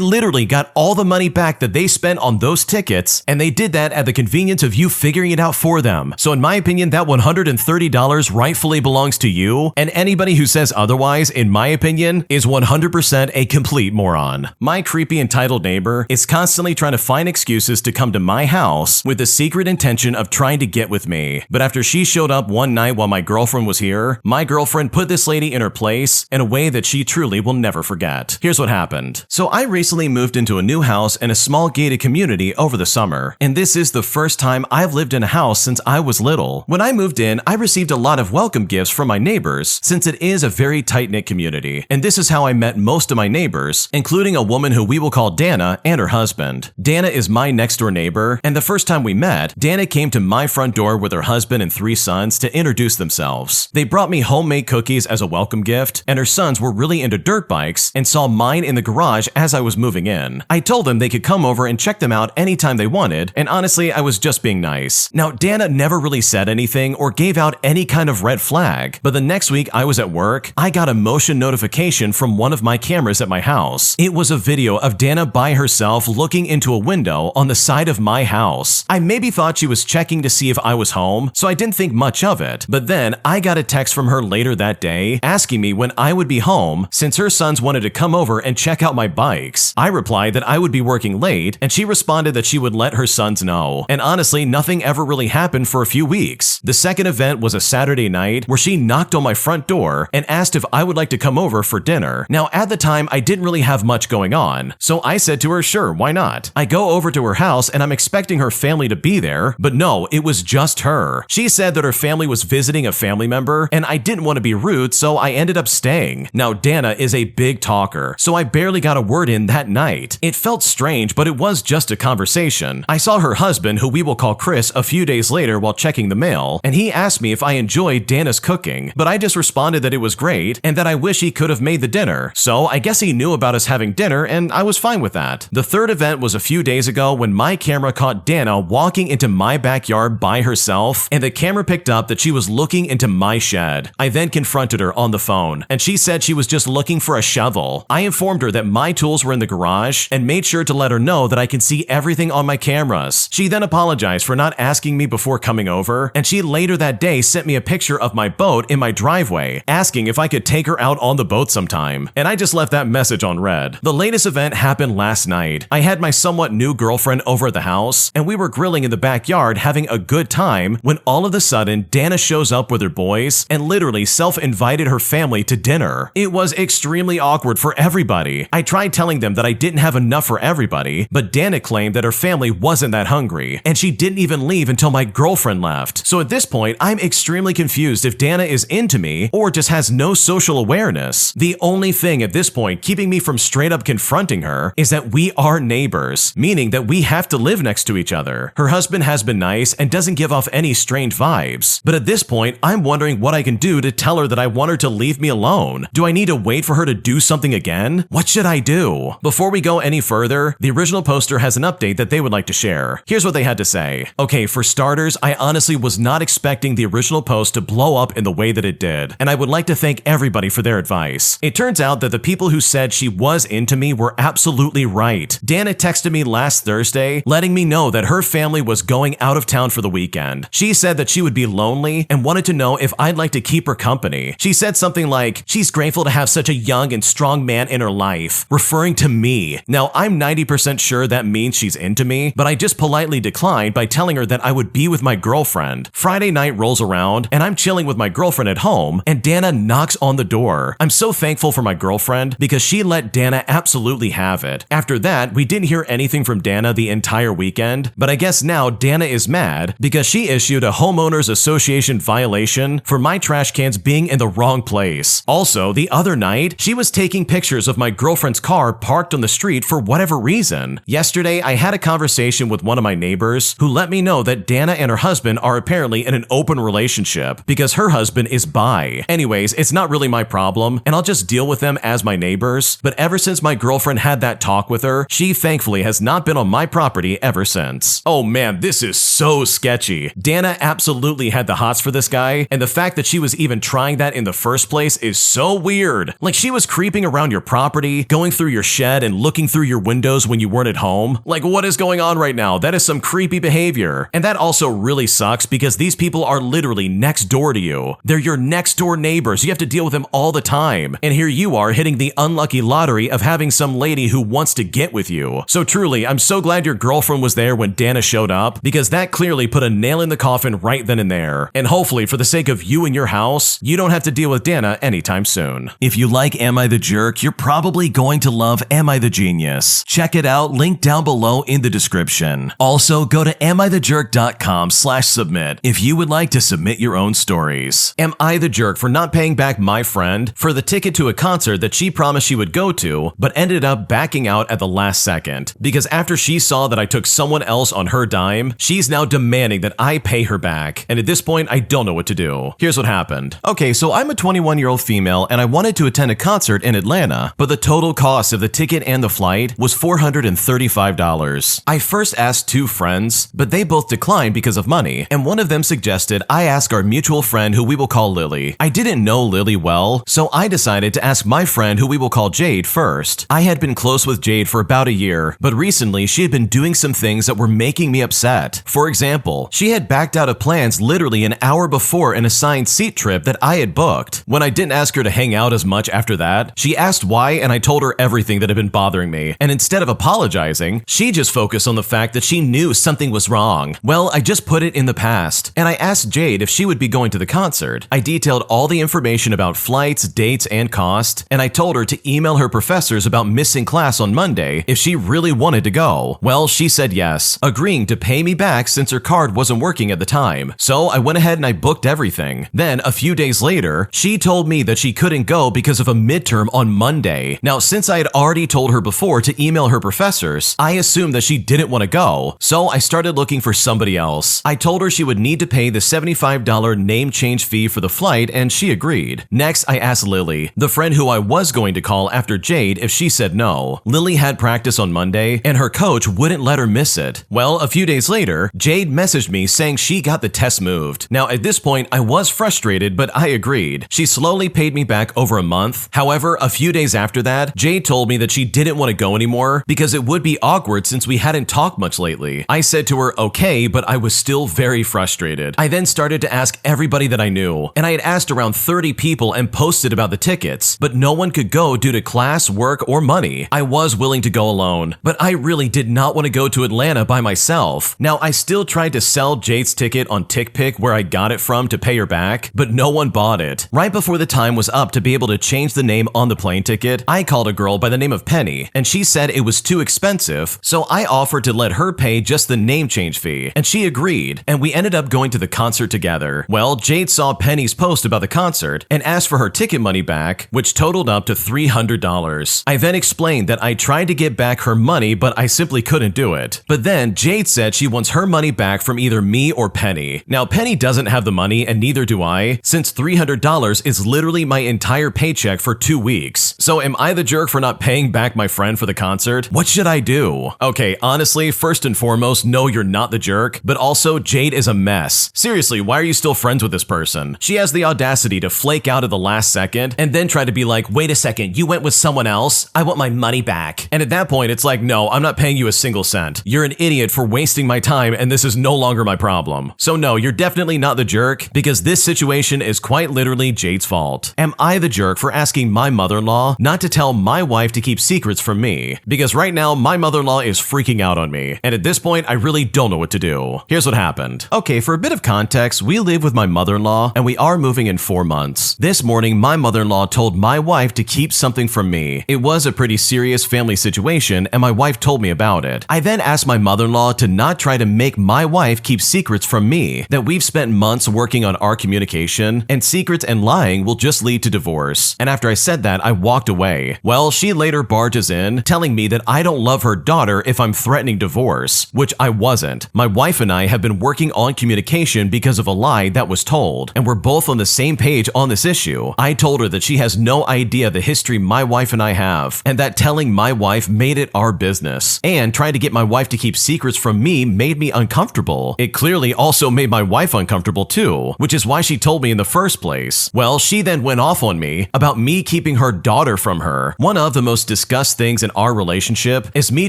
literally got all the money back that they spent on those tickets, and they did that at the convenience of you figuring it out for them. So in my opinion, that $130 rightfully belongs to you, and anybody who says otherwise, in my opinion, is 100% a complete moron. My creepy entitled neighbor is constantly trying to find excuses to come to my house with the secret intention of trying to get with me. But after she showed up one night while my girlfriend was here, my girlfriend put this lady in her place in a way that she truly will never forget. Here's what happened. So I recently moved into a new house in a small gated community over the summer, and this is the first time I've lived in a house since I was little. When I moved in, I received a lot of welcome gifts from my neighbors since it is a very tight-knit community, and this is how I met most of my neighbors, including a woman who we will call Dana and her husband. Dana is my next-door neighbor, and the first time we met, Dana came to my front door with her husband and 3 sons to introduce themselves. They brought me homemade cookies as a welcome gift, and her sons were really into dirt bikes and saw mine in the garage as I was moving in. I told them they could come over and check them out anytime they wanted, and honestly, I was just being nice. Now, Dana never really said anything or gave out any kind of red flag, but the next week I was at work, I got a motion notification from one of my cameras at my house. It was a video of Dana by herself looking into a window on the side of my house. I maybe thought she was checking to see if I was home, so I didn't think much of it, but then I got a text from her later that day asking me when I would be home since her sons wanted to come over and check out my bikes. I replied that I would be working late, and she responded that she would let her sons know. And honestly, nothing ever really happened for a few weeks. The second event was a Saturday night where she knocked on my front door and asked if I would like to come over for dinner. Now, at the time, I didn't really have much going on, so I said to her, sure, why not? I go over to her house and I'm expecting her family to be there, but no, it was just her. She said that her family was visiting a family member, and I didn't want to be rude, so I ended up staying. Now, Dana is a big talker, so I barely got a word in that night. It felt strange, but it was just a conversation. I saw her husband, who we will call Chris, a few days later while checking the mail, and he asked me if I enjoyed Dana's cooking, but I just responded that it was great and that I wish he could have made the dinner. So I guess he knew about us having dinner, and I was fine with that. The third event was a few days ago when my camera caught Dana walking into my backyard by herself, and the camera picked up that she was looking into my shed. I then confronted her on the phone, and she said she was just looking for a shovel. I informed her that my tools were in the garage and made sure to let her know that I can see everything on my cameras. She then apologized for not asking me before coming over, and she later that day sent me a picture of my boat in my driveway, asking if I could take her out on the boat sometime, and I just left that message on read. The latest event happened last night. I had my somewhat new girlfriend over at the house, and we were grilling in the backyard having a good time when all of a sudden Dana shows up with her boys and literally self-invited her family to dinner. It was extremely awkward for everybody. I tried telling them that I didn't have enough for everybody, but Dana claimed that her family wasn't that hungry, and she didn't even leave until my girlfriend left. So at this point, I'm extremely confused if Dana is into me or just has no social awareness. The only thing at this point keeping me from straight up confronting her is that we are neighbors, meaning that we have to live next to each other. Her husband has been nice and doesn't give off any strained vibes, but at this point, I'm wondering what I can do to tell her that I want her to leave me alone. Do I need to wait for her to do something again? What should I do? Before we go any further, the original poster has an update that they would like to share. Here's what they had to say. Okay, for starters, I honestly was not expecting the original post to blow up in the way that it did, and I would like to thank everybody for their advice. It turns out that the people who said she was into me were absolutely right. Dana texted me last Thursday, letting me know that her family was going out of town for the weekend. She said that she would be lonely and wanted to know if I'd like to keep her company. She said something like, she's grateful to have such a young and strong man in her life, referring to me. Now, I'm 90% sure that means she's into me, but I just politely declined by telling her that I would be with my girlfriend. Friday night rolls around, and I'm chilling with my girlfriend at home, and Dana knocks on the door. I'm so thankful for my girlfriend because she let Dana absolutely have it. After that, we didn't hear anything from Dana the entire weekend, but I guess now Dana is mad because she issued a homeowners association violation for my trash cans being in the wrong place. Also, the other night, she was taking pictures of my girlfriend's car parked on the street for whatever reason. Yesterday, I had a conversation with one of my neighbors who let me know that Dana and her husband are apparently in an open relationship because her husband is bi. Anyways, it's not really my problem, and I'll just deal with them as my neighbors, but ever since my girlfriend had that talk with her, she thankfully has not been on my property ever since. Oh man, this is so sketchy. Dana absolutely had the hots for this guy, and the fact that she was even trying that in the first place is so weird. Like, she was creeping around your property, going through your shed, and looking through your windows when you weren't at home. Like, what is going on right now? That is some creepy behavior. And that also really sucks because these people are literally next door to you. They're your next door neighbors. You have to deal with them all the time. And here you are hitting the unlucky lottery of having some lady who wants to get with you. So truly, I'm so glad your girlfriend was there when Dana showed up, because that clearly put a nail in the coffin right then and there. And hopefully, for the sake of you and your house, you don't have to deal with Dana anytime soon. If you like Am I the Jerk, you're probably going to love Am I the Genius. Check it out, link down below in the description. Also, go to amithejerk.com/submit if you would like to submit your own stories. Am I the jerk for not paying back my friend for the ticket to a concert that she promised she would go to, but ended up backing out at the last second? Because after she saw that I took someone else on her dime, she's now demanding that I pay her back. And at this point, I don't know what to do. Here's what happened. Okay, so I'm a 21-year-old female and I wanted to attend a concert in Atlanta, but the total cost of the ticket and the flight was $435. I first asked two friends, but they both declined because of money, and one of them suggested I ask our mutual friend who we will call Lily. I didn't know Lily well, so I decided to ask my friend who we will call Jade first. I had been close with Jade for about a year, but recently she had been doing some things that were making me upset. For example, she had backed out of plans literally an hour before an assigned seat trip that I had booked. When I didn't ask her to hang out as much after that, she asked why, and I told her everything that had been bothering me, and instead of apologizing, she just focused on the fact that she knew something was wrong. Well, I just put it in the past, and I asked Jade if she would be going to the concert. I detailed all the information about flights, dates, and cost, and I told her to email her professors about missing class on Monday if she really wanted to go. Well, she said yes, agreeing to pay me back since her card wasn't working at the time. So I went ahead and I booked everything. Then, a few days later, she told me that she couldn't go because of a midterm on Monday. Now, since I had already told her before to email her professors, I assumed that she didn't want to go, so I started looking for somebody else. I told her she would need to pay the $75 name change fee for the flight, and she agreed. Next, I asked Lily, the friend who I was going to call after Jade, if she said no. Lily had practice on Monday, and her coach wouldn't let her miss it. Well, a few days later, Jade messaged me saying she got the test moved. Now, at this point, I was frustrated, but I agreed. She slowly paid me back over a month. However, a few days after that, Jade told me that she didn't want to go anymore because it would be awkward since we hadn't talked much lately. I said to her, okay, but I was still very frustrated. I then started to ask everybody that I knew, and I had asked around 30 people and posted about the tickets, but no one could go due to class, work, or money. I was willing to go alone, but I really did not want to go to Atlanta by myself. Now, I still tried to sell Jade's ticket on TickPick where I got it from to pay her back, but no one bought it. Right before the time was up to be able to change the name on the plane ticket, I called a girl by the name of Penny, and she said it was too expensive, so I offered to let her pay just the name change fee, and she agreed, and we ended up going to the concert together. Well, Jade saw Penny's post about the concert and asked for her ticket money back, which totaled up to $300. I then explained that I tried to get back her money, but I simply couldn't do it. But then Jade said she wants her money back from either me or Penny. Now, Penny doesn't have the money, and neither do I, since $300 is literally my entire paycheck for 2 weeks. So am I the jerk for not paying back my friend for the concert? What should I do? Okay, honestly, first and foremost, no, you're not the jerk, but also Jade is a mess. Seriously, why are you still friends with this person? She has the audacity to flake out at the last second and then try to be like, wait a second, you went with someone else? I want my money back. And at that point, it's like, no, I'm not paying you a single cent. You're an idiot for wasting my time, and this is no longer my problem. So no, you're definitely not the jerk, because this situation is quite literally Jade's fault. Am I the jerk for asking my mother-in-law not to tell my wife to keep secrets from me? Because right now, my mother-in-law is freaking out on me, and at this point, I really don't know what to do. Here's what happened. Okay, for a bit of context, we live with my mother-in-law, and we are moving in 4 months. This morning, my mother-in-law told my wife to keep something from me. It was a pretty serious family situation, and my wife told me about it. I then asked my mother-in-law to not try to make my wife keep secrets from me, that we've spent months working on our communication, and secrets and lying will just lead to divorce. And after I said that, I walked away. Well, she later barges in, telling me that I don't love her daughter if I'm threatening divorce, which I wasn't. My wife and I have been working on communication because of a lie that was told, and we're both on the same page on this issue. I told her that she has no idea the history my wife and I have, and that telling my wife made it our business, and trying to get my wife to keep secrets secrets from me made me uncomfortable. It clearly also made my wife uncomfortable too, which is why she told me in the first place. Well, she then went off on me about me keeping her daughter from her. One of the most discussed things in our relationship is me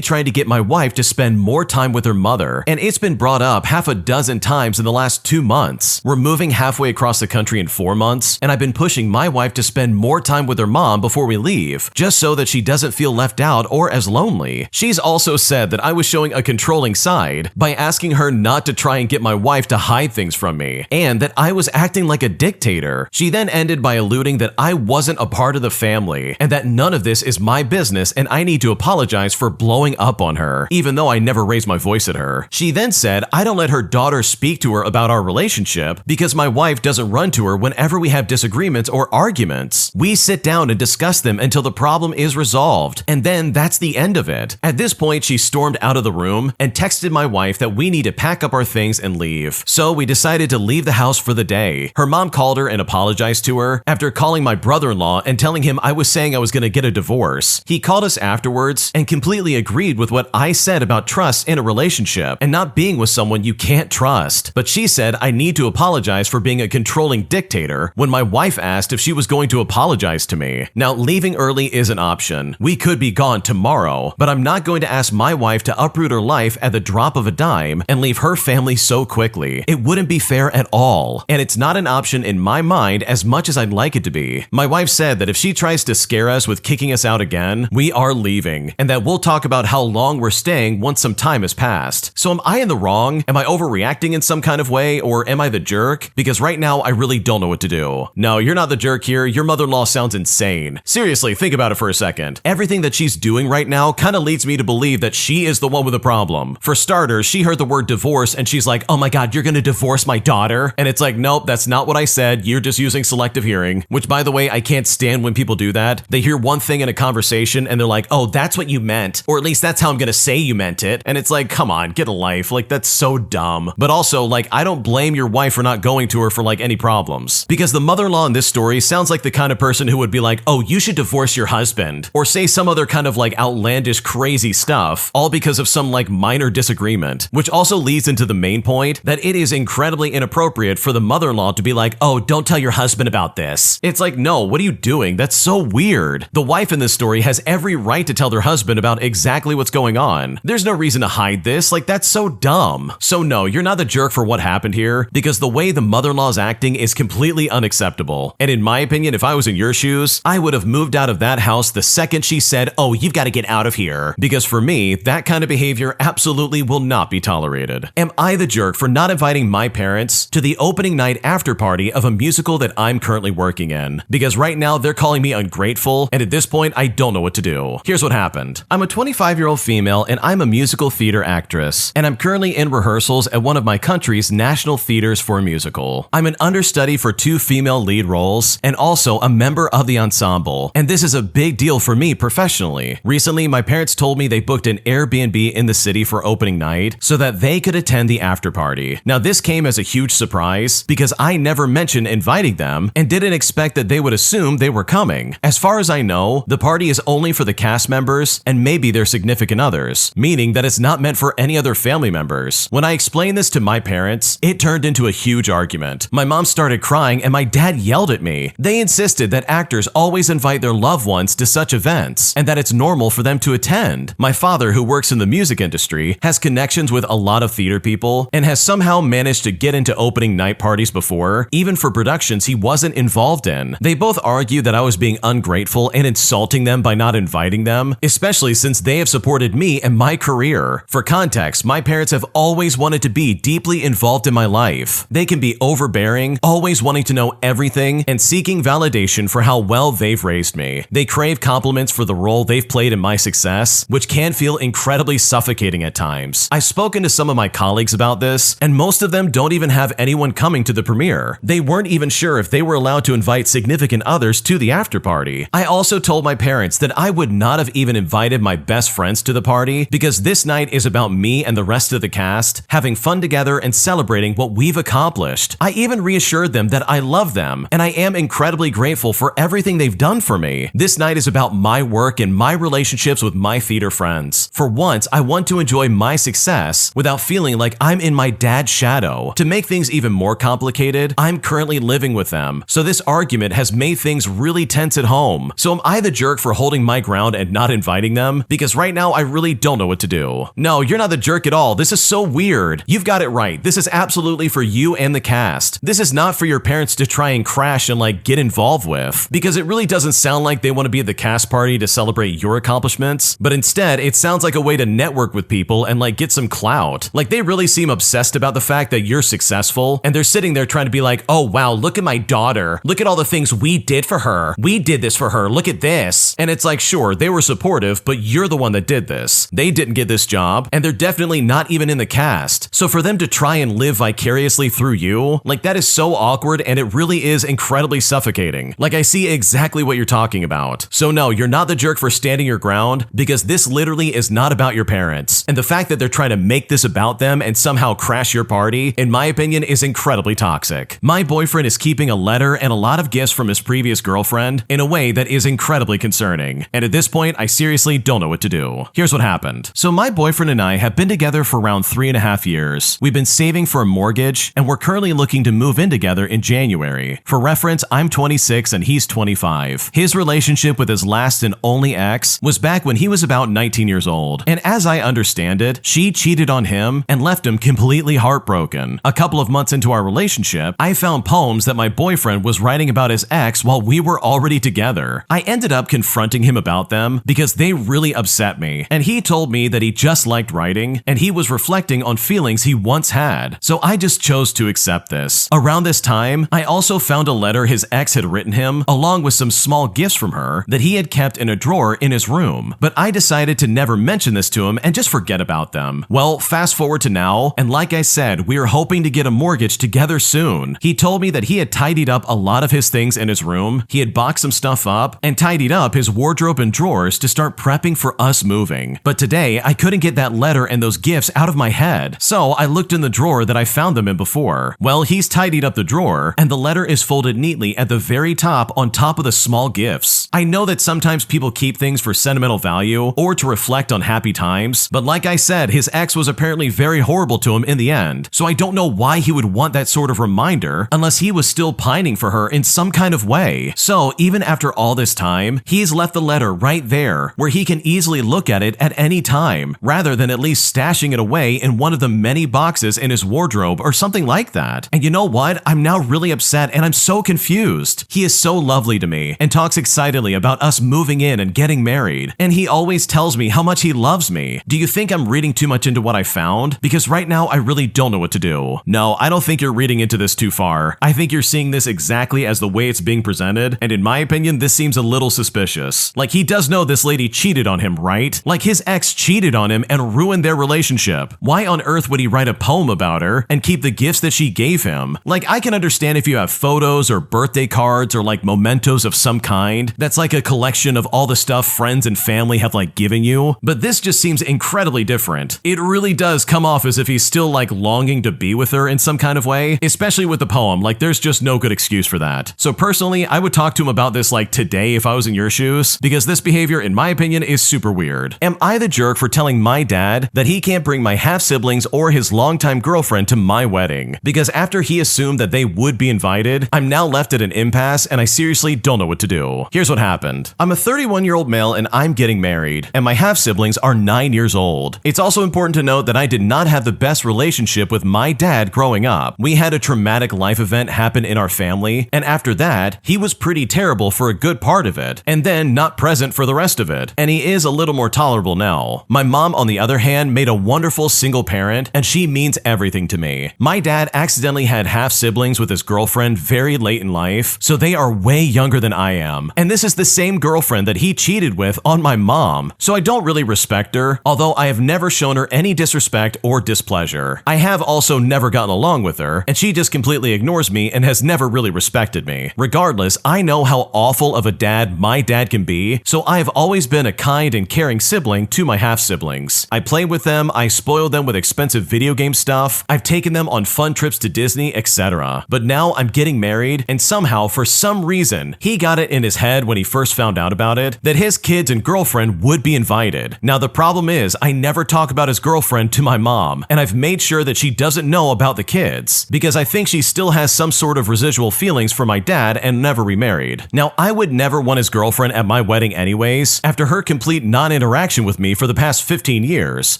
trying to get my wife to spend more time with her mother, and it's been brought up half a dozen times in the last 2 months. We're moving halfway across the country in 4 months, and I've been pushing my wife to spend more time with her mom before we leave, just so that she doesn't feel left out or as lonely. She's also said that I was showing a controlling side by asking her not to try and get my wife to hide things from me, and that I was acting like a dictator. She then ended by alluding that I wasn't a part of the family, and that none of this is my business and I need to apologize for blowing up on her, even though I never raised my voice at her. She then said I don't let her daughter speak to her about our relationship because my wife doesn't run to her whenever we have disagreements or arguments. We sit down and discuss them until the problem is resolved, and then that's the end of it. At this point, she stormed out of the room and texted my wife that we need to pack up our things and leave. So we decided to leave the house for the day. Her mom called her and apologized to her after calling my brother-in-law and telling him I was saying I was going to get a divorce. He called us afterwards and completely agreed with what I said about trust in a relationship and not being with someone you can't trust. But she said I need to apologize for being a controlling dictator when my wife asked if she was going to apologize to me. Now, leaving early is an option. We could be gone tomorrow, but I'm not going to ask my wife to uproot her life at the drop of a dime and leave her family so quickly. It wouldn't be fair at all, and it's not an option in my mind as much as I'd like it to be. My wife said that if she tries to scare us with kicking us out again, we are leaving, and that we'll talk about how long we're staying once some time has passed. So am I in the wrong? Am I overreacting in some kind of way, or am I the jerk? Because right now I really don't know what to do. No, you're not the jerk here. Your mother-in-law sounds insane. Seriously, think about it for a second. Everything that she's doing right now kind of leads me to believe that she is the one with the problem. For starters, she heard the word divorce and she's like, oh my god, you're gonna divorce my daughter? And it's like, nope, that's not what I said. You're just using selective hearing, which by the way, I can't stand when people do that. They hear one thing in a conversation and they're like, oh, that's what you meant, or at least that's how I'm gonna say you meant it. And it's like, come on, get a life. Like, that's so dumb. But also, like, I don't blame your wife for not going to her for like any problems, because the mother-in-law in this story sounds like the kind of person who would be like, oh, you should divorce your husband, or say some other kind of like outlandish crazy stuff, all because of some like minor disagreement, which also leads into the main point that it is incredibly inappropriate for the mother-in-law to be like, oh, don't tell your husband about this. It's like, no, what are you doing? That's so weird. The wife in this story has every right to tell their husband about exactly what's going on. There's no reason to hide this. Like, that's so dumb. So no, you're not the jerk for what happened here, because the way the mother-in-law is acting is completely unacceptable. And in my opinion, if I was in your shoes, I would have moved out of that house the second she said, oh, you've got to get out of here. Because for me, that kind of behavior absolutely will not be tolerated. Am I the jerk for not inviting my parents to the opening night after party of a musical that I'm currently working in? Because right now they're calling me ungrateful, and at this point, I don't know what to do. Here's what happened. I'm a 25-year-old female, and I'm a musical theater actress, and I'm currently in rehearsals at one of my country's national theaters for a musical. I'm an understudy for 2 female lead roles, and also a member of the ensemble, and this is a big deal for me professionally. Recently, my parents told me they booked an Airbnb in the city for opening night so that they could attend the after party. Now, this came as a huge surprise because I never mentioned inviting them and didn't expect that they would assume they were coming. As far as I know, the party is only for the cast members and maybe their significant others, meaning that it's not meant for any other family members. When I explained this to my parents, it turned into a huge argument. My mom started crying and my dad yelled at me. They insisted that actors always invite their loved ones to such events and that it's normal for them to attend. My father, who works in the music industry, has connections with a lot of theater people and has somehow managed to get into opening night parties before, even for productions he wasn't involved in. They both argue that I was being ungrateful and insulting them by not inviting them, especially since they have supported me and my career. For context, my parents have always wanted to be deeply involved in my life. They can be overbearing, always wanting to know everything, and seeking validation for how well they've raised me. They crave compliments for the role they've played in my success, which can feel incredibly suffocating at times. I've spoken to some of my colleagues about this, and most of them don't even have anyone coming to the premiere. They weren't even sure if they were allowed to invite significant others to the after party. I also told my parents that I would not have even invited my best friends to the party because this night is about me and the rest of the cast having fun together and celebrating what we've accomplished. I even reassured them that I love them and I am incredibly grateful for everything they've done for me. This night is about my work and my relationships with my theater friends. For once, I want to enjoy enjoy my success without feeling like I'm in my dad's shadow. To make things even more complicated, I'm currently living with them, so this argument has made things really tense at home. So am I the jerk for holding my ground and not inviting them? Because right now I really don't know what to do. No, you're not the jerk at all. This is so weird. You've got it right. This is absolutely for you and the cast. This is not for your parents to try and crash and like get involved with, because it really doesn't sound like they want to be at the cast party to celebrate your accomplishments, but instead it sounds like a way to network with people and like get some clout. Like they really seem obsessed about the fact that you're successful, and they're sitting there trying to be like, oh wow, look at my daughter. Look at all the things we did for her. We did this for her. Look at this. And it's like, sure, they were supportive, but you're the one that did this. They didn't get this job, and they're definitely not even in the cast. So for them to try and live vicariously through you, like that is so awkward, and it really is incredibly suffocating. Like I see exactly what you're talking about. So no, you're not the jerk for standing your ground, because this literally is not about your parents. And the fact that they're trying to make this about them and somehow crash your party, in my opinion, is incredibly toxic. My boyfriend is keeping a letter and a lot of gifts from his previous girlfriend in a way that is incredibly concerning. And at this point, I seriously don't know what to do. Here's what happened. So my boyfriend and I have been together for around 3.5 years. We've been saving for a mortgage, and we're currently looking to move in together in January. For reference, I'm 26 and he's 25. His relationship with his last and only ex was back when he was about 19 years old. And as I understand it, she cheated on him and left him completely heartbroken. A couple of months into our relationship, I found poems that my boyfriend was writing about his ex while we were already together. I ended up confronting him about them because they really upset me, and he told me that he just liked writing and he was reflecting on feelings he once had. So I just chose to accept this. Around this time, I also found a letter his ex had written him, along with some small gifts from her that he had kept in a drawer in his room. But I decided to never mention this to him and just forget about them. Well, fast forward to now, and like I said, we are hoping to get a mortgage together soon. He told me that he had tidied up a lot of his things in his room, he had boxed some stuff up, and tidied up his wardrobe and drawers to start prepping for us moving. But today, I couldn't get that letter and those gifts out of my head, so I looked in the drawer that I found them in before. Well, he's tidied up the drawer, and the letter is folded neatly at the very top on top of the small gifts. I know that sometimes people keep things for sentimental value or to reflect on happy times, but like I said, his ex was apparently very horrible to him in the end, so I don't know why he would want that sort of reminder unless he was still pining for her in some kind of way. So even after all this time, he's left the letter right there where he can easily look at it at any time, rather than at least stashing it away in one of the many boxes in his wardrobe or something like that. And you know what? I'm now really upset and I'm so confused. He is so lovely to me and talks excitedly about us moving in and getting married, and he always tells me how much he loves me. Do you think I'm reading too much into what I found? Because right now I really don't know what to do. No, I don't think you're reading into this too far. I think you're seeing this exactly as the way it's being presented, and in my opinion, this seems a little suspicious. Like, he does know this lady cheated on him, right? Like, his ex cheated on him and ruined their relationship. Why on earth would he write a poem about her and keep the gifts that she gave him? Like, I can understand if you have photos or birthday cards or like mementos of some kind that's like a collection of all the stuff friends and family have like given you, but this just seems incredibly different. It really does come off as if he's still like longing to be with her in some kind of way, especially with the poem. Like, there's just no good excuse for that. So personally, I would talk to him about this like today if I was in your shoes, because this behavior, in my opinion, is super weird. Am I the jerk for telling my dad that he can't bring my half-siblings or his longtime girlfriend to my wedding? Because after he assumed that they would be invited, I'm now left at an impasse and I seriously don't know what to do. Here's what happened. I'm a 31-year-old male and I'm getting married, and my half-siblings are 9 years old. It's also important to note that I did not have the best relationship with my dad growing up. We had a traumatic life event happen in our family, and after that, he was pretty terrible for a good part of it, and then not present for the rest of it, and he is a little more tolerable now. My mom, on the other hand, made a wonderful single parent, and she means everything to me. My dad accidentally had half-siblings with his girlfriend very late in life, so they are way younger than I am, and this is the same girlfriend that he cheated with on my mom, so I don't really respect her, although I have never shown her any disrespect or displeasure. I have also never gotten along with her, and she just completely ignores me and has never really respected me. Regardless, I know how awful of a dad my dad can be, so I have always been a kind and caring sibling to my half-siblings. I play with them, I spoil them with expensive video game stuff, I've taken them on fun trips to Disney, etc. But now I'm getting married, and somehow, for some reason, he got it in his head when he first found out about it, that his kids and girlfriend would be invited. Now the problem is, I never never talk about his girlfriend to my mom, and I've made sure that she doesn't know about the kids, because I think she still has some sort of residual feelings for my dad and never remarried. Now, I would never want his girlfriend at my wedding anyways, after her complete non-interaction with me for the past 15 years,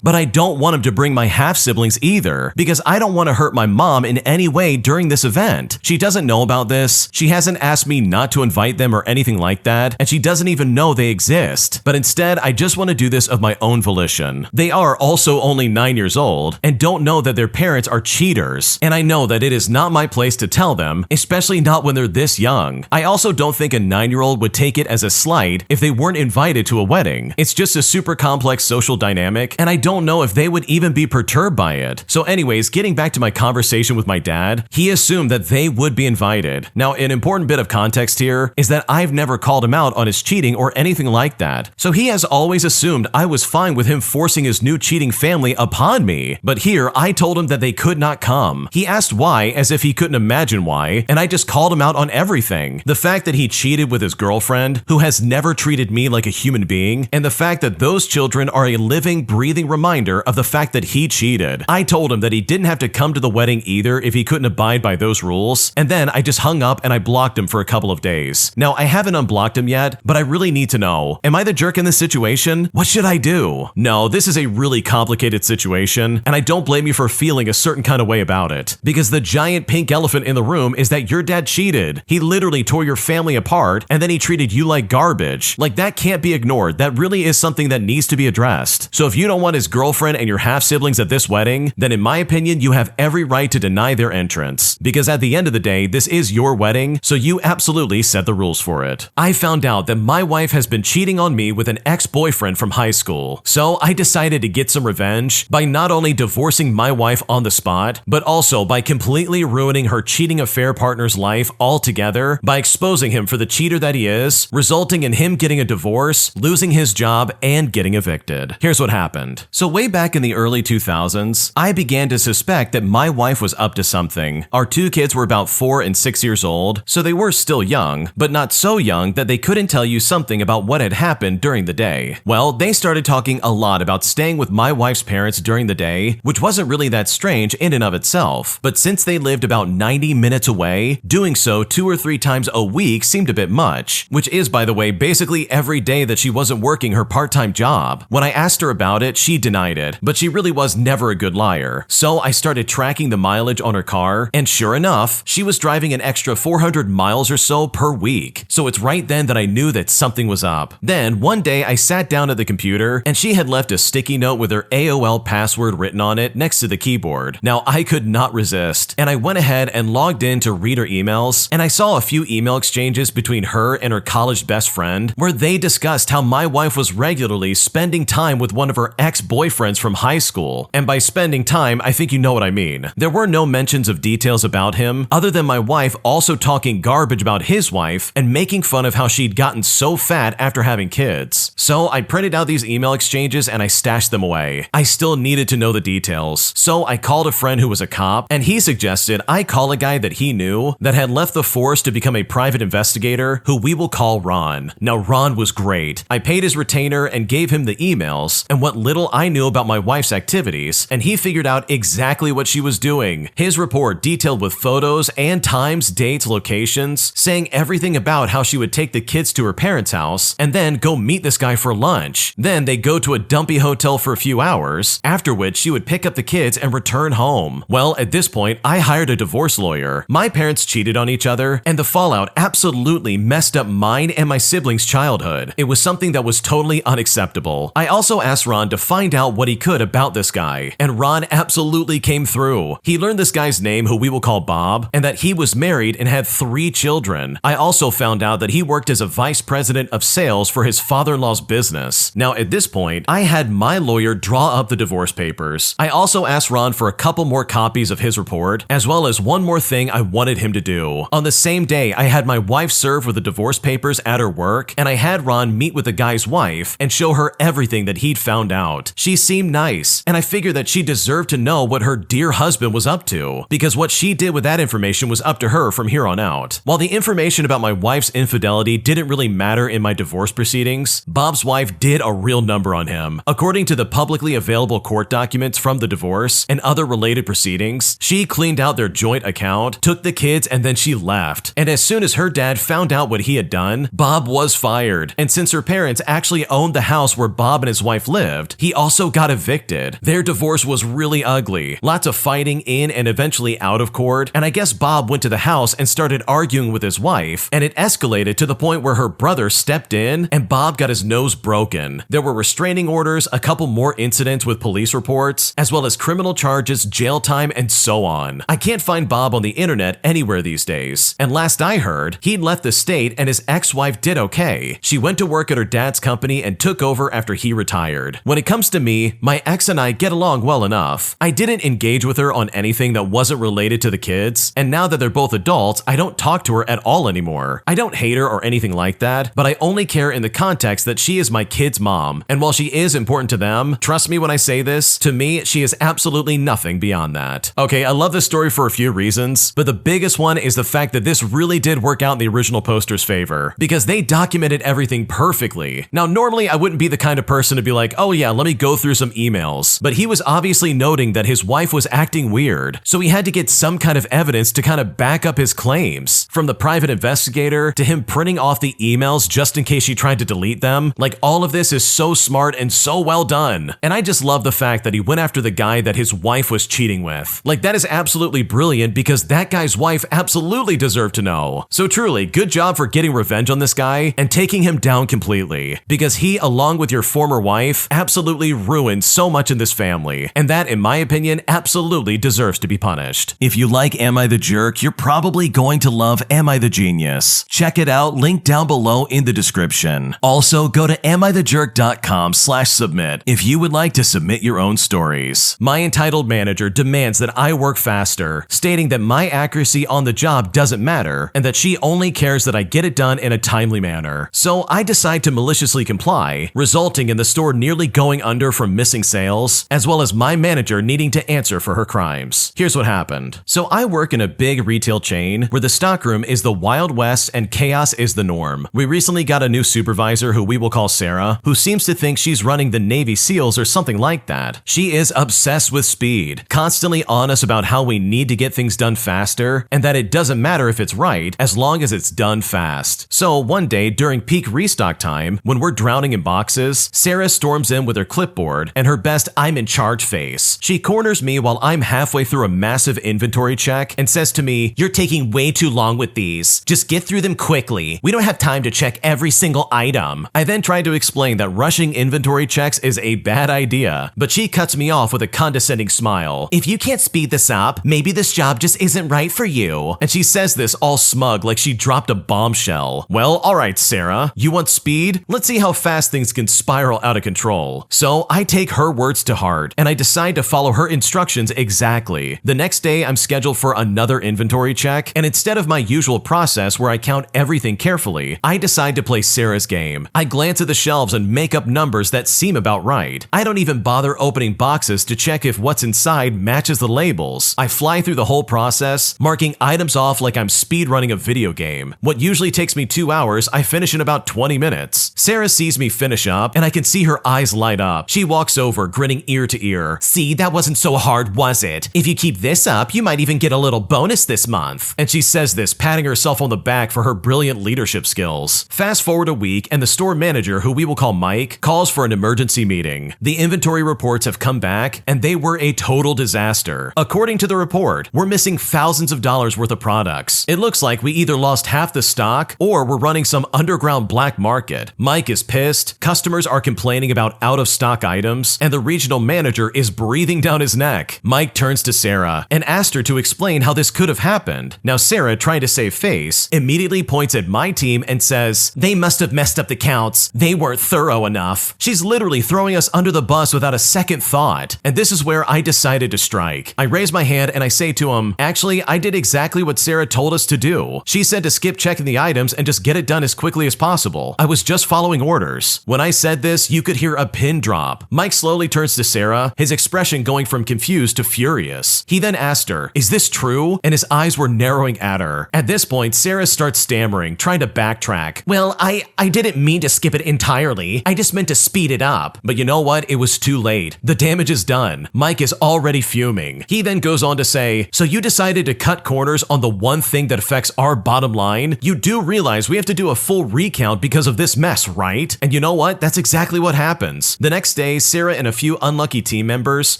but I don't want him to bring my half-siblings either, because I don't want to hurt my mom in any way during this event. She doesn't know about this, she hasn't asked me not to invite them or anything like that, and she doesn't even know they exist. But instead, I just want to do this of my own volition. They are also only 9 years old and don't know that their parents are cheaters, and I know that it is not my place to tell them, especially not when they're this young. I also don't think a 9-year-old would take it as a slight if they weren't invited to a wedding. It's just a super complex social dynamic, and I don't know if they would even be perturbed by it. So anyways, getting back to my conversation with my dad, he assumed that they would be invited. Now, an important bit of context here is that I've never called him out on his cheating or anything like that. So he has always assumed I was fine with him forcing his new cheating family upon me. But here, I told him that they could not come. He asked why, as if he couldn't imagine why, and I just called him out on everything. The fact that he cheated with his girlfriend, who has never treated me like a human being, and the fact that those children are a living, breathing reminder of the fact that he cheated. I told him that he didn't have to come to the wedding either if he couldn't abide by those rules, and then I just hung up and I blocked him for a couple of days. Now, I haven't unblocked him yet, but I really need to know, am I the jerk in this situation? What should I do? No, this is a really complicated situation, and I don't blame you for feeling a certain kind of way about it, because the giant pink elephant in the room is that your dad cheated. He literally tore your family apart, and then he treated you like garbage. Like, that can't be ignored. That really is something that needs to be addressed. So if you don't want his girlfriend and your half-siblings at this wedding, then in my opinion, you have every right to deny their entrance, because at the end of the day, this is your wedding, so you absolutely set the rules for it. I found out that my wife has been cheating on me with an ex-boyfriend from high school, so I decided to get some revenge by not only divorcing my wife on the spot, but also by completely ruining her cheating affair partner's life altogether by exposing him for the cheater that he is, resulting in him getting a divorce, losing his job, and getting evicted. Here's what happened. So way back in the early 2000s, I began to suspect that my wife was up to something. Our two kids were about 4 and 6 years old, so they were still young, but not so young that they couldn't tell you something about what had happened during the day. Well, they started talking a lot about staying with my wife's parents during the day, which wasn't really that strange in and of itself, but since they lived about 90 minutes away, doing so 2 or 3 times a week seemed a bit much, which is, by the way, basically every day that she wasn't working her part-time job. When I asked her about it, she denied it, but she really was never a good liar. So I started tracking the mileage on her car, and sure enough, she was driving an extra 400 miles or so per week. So it's right then that I knew that something was up. Then one day I sat down at the computer, and she had left a sticky note with her AOL password written on it next to the keyboard. Now I could not resist, and I went ahead and logged in to read her emails, and I saw a few email exchanges between her and her college best friend where they discussed how my wife was regularly spending time with one of her ex-boyfriends from high school. And by spending time, I think you know what I mean. There were no mentions of details about him, other than my wife also talking garbage about his wife and making fun of how she'd gotten so fat after having kids. So I printed out these email exchanges and I stashed them away. I still needed to know the details, so I called a friend who was a cop, and he suggested I call a guy that he knew that had left the force to become a private investigator, who we will call Ron. Now Ron was great. I paid his retainer and gave him the emails and what little I knew about my wife's activities, and he figured out exactly what she was doing. His report detailed with photos and times, dates, locations, saying everything about how she would take the kids to her parents' house and then go meet this guy for lunch. Then they'd go to a dumpy hotel for a few hours, after which she would pick up the kids and return home. Well, at this point, I hired a divorce lawyer. My parents cheated on each other, and the fallout absolutely messed up mine and my siblings' childhood. It was something that was totally unacceptable. I also asked Ron to find out what he could about this guy, and Ron absolutely came through. He learned this guy's name, who we will call Bob, and that he was married and had 3 children. I also found out that he worked as a vice president of sales for his father-in-law's business. Now, at this point, I had my lawyer draw up the divorce papers. I also asked Ron for a couple more copies of his report, as well as one more thing I wanted him to do. On the same day, I had my wife serve with the divorce papers at her work, and I had Ron meet with the guy's wife and show her everything that he'd found out. She seemed nice, and I figured that she deserved to know what her dear husband was up to, because what she did with that information was up to her from here on out. While the information about my wife's infidelity didn't really matter in my divorce proceedings, proceedings, Bob's wife did a real number on him. According to the publicly available court documents from the divorce and other related proceedings, she cleaned out their joint account, took the kids, and then she left. And as soon as her dad found out what he had done, Bob was fired. And since her parents actually owned the house where Bob and his wife lived, he also got evicted. Their divorce was really ugly. Lots of fighting in and eventually out of court. And I guess Bob went to the house and started arguing with his wife, and it escalated to the point where her brother stepped in and Bob got his nose broken. There were restraining orders, a couple more incidents with police reports, as well as criminal charges, jail time, and so on. I can't find Bob on the internet anywhere these days. And last I heard, he'd left the state and his ex-wife did okay. She went to work at her dad's company and took over after he retired. When it comes to me, my ex and I get along well enough. I didn't engage with her on anything that wasn't related to the kids, and now that they're both adults, I don't talk to her at all anymore. I don't hate her or anything like that, but I only care in the context that she is my kid's mom, and while she is important to them, trust me when I say this, to me, she is absolutely nothing beyond that. Okay, I love this story for a few reasons, but the biggest one is the fact that this really did work out in the original poster's favor, because they documented everything perfectly. Now, normally I wouldn't be the kind of person to be like, oh yeah, let me go through some emails, but he was obviously noting that his wife was acting weird, so he had to get some kind of evidence to kind of back up his claims. From the private investigator to him printing off the emails just in case she tried to delete them, like all of this is so smart and so well done. And I just love the fact that he went after the guy that his wife was cheating with. Like that is absolutely brilliant because that guy's wife absolutely deserved to know. So truly, good job for getting revenge on this guy and taking him down completely, because he, along with your former wife, absolutely ruined so much in this family. And that, in my opinion, absolutely deserves to be punished. If you like Am I the Jerk, you're probably going to love Am I the Genius. Check it out, link down below in the description. Also, go to amithejerk.com/submit if you would like to submit your own stories. My entitled manager demands that I work faster, stating that my accuracy on the job doesn't matter and that she only cares that I get it done in a timely manner. So I decide to maliciously comply, resulting in the store nearly going under from missing sales, as well as my manager needing to answer for her crimes. Here's what happened. So I work in a big retail chain where the stockroom is the Wild West and chaos is the norm. We recently got a new supervisor who we will call Sarah, who seems to think she's running the Navy SEALs or something like that. She is obsessed with speed, constantly on us about how we need to get things done faster and that it doesn't matter if it's right as long as it's done fast. So one day during peak restock time, when we're drowning in boxes, Sarah storms in with her clipboard and her best I'm in charge face. She corners me while I'm halfway through a massive inventory check and says to me, "You're taking way too long with these. Just get through them quickly. We don't have time to check every single item." I then tried to explain that rushing inventory checks is a bad idea, but she cuts me off with a condescending smile. "If you can't speed this up, maybe this job just isn't right for you." And she says this all smug like she dropped a bombshell. Well, alright Sarah, you want speed? Let's see how fast things can spiral out of control. So I take her words to heart and I decide to follow her instructions exactly. The next day I'm scheduled for another inventory check, and instead of my usual process where I count everything carefully, I decide to play Sarah's game. I glance at the shelves and make up numbers that seem about right. I don't even bother opening boxes to check if what's inside matches the labels. I fly through the whole process, marking items off like I'm speedrunning a video game. What usually takes me 2 hours, I finish in about 20 minutes. Sarah sees me finish up, and I can see her eyes light up. She walks over, grinning ear to ear. "See, that wasn't so hard, was it? If you keep this up, you might even get a little bonus this month." And she says this, patting herself on the back for her brilliant leadership skills. Fast forward a week, and the store manager, who we will call Mike, calls for an emergency meeting. The inventory reports have come back, and they were a total disaster. According to the report, we're missing thousands of dollars worth of products. It looks like we either lost half the stock or we're running some underground black market. Mike is pissed, customers are complaining about out-of-stock items, and the regional manager is breathing down his neck. Mike turns to Sarah and asks her to explain how this could have happened. Now Sarah, trying to save face, immediately points at my team and says, "They must have messed up the counts. They weren't thorough enough." She's literally throwing us under the bus without a second thought. And this is where I decided to strike. I raise my hand and I say to him, "Actually, I did exactly what Sarah told us to do. She said to skip checking the items and just get it done as quickly as possible. I was just following orders." When I said this, you could hear a pin drop. Mike slowly turns to Sarah, his expression going from confused to furious. He then asked her, "Is this true?" And his eyes were narrowing at her. At this point, Sarah starts stammering, trying to backtrack. "Well, I didn't mean to skip it entirely. I just meant to speed it up. But you know what? It was too late. The damage is done. Mike is already fuming. He then goes on to say, so you decided to cut corners on the one thing that affects our bottom line? You do realize we have to do a full recount because of this mess, right? And you know what? That's exactly what happens. The next day, Sarah and a few unlucky team members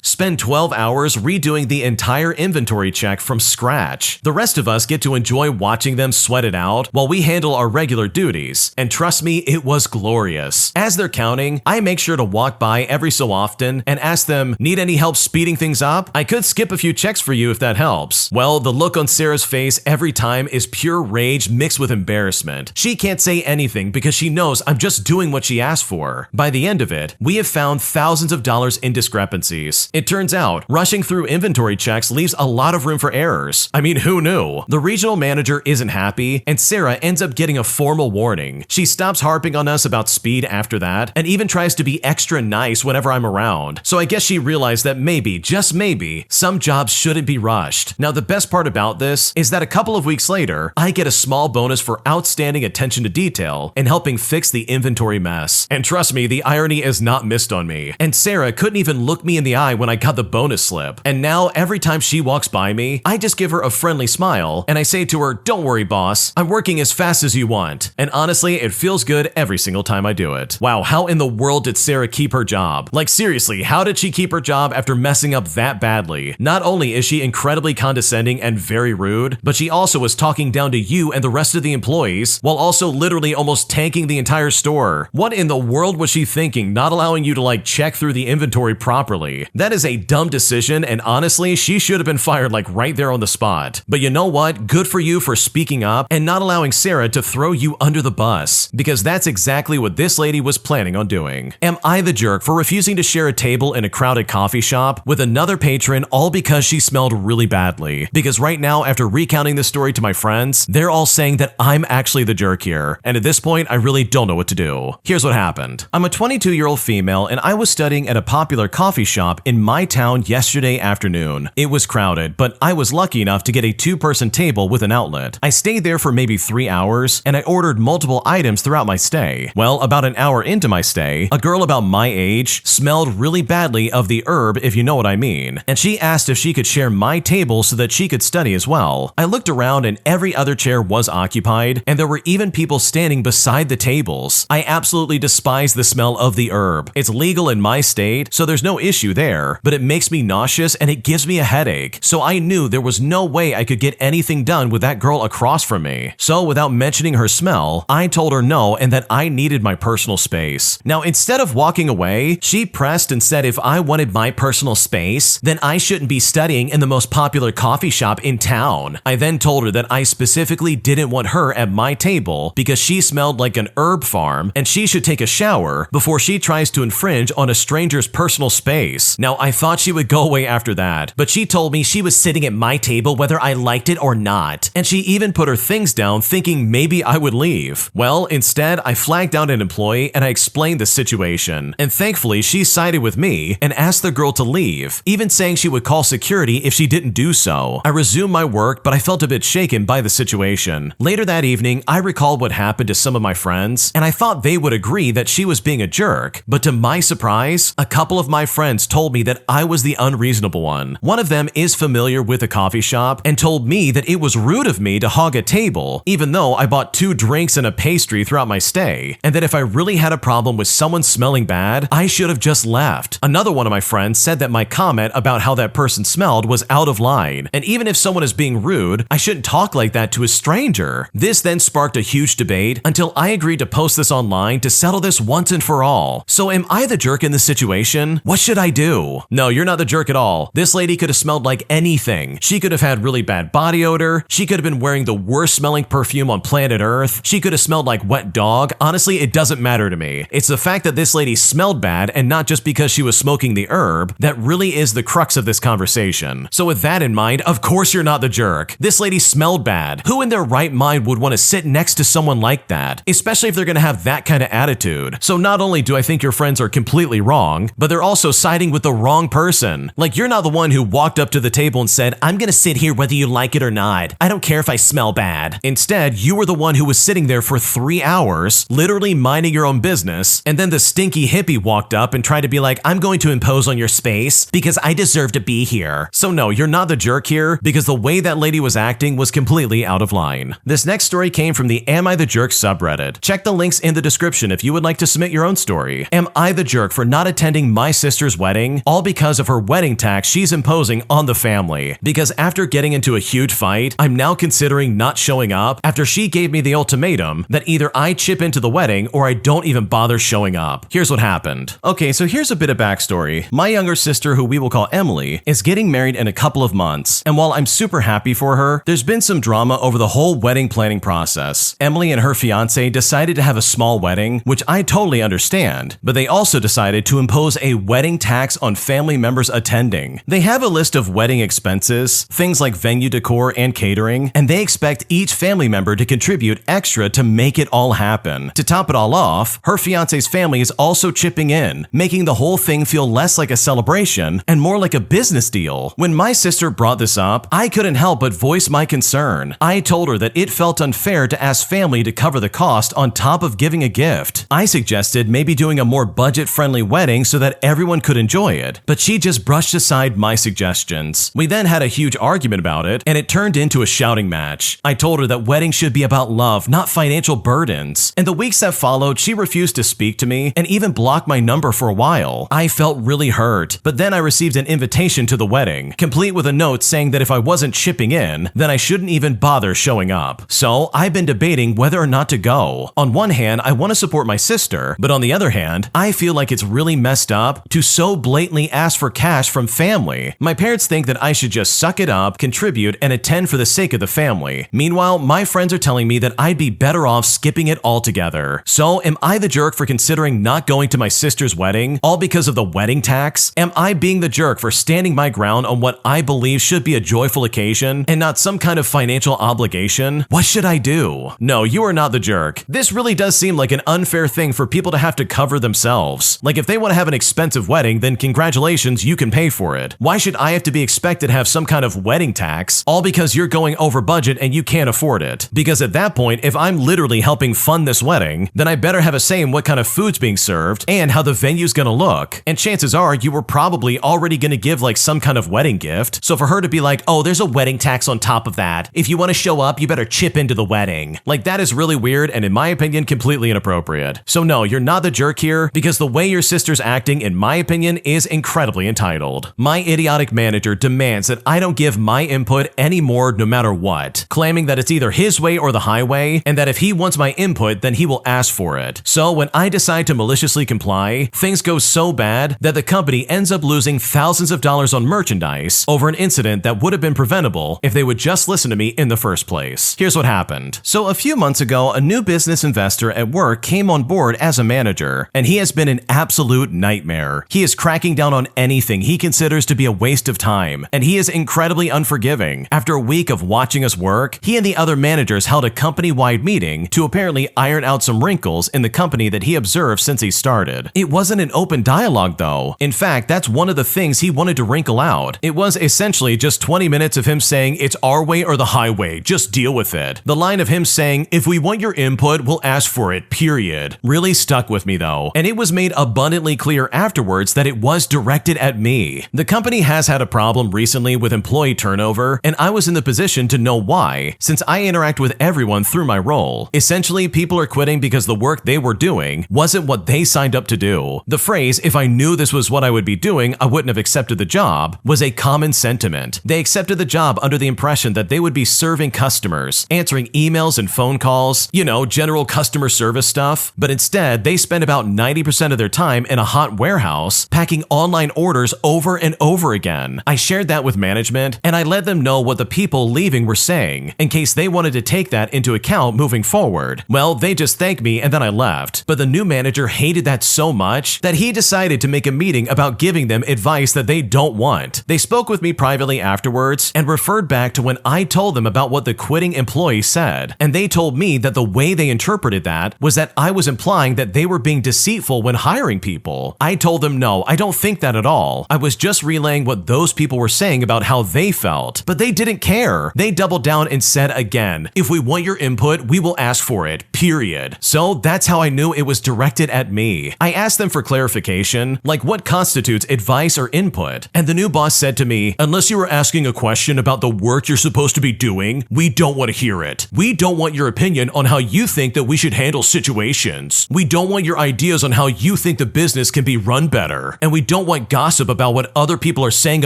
spend 12 hours redoing the entire inventory check from scratch. The rest of us get to enjoy watching them sweat it out while we handle our regular duties. And trust me, it was glorious. As they're counting, I make sure to walk by every so often and ask them, need any help speeding things up? I could skip a few checks for you if that helps. Well, the look on Sarah's face every time is pure rage mixed with embarrassment. She can't say anything because she knows I'm just doing what she asked for. By the end of it, we have found thousands of dollars in discrepancies. It turns out, rushing through inventory checks leaves a lot of room for errors. I mean, who knew? The regional manager isn't happy, and Sarah ends up getting a formal warning. She stops harping on us about speed after that, and even tries to be extra nice whenever I'm around. So I guess she realized that maybe, just maybe, some jobs shouldn't be rushed. Now, the best part about this is that a couple of weeks later, I get a small bonus for outstanding attention to detail and helping fix the inventory mess. And trust me, the irony is not missed on me. And Sarah couldn't even look me in the eye when I got the bonus slip. And now, every time she walks by me, I just give her a friendly smile, and I say to her, don't worry, boss, I'm working as fast as you want. And honestly, it feels good every single time I do it. Wow, how in the world did Sarah keep her job? Like seriously, how did she keep her job after messing up that badly? Not only is she incredibly condescending and very rude, but she also was talking down to you and the rest of the employees, while also literally almost tanking the entire store. What in the world was she thinking, not allowing you to check through the inventory properly? That is a dumb decision, and honestly, she should have been fired right there on the spot. But you know what? Good for you for speaking up and not allowing Sarah to throw you under the bus, because that's exactly what this lady was planning on doing. Am I the jerk for refusing to share a table in a crowded coffee shop with another patron all because she smelled really badly? Because right now, after recounting this story to my friends, they're all saying that I'm actually the jerk here, and at this point, I really don't know what to do. Here's what happened. I'm a 22-year-old female, and I was studying at a popular coffee shop in my town yesterday afternoon. It was crowded, but I was lucky enough to get a two-person table with an outlet. I stayed there for maybe 3 hours, and I ordered multiple items throughout my stay. Well, about an hour into my stay, a girl about my age smelled really badly of the herb, if you know what I mean, and she asked if she could share my table so that she could study as well. I looked around and every other chair was occupied, and there were even people standing beside the tables. I absolutely despise the smell of the herb. It's legal in my state, so there's no issue there, but it makes me nauseous and it gives me a headache, so I knew there was no way I could get anything done with that girl across from me. So without mentioning her smell, I told her no and that I needed my personal space. Now, instead of walking away, she pressed and said if I wanted my personal space, then I shouldn't be studying in the most popular coffee shop in town. I then told her that I specifically didn't want her at my table because she smelled like an herb farm and she should take a shower before she tries to infringe on a stranger's personal space. Now, I thought she would go away after that, but she told me she was sitting at my table whether I liked it or not, and she even put her things down thinking maybe I would leave. Well, instead, I flagged down an employee and I explained the situation, and thankfully she sided with me and asked the girl to leave, even saying she would call security if she didn't do so. I resumed my work, but I felt a bit shaken by the situation. Later that evening, I recalled what happened to some of my friends, and I thought they would agree that she was being a jerk, but to my surprise, a couple of my friends told me that I was the unreasonable one. One of them is familiar with the coffee shop and told me that it was rude of me to hog a table, even though I bought 2 drinks and a pastry throughout my stay, and that if I really had a problem with someone smelling bad, I should have just left. Another one of my friends said that my comment about how that person smelled was out of line, and even if someone is being rude, I shouldn't talk like that to a stranger. This then sparked a huge debate until I agreed to post this online to settle this once and for all. So am I the jerk in this situation? What should I do? No, you're not the jerk at all. This lady could have smelled like anything. She could have had really bad body odor. She could have been wearing the worst smelling perfume on planet Earth. She could have smelled like wet dog. Honestly, it doesn't matter to me. It's the fact that this lady smelled bad and not just because she was smoking the herb that really is the crux of this conversation. So with that in mind, of course you're not the jerk. This lady smelled bad. Who in their right mind would want to sit next to someone like that? Especially if they're going to have that kind of attitude. So not only do I think your friends are completely wrong, but they're also siding with the wrong person. Like, you're not the one who walked up to the table and said, I'm gonna sit here whether you like it or not. I don't care if I smell bad. Instead, you were the one who was sitting there for 3 hours house, literally minding your own business, and then the stinky hippie walked up and tried to be like, I'm going to impose on your space because I deserve to be here. So no, you're not the jerk here, because the way that lady was acting was completely out of line. This next story came from the Am I the Jerk subreddit. Check the links in the description if you would like to submit your own story. Am I the jerk for not attending my sister's wedding, all because of her wedding tax she's imposing on the family? Because after getting into a huge fight, I'm now considering not showing up after she gave me the ultimatum that either I chip into the wedding or I don't even bother showing up. Here's what happened. Okay, so here's a bit of backstory. My younger sister, who we will call Emily, is getting married in a couple of months, and while I'm super happy for her, there's been some drama over the whole wedding planning process. Emily and her fiance decided to have a small wedding, which I totally understand, but they also decided to impose a wedding tax on family members attending. They have a list of wedding expenses, things like venue decor and catering, and they expect each family member to contribute extra to make it all happen. To top it all off, her fiance's family is also chipping in, making the whole thing feel less like a celebration and more like a business deal. When my sister brought this up, I couldn't help but voice my concern. I told her that it felt unfair to ask family to cover the cost on top of giving a gift. I suggested maybe doing a more budget-friendly wedding so that everyone could enjoy it, but she just brushed aside my suggestions. We then had a huge argument about it, and it turned into a shouting match. I told her that weddings should be about love, not financial burdens. In the weeks that followed, she refused to speak to me and even blocked my number for a while. I felt really hurt, but then I received an invitation to the wedding, complete with a note saying that if I wasn't chipping in, then I shouldn't even bother showing up. So I've been debating whether or not to go. On one hand, I want to support my sister, but on the other hand, I feel like it's really messed up to so blatantly ask for cash from family. My parents think that I should just suck it up, contribute, and attend for the sake of the family. Meanwhile, my friends are telling me that I'd be better off skipping it altogether. So am I the jerk for considering not going to my sister's wedding, all because of the wedding tax? Am I being the jerk for standing my ground on what I believe should be a joyful occasion and not some kind of financial obligation? What should I do? No, you are not the jerk. This really does seem like an unfair thing for people to have to cover themselves. Like if they want to have an expensive wedding, then congratulations, you can pay for it. Why should I have to be expected to have some kind of wedding tax, all because you're going over budget and you can't afford it? Because at that point, if I'm literally helping fund this wedding, then I better have a say in what kind of food's being served and how the venue's gonna look. And chances are you were probably already gonna give like some kind of wedding gift. So for her to be like, oh, there's a wedding tax on top of that, if you want to show up, you better chip into the wedding. Like that is really weird and in my opinion, completely inappropriate. So no, you're not the jerk here, because the way your sister's acting, in my opinion, is incredibly entitled. My idiotic manager demands that I don't give my input anymore no matter what, claiming that it's either his way or the highway, and that if he wants my input, then he will ask for it. So when I decide to maliciously comply, things go so bad that the company ends up losing thousands of dollars on merchandise over an incident that would have been preventable if they would just listen to me in the first place. Here's what happened. So a few months ago, a new business investor at work came on board as a manager, and he has been an absolute nightmare. He is cracking down on anything he considers to be a waste of time, and he is incredibly unforgiving. After a week of watching us work, he and the other managers held a company-wide meeting to apparently iron out some wrinkles in the company that he observed since he started. It wasn't an open dialogue though. In fact, that's one of the things he wanted to wrinkle out. It was essentially just 20 minutes of him saying, it's our way or the highway, just deal with it. The line of him saying, if we want your input, we'll ask for it, period, really stuck with me though. And it was made abundantly clear afterwards that it was directed at me. The company has had a problem recently with employee turnover, and I was in the position to know why, since I interact with everyone through my role. Essentially, people are quitting because the work they were doing wasn't what they signed up to do. The phrase, if I knew this was what I would be doing, I wouldn't have accepted the job, was a common sentiment. They accepted the job under the impression that they would be serving customers, answering emails and phone calls, you know, general customer service stuff, but instead they spent about 90% of their time in a hot warehouse packing online orders over and over again. I shared that with management, and I let them know what the people leaving were saying, in case they wanted to take that into account moving forward. Well, they just thanked me and then I left, but the new manager hated that so much that he decided to make a meeting about giving them advice that they don't want. They spoke with me privately afterwards and referred back to when I told them about what the quitting employee said, and they told me that the way they interpreted that was that I was implying that they were being deceitful when hiring people. I told them no, I don't think that at all. I was just relaying what those people were saying about how they felt, but they didn't care. They doubled down and said again, if we want your input, we will ask for it, period. period. So that's how I knew it was directed at me. I asked them for clarification, like what constitutes advice or input, and the new boss said to me, unless you were asking a question about the work you're supposed to be doing, we don't want to hear it. We don't want your opinion on how you think that we should handle situations. We don't want your ideas on how you think the business can be run better. And we don't want gossip about what other people are saying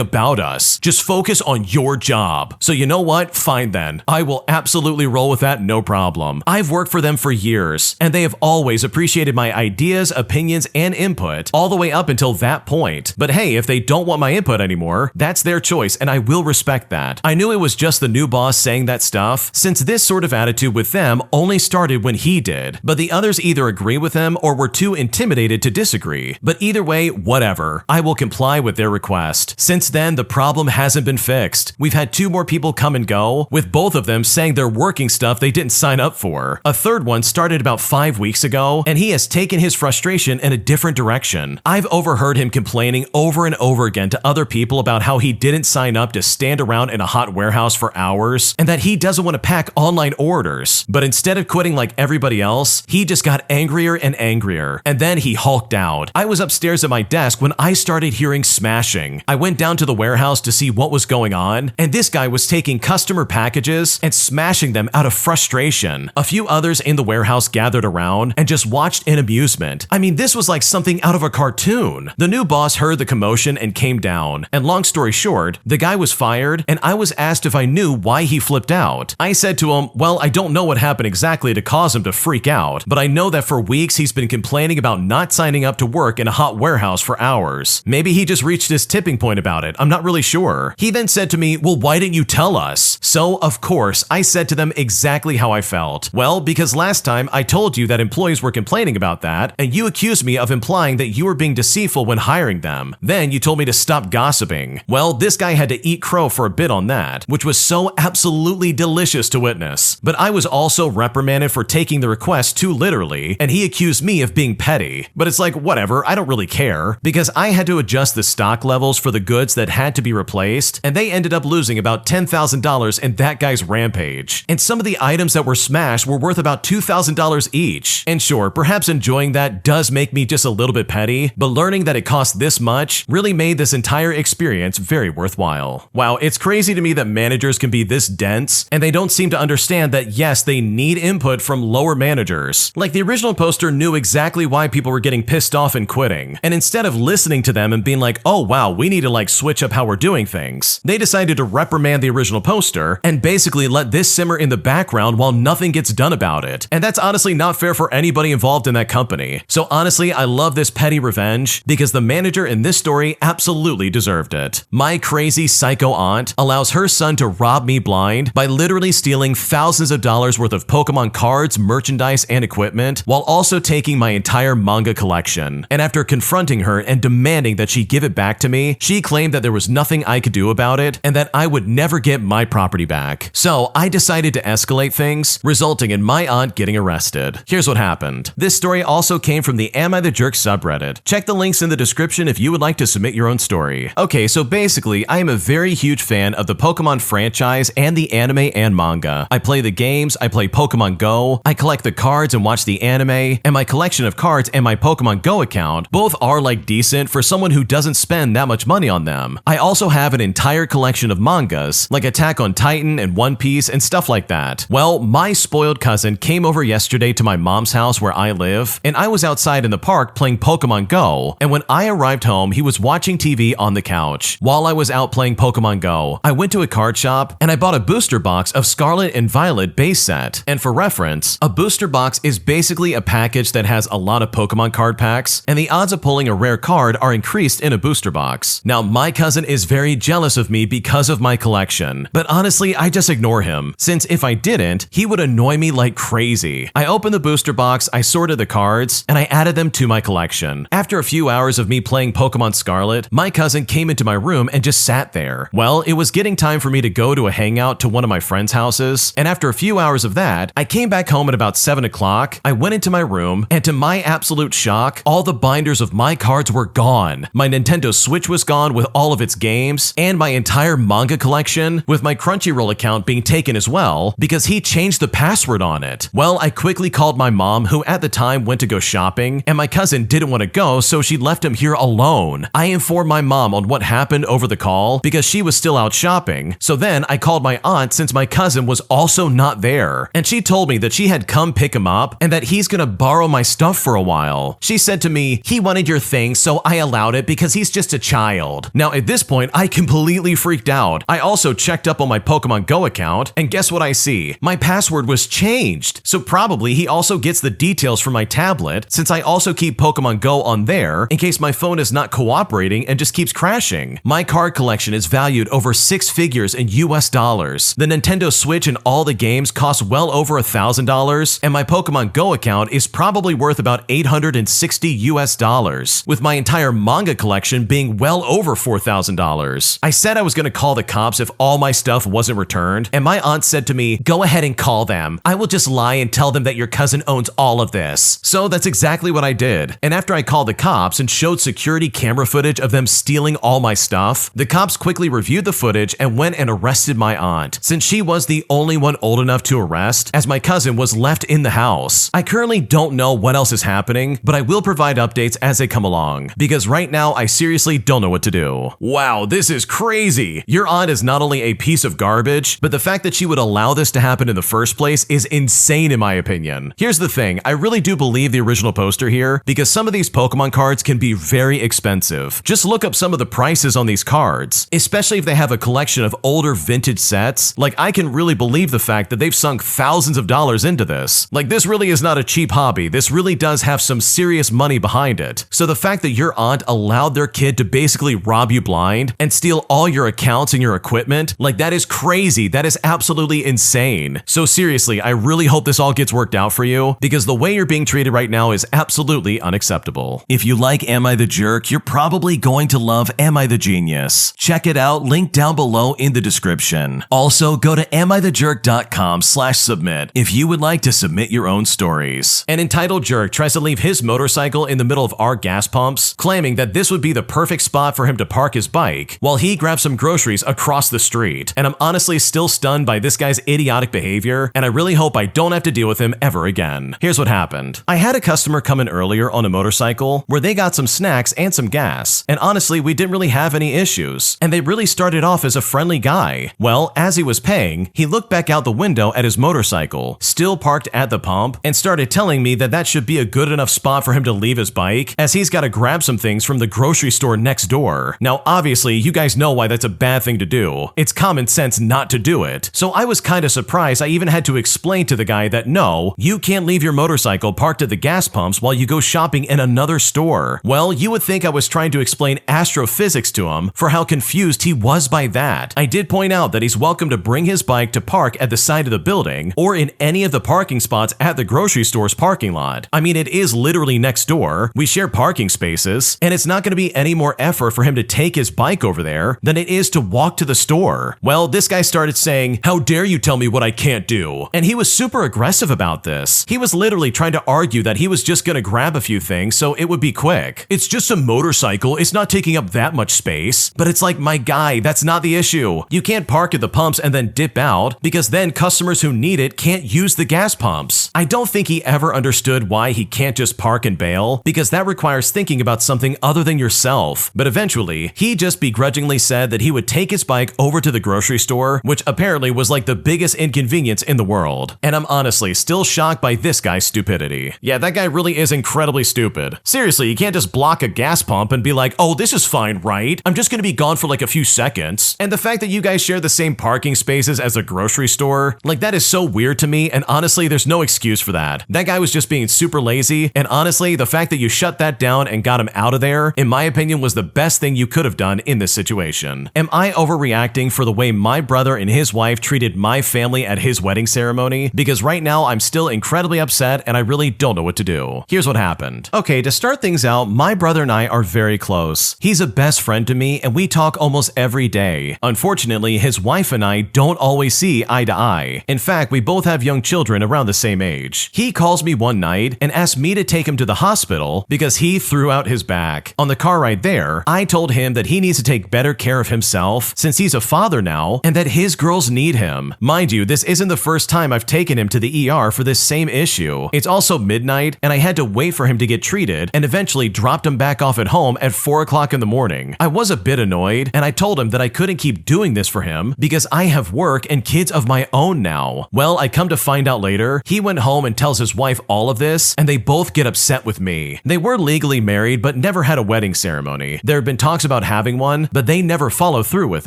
about us. Just focus on your job. So you know what? Fine then. I will absolutely roll with that, no problem. I've worked for them for years, and they have always appreciated my ideas, opinions, and input all the way up until that point. But hey, if they don't want my input anymore, that's their choice, and I will respect that. I knew it was just the new boss saying that stuff, since this sort of attitude with them only started when he did. But the others either agree with him or were too intimidated to disagree. But either way, whatever. I will comply with their request. Since then, the problem hasn't been fixed. We've had 2 more people come and go, with both of them saying they're working stuff they didn't sign up for. A third one started about 5 weeks ago, and he has taken his frustration in a different direction. I've overheard him complaining over and over again to other people about how he didn't sign up to stand around in a hot warehouse for hours, and that he doesn't want to pack online orders. But instead of quitting like everybody else, he just got angrier and angrier, and then he hulked out. I was upstairs at my desk when I started hearing smashing. I went down to the warehouse to see what was going on, and this guy was taking customer packages and smashing them out of frustration. A few others in the warehouse gathered around and just watched in amusement. I mean, this was like something out of a cartoon. The new boss heard the commotion and came down, and long story short, the guy was fired, and I was asked if I knew why he flipped out. I said to him, well, I don't know what happened exactly to cause him to freak out, but I know that for weeks he's been complaining about not signing up to work in a hot warehouse for hours. Maybe he just reached his tipping point about it. I'm not really sure. He then said to me, well, why didn't you tell us? So, of course, I said to them exactly how I felt. Well, because last time I told you that employees were complaining about that, and you accused me of implying that you were being deceitful when hiring them. Then you told me to stop gossiping. Well, this guy had to eat crow for a bit on that, which was so absolutely delicious to witness. But I was also reprimanded for taking the request too literally, and he accused me of being petty. But it's like, whatever, I don't really care, because I had to adjust the stock levels for the goods that had to be replaced, and they ended up losing about $10,000 in that guy's rampage. And some of the items that were smashed were worth about $2,000 each. And sure, perhaps enjoying that does make me just a little bit petty, but learning that it cost this much really made this entire experience very worthwhile. Wow, it's crazy to me that managers can be this dense, and they don't seem to understand that yes, they need input from lower managers. Like the original poster knew exactly why people were getting pissed off and quitting, and instead of listening to them and being like, oh wow, we need to like switch up how we're doing things, they decided to reprimand the original poster and basically let this simmer in the background while nothing gets done about it. And that's honestly not fair for anybody involved in that company. So honestly, I love this petty revenge because the manager in this story absolutely deserved it. My crazy psycho aunt allows her son to rob me blind by literally stealing thousands of dollars worth of Pokemon cards, merchandise, and equipment, while also taking my entire manga collection. And after confronting her and demanding that she give it back to me, she claimed that there was nothing I could do about it and that I would never get my property back. So I decided to escalate things, resulting in my aunt getting arrested. Here's what happened. This story also came from the Am I the Jerk subreddit. Check the links in the description if you would like to submit your own story. Okay, so basically, I am a very huge fan of the Pokemon franchise and the anime and manga. I play the games, I play Pokemon Go, I collect the cards and watch the anime, and my collection of cards and my Pokemon Go account both are like decent for someone who doesn't spend that much money on them. I also have an entire collection of mangas, like Attack on Titan and One Piece and stuff like that. Well, my spoiled cousin came over yesterday to my mom's house where I live, and I was outside in the park playing Pokemon Go, and when I arrived home, he was watching TV on the couch. While I was out playing Pokemon Go, I went to a card shop and I bought a booster box of Scarlet and Violet base set. And for reference, a booster box is basically a package that has a lot of Pokemon card packs, and the odds of pulling a rare card are increased in a booster box. Now, my cousin is very jealous of me because of my collection, but honestly, I just ignore him, since if I didn't, he would annoy me like crazy. I opened the booster box, I sorted the cards, and I added them to my collection. After a few hours of me playing Pokemon Scarlet, my cousin came into my room and just sat there. Well, it was getting time for me to go to a hangout to one of my friends' houses, and after a few hours of that, I came back home at about 7 o'clock, I went into my room, and to my absolute shock, all the binders of my cards were gone. My Nintendo Switch was gone with all of its games, and my entire manga collection, with my Crunchyroll account being taken as well because he changed the password on it. Well, I quickly called my mom, who at the time went to go shopping, and my cousin didn't want to go, so she left him here alone. I informed my mom on what happened over the call because she was still out shopping. So then I called my aunt since my cousin was also not there, and she told me that she had come pick him up and that he's gonna borrow my stuff for a while. She said to me, "He wanted your thing, so I allowed it because he's just a child." Now at this point, I completely freaked out. I also checked up on my Pokemon Go account, and guess what I see? My password was changed. So probably he also gets the details from my tablet, since I also keep Pokemon Go on there in case my phone is not cooperating and just keeps crashing. My card collection is valued over 6 figures in US dollars. The Nintendo Switch and all the games cost well over $1,000, and my Pokemon Go account is probably worth about 860 US dollars, with my entire manga collection being well over $4,000. I said I was going to call the cops if all my stuff wasn't returned, and my aunt said to me, "Go ahead and call them. I will just lie and tell them that your cousin owns all of this." So that's exactly what I did. And after I called the cops and showed security camera footage of them stealing all my stuff, the cops quickly reviewed the footage and went and arrested my aunt, since she was the only one old enough to arrest, as my cousin was left in the house. I currently don't know what else is happening, but I will provide updates as they come along, because right now I seriously don't know what to do. Wow, this is crazy! Your aunt is not only a piece of garbage, but the fact that she would allow this to happen in the first place is insane in my opinion. Here's the thing, I really do believe the original poster here, because some of these Pokemon cards can be very expensive. Just look up some of the prices on these cards, especially if they have a collection of older vintage sets. Like, I can really believe the fact that they've sunk thousands of dollars into this. Like, this really is not a cheap hobby. This really does have some serious money behind it. So the fact that your aunt allowed their kid to basically rob you blind and steal all your accounts and your equipment, like, that is crazy. That is absolutely insane. So seriously, I really hope this all gets worked out for you, because the way you're being treated right now is absolutely unacceptable. If you like Am I the Jerk, you're probably going to love Am I the Genius. Check it out, link down below in the description. Also, go to amithejerk.com/submit if you would like to submit your own stories. An entitled jerk tries to leave his motorcycle in the middle of our gas pumps, claiming that this would be the perfect spot for him to park his bike while he grabs some groceries across the street. And I'm honestly still stunned by this guy's idiotic behavior, and I really hope I don't have to deal with him ever again. Here's what happened. I had a customer come in earlier on a motorcycle where they got some snacks and some gas, and honestly we didn't really have any issues, and they really started off as a friendly guy. Well, as he was paying, he looked back out the window at his motorcycle, still parked at the pump, and started telling me that that should be a good enough spot for him to leave his bike, as he's got to grab some things from the grocery store next door. Now obviously you guys know why that's a bad thing to do. It's common sense not to do it. So I was kind of surprised I even had to explain to the guy that no, you can't leave your motorcycle parked at the gas pumps while you go shopping in another store. Well, you would think I was trying to explain astrophysics to him for how confused he was by that. I did point out that he's welcome to bring his bike to park at the side of the building or in any of the parking spots at the grocery store's parking lot. I mean, it is literally next door. We share parking spaces, and it's not going to be any more effort for him to take his bike over there than it is to walk to the store. Well, this guy started saying, "How dare you tell me what I can't do?" And he was super aggressive about this. He was literally trying to argue that he was just going to grab a few things so it would be quick. It's just a motorcycle, it's not taking up that much space. But it's like, my guy, that's not the issue. You can't park at the pumps and then dip out, because then customers who need it can't use the gas pumps. I don't think he ever understood why he can't just park and bail, because that requires thinking about something other than yourself. But eventually, he just begrudgingly said that he would take his bike over to the grocery store, which apparently was like the biggest inconvenience in the world. And I'm honestly still shocked by this guy's stupidity. Yeah, that guy really is incredibly stupid. Seriously, you can't just block a gas pump and be like, "Oh, this is fine, right? I'm just gonna be gone for like a few seconds." And the fact that you guys share the same parking spaces as a grocery store, like, that is so weird to me, and honestly, there's no excuse for that. That guy was just being super lazy, and honestly, the fact that you shut that down and got him out of there, in my opinion, was the best thing you could have done in this situation. Am I overreacting for the way my brother and his wife treated my family at his wedding ceremony? Because right now, I'm still incredibly upset, and I really don't know what to do. Here's what happened. Okay, to start things out, my brother and I are very close. He's a best friend to me, and we talk almost every day. Unfortunately, his wife and I don't always see eye to eye. In fact, we both have young children around the same age. He calls me one night and asked me to take him to the hospital because he threw out his back. On the car ride there, I told him that he needs to take better care of himself since he's a father now, and that his girls need him. Mind you, this isn't the first time I've taken him to the ER for this same issue. It's also midnight, and I had to wait for him to get treated and eventually dropped him back off at home at 4 o'clock in the morning. I was a bit annoyed, and I told him that I couldn't keep doing this for him because I have work and kids of my own now. Well, I come to find out later, he went home and tells his wife all of this, and they both get upset with me. They were legally married, but never had a wedding ceremony. There have been talks about having one, but they never follow through with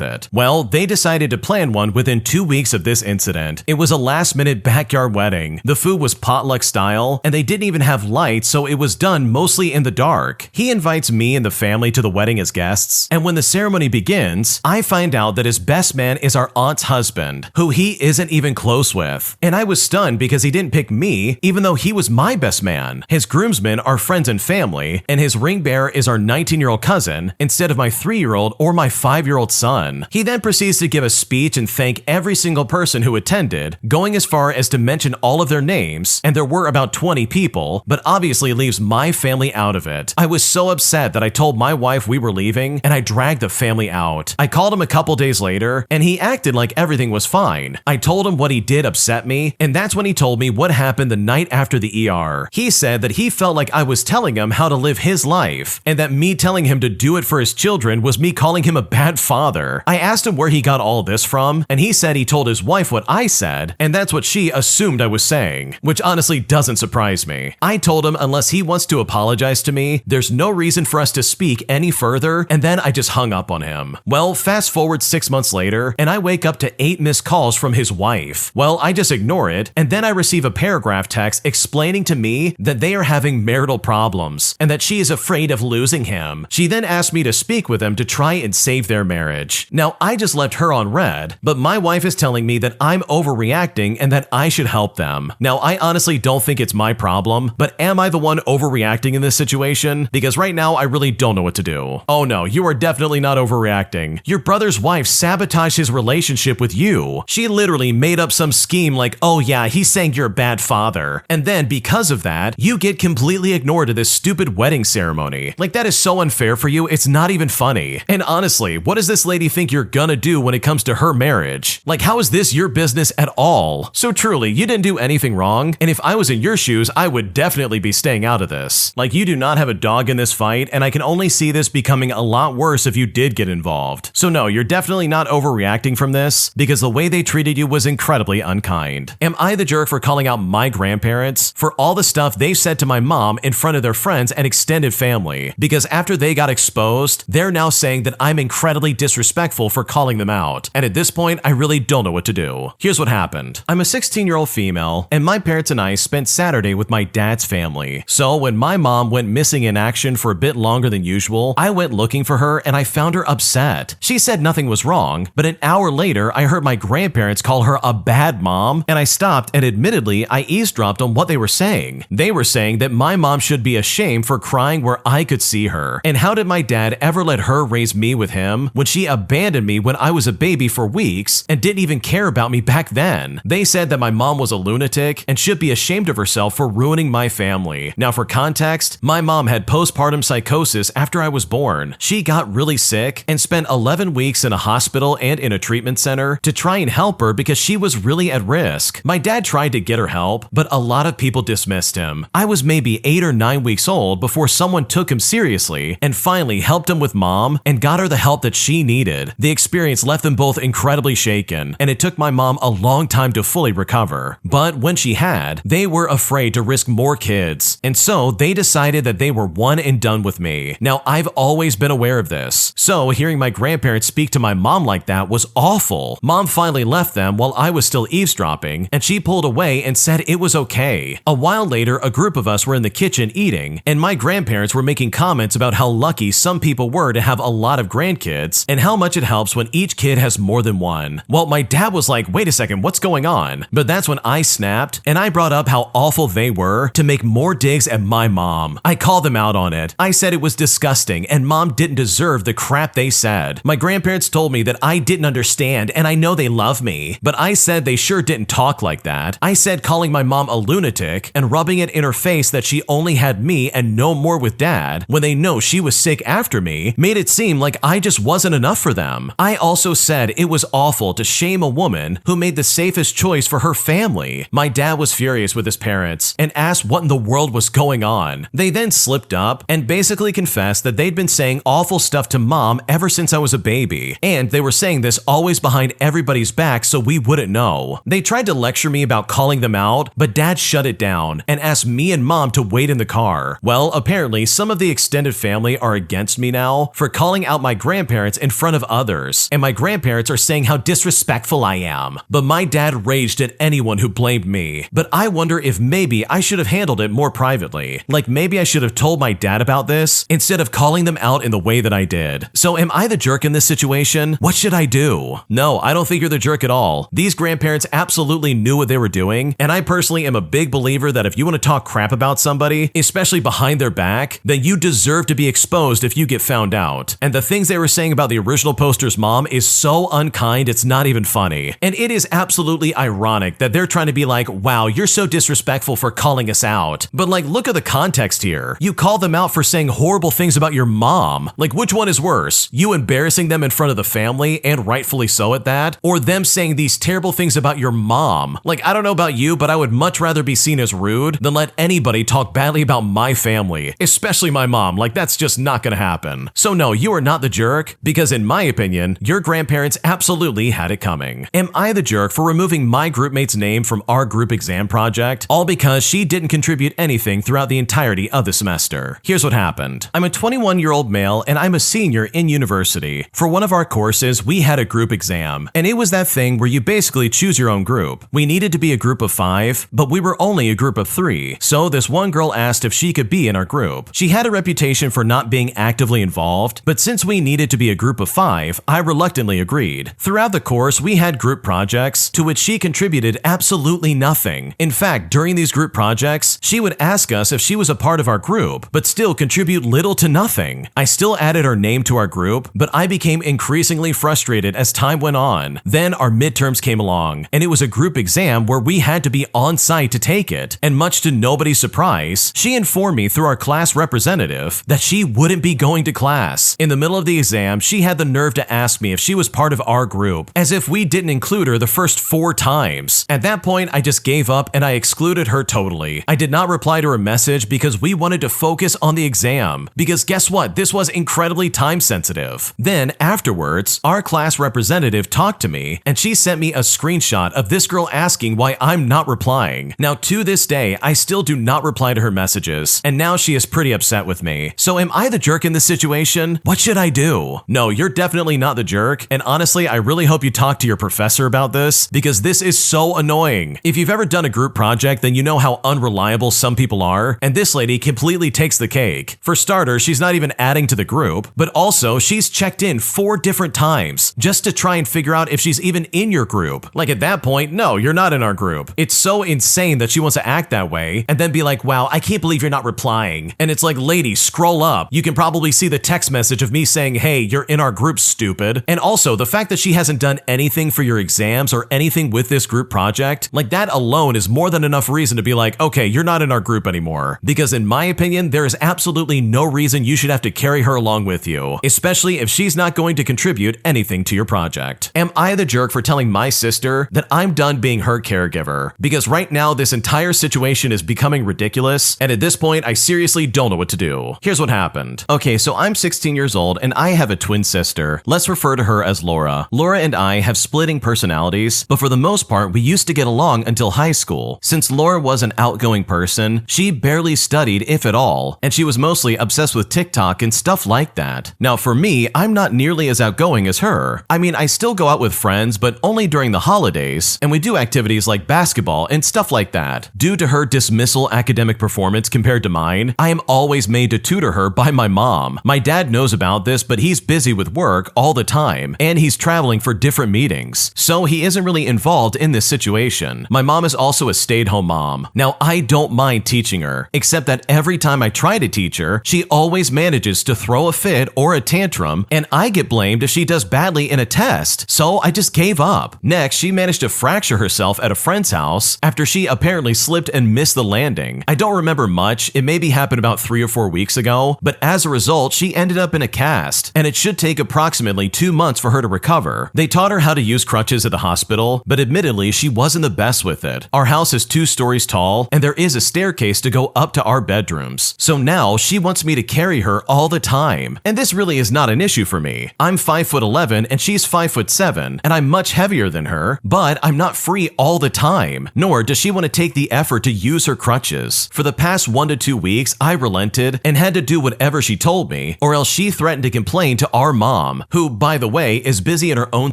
it. Well, they decided to plan one within 2 weeks of this incident. It was a last-minute backyard wedding. The food was potluck style, and they didn't even have lights, so it was done mostly in the dark. He invites me and the family to the wedding as guests, and when the ceremony begins, I find out that his best man is our aunt's husband, who he isn't even close with. And I was stunned because he didn't pick me, even though he was my best man. His groomsmen are friends and family, and his ring bearer is our 19-year-old cousin instead of my 3-year-old or my 5-year-old son. He then proceeds to give a speech and thank every single person who attended, going as far as to mention all of their names, and there were about 20 people, but obviously leaves my family out of it. I was so upset that I told my wife we were leaving, and I dragged the family out. I called him a couple days later, and he acted like everything was fine. I told him what he did upset me, and that's when he told me what happened the night after the ER. He said that he felt like I was telling him how to live his life, and that me telling him to do it for his children was me calling him a bad father. I asked him where he got all this from, and he said he told his wife what I said, and that's what she assumed I was saying, which honestly doesn't surprise me. I told him unless he wants to apologize to me, there's no reason for us to speak any further, and then I just hung up on him. Well, fast forward 6 months later, and I wake up to 8 missed calls from his wife. Well, I just ignore it, and then I receive a paragraph text explaining to me that they are having marital problems, and that she is afraid of losing him. She then asked me to speak with him to try and save their marriage. Now, I just left her on red, but my wife is telling me that I'm overreacting and that I should help them. Now, I honestly don't think it's my problem, but am I the one overreacting in this situation? Because right now, I really don't know what to do. Oh no, you are definitely not overreacting. Your brother's wife sabotaged his relationship with you. She literally made up some scheme like, oh yeah, he's saying you're a bad father. And then because of that, you get completely ignored at this stupid wedding ceremony. Like, that is so unfair for you, it's not even funny. And honestly, what does this lady think you're gonna do when it comes to her marriage? Like, how is this your business at all? So truly, you didn't do anything wrong, and if I was in your shoes, I would definitely be staying out of this. Like, you do not have a dog in this fight, and I can only see this becoming a lot worse if you did get involved. So no, you're definitely not overreacting from this, because the way they treated you was incredibly unkind. Am I the jerk for calling out my grandparents for all the stuff they said to my mom in front of their friends and extended family? Because after they got exposed, they're now saying that I'm incredibly disrespectful for calling them out. And at this point, I really don't know what to do. Here's what happened. I'm a 16-year-old female, and my parents and I spent Saturday with my dad's family. So when my mom went missing in action for a bit longer than usual, I went looking for her and I found her upset. She said nothing was wrong, but an hour later, I heard my grandparents call her a bad mom, and I stopped and admittedly, I eavesdropped on what they were saying. They were saying that my mom should be ashamed for crying where I could see her. And how did my dad ever let her raise me with him when she abandoned me when I was a baby for weeks and didn't even care about me back then? They said that my mom was a lunatic and should be ashamed of herself for ruining my family. Now for context, my mom had postpartum psychosis after I was born. She got really sick and spent 11 weeks in a hospital and in a treatment center to try and help her because she was really at risk. My dad tried to get her help, but a lot of people dismissed him. I was maybe 8 or 9 weeks old before someone took him seriously and finally helped him with mom and got her the help that she needed. The experience left them both incredibly shaken, and it took my mom a long time to fully recover. But when she had, they were afraid to risk more kids, and so they decided that they were one and done with me. Now, I've always been aware of this, so hearing my grandparents speak to my mom like that was awful. Mom finally left them while I was still eavesdropping, and she pulled away and said it was okay. A while later, a group of us were in the kitchen eating, and my grandparents were making comments about how lucky some people were to have a lot of grandkids, and how much it helps when each kid has more than one. Well, my dad was like, wait a second, what's going on? But that's when I snapped, and I brought up how awful they were to make more digs at my mom. I called them out on it. I said it was disgusting, and mom didn't deserve the crap they said. My grandparents told me that I didn't understand, and I know they love me, but I said they sure didn't talk like that. I said calling my mom a lunatic and rubbing it in her face that she only had me and no more with dad when they know she was sick after me made it seem like I just wasn't enough for them. I also said said it was awful to shame a woman who made the safest choice for her family. My dad was furious with his parents and asked what in the world was going on. They then slipped up and basically confessed that they'd been saying awful stuff to mom ever since I was a baby, and they were saying this always behind everybody's back so we wouldn't know. They tried to lecture me about calling them out, but dad shut it down and asked me and mom to wait in the car. Well, apparently some of the extended family are against me now for calling out my grandparents in front of others, and my grandparents are saying how disrespectful I am. But my dad raged at anyone who blamed me. But I wonder if maybe I should have handled it more privately. Like maybe I should have told my dad about this instead of calling them out in the way that I did. So am I the jerk in this situation? What should I do? No, I don't think you're the jerk at all. These grandparents absolutely knew what they were doing, and I personally am a big believer that if you want to talk crap about somebody, especially behind their back, then you deserve to be exposed if you get found out. And the things they were saying about the original poster's mom is so unkind, it's not even funny. And it is absolutely ironic that they're trying to be like, wow, you're so disrespectful for calling us out. But like, look at the context here. You call them out for saying horrible things about your mom. Like, which one is worse? You embarrassing them in front of the family, and rightfully so at that, or them saying these terrible things about your mom? Like, I don't know about you, but I would much rather be seen as rude than let anybody talk badly about my family, especially my mom. Like, that's just not gonna happen. So no, you are not the jerk, because in my opinion, your grandparents absolutely had it coming. Am I the jerk for removing my groupmate's name from our group exam project, all because she didn't contribute anything throughout the entirety of the semester? Here's what happened. I'm a 21-year-old male and I'm a senior in university. For one of our courses, we had a group exam, and it was that thing where you basically choose your own group. We needed to be a group of 5, but we were only a group of 3, so this one girl asked if she could be in our group. She had a reputation for not being actively involved, but since we needed to be a group of 5, I reluctantly agreed. Throughout the course, we had group projects to which she contributed absolutely nothing. In fact, during these group projects, she would ask us if she was a part of our group, but still contribute little to nothing. I still added her name to our group, but I became increasingly frustrated as time went on. Then our midterms came along, and it was a group exam where we had to be on site to take it, and much to nobody's surprise, she informed me through our class representative that she wouldn't be going to class. In the middle of the exam, she had the nerve to ask me if she was part of our group, as if we didn't include her the first 4 times. At that point, I just gave up and I excluded her totally. I did not reply to her message because we wanted to focus on the exam, because guess what? This was incredibly time sensitive. Then afterwards, our class representative talked to me and she sent me a screenshot of this girl asking why I'm not replying. Now to this day, I still do not reply to her messages, and now she is pretty upset with me. So am I the jerk in this situation? What should I do? No, you're definitely not the jerk, and honestly, I really hope you talk to your professor about this, because this is so annoying. If you've ever done a group project, then you know how unreliable some people are, and this lady completely takes the cake. For starters, she's not even adding to the group, but also she's checked in 4 different times just to try and figure out if she's even in your group. Like at that point, no, you're not in our group. It's so insane that she wants to act that way and then be like, wow, I can't believe you're not replying. And it's like, lady, scroll up. You can probably see the text message of me saying, hey, you're in our group, stupid. And also the fact that she hasn't done anything for your exams or anything with this group project, like that alone is more than enough reason to be like, okay, you're not in our group anymore. Because in my opinion, there is absolutely no reason you should have to carry her along with you, especially if she's not going to contribute anything to your project. Am I the jerk for telling my sister that I'm done being her caregiver? Because right now, this entire situation is becoming ridiculous, and at this point, I seriously don't know what to do. Here's what happened. Okay, so I'm 16 years old and I have a twin sister. Let's refer to her as Laura. Laura and I have splitting personalities, but for the most part, we used to get along until high school. Since Laura was an outgoing person, she barely studied, if at all, and she was mostly obsessed with TikTok and stuff like that. Now for me, I'm not nearly as outgoing as her. I mean, I still go out with friends, but only during the holidays, and we do activities like basketball and stuff like that. Due to her dismissal academic performance compared to mine, I am always made to tutor her by my mom. My dad knows about this, but he's busy with work all the time, and he's traveling for different meetings, so he isn't really involved in this situation. My mom is also a stay-at-home mom. Now, I don't mind teaching her, except that every time I try to teach her, she always manages to throw a fit or a tantrum, and I get blamed if she does badly in a test, so I just gave up. Next, she managed to fracture herself at a friend's house after she apparently slipped and missed the landing. I don't remember much, it maybe happened about 3 or 4 weeks ago, but as a result, she ended up in a cast, and it should take approximately 2 months for her to recover. They taught her how to use crutches at the hospital, but admittedly, she wasn't the best with it. Our house is 2 stories tall, and there is a staircase to go up to our bedrooms. So now she wants me to carry her all the time. And this really is not an issue for me. I'm 5'11" and she's 5'7", and I'm much heavier than her, but I'm not free all the time, nor does she want to take the effort to use her crutches. For the past 1 to 2 weeks, I relented and had to do whatever she told me, or else she threatened to complain to our mom, who, by the way, is busy in her own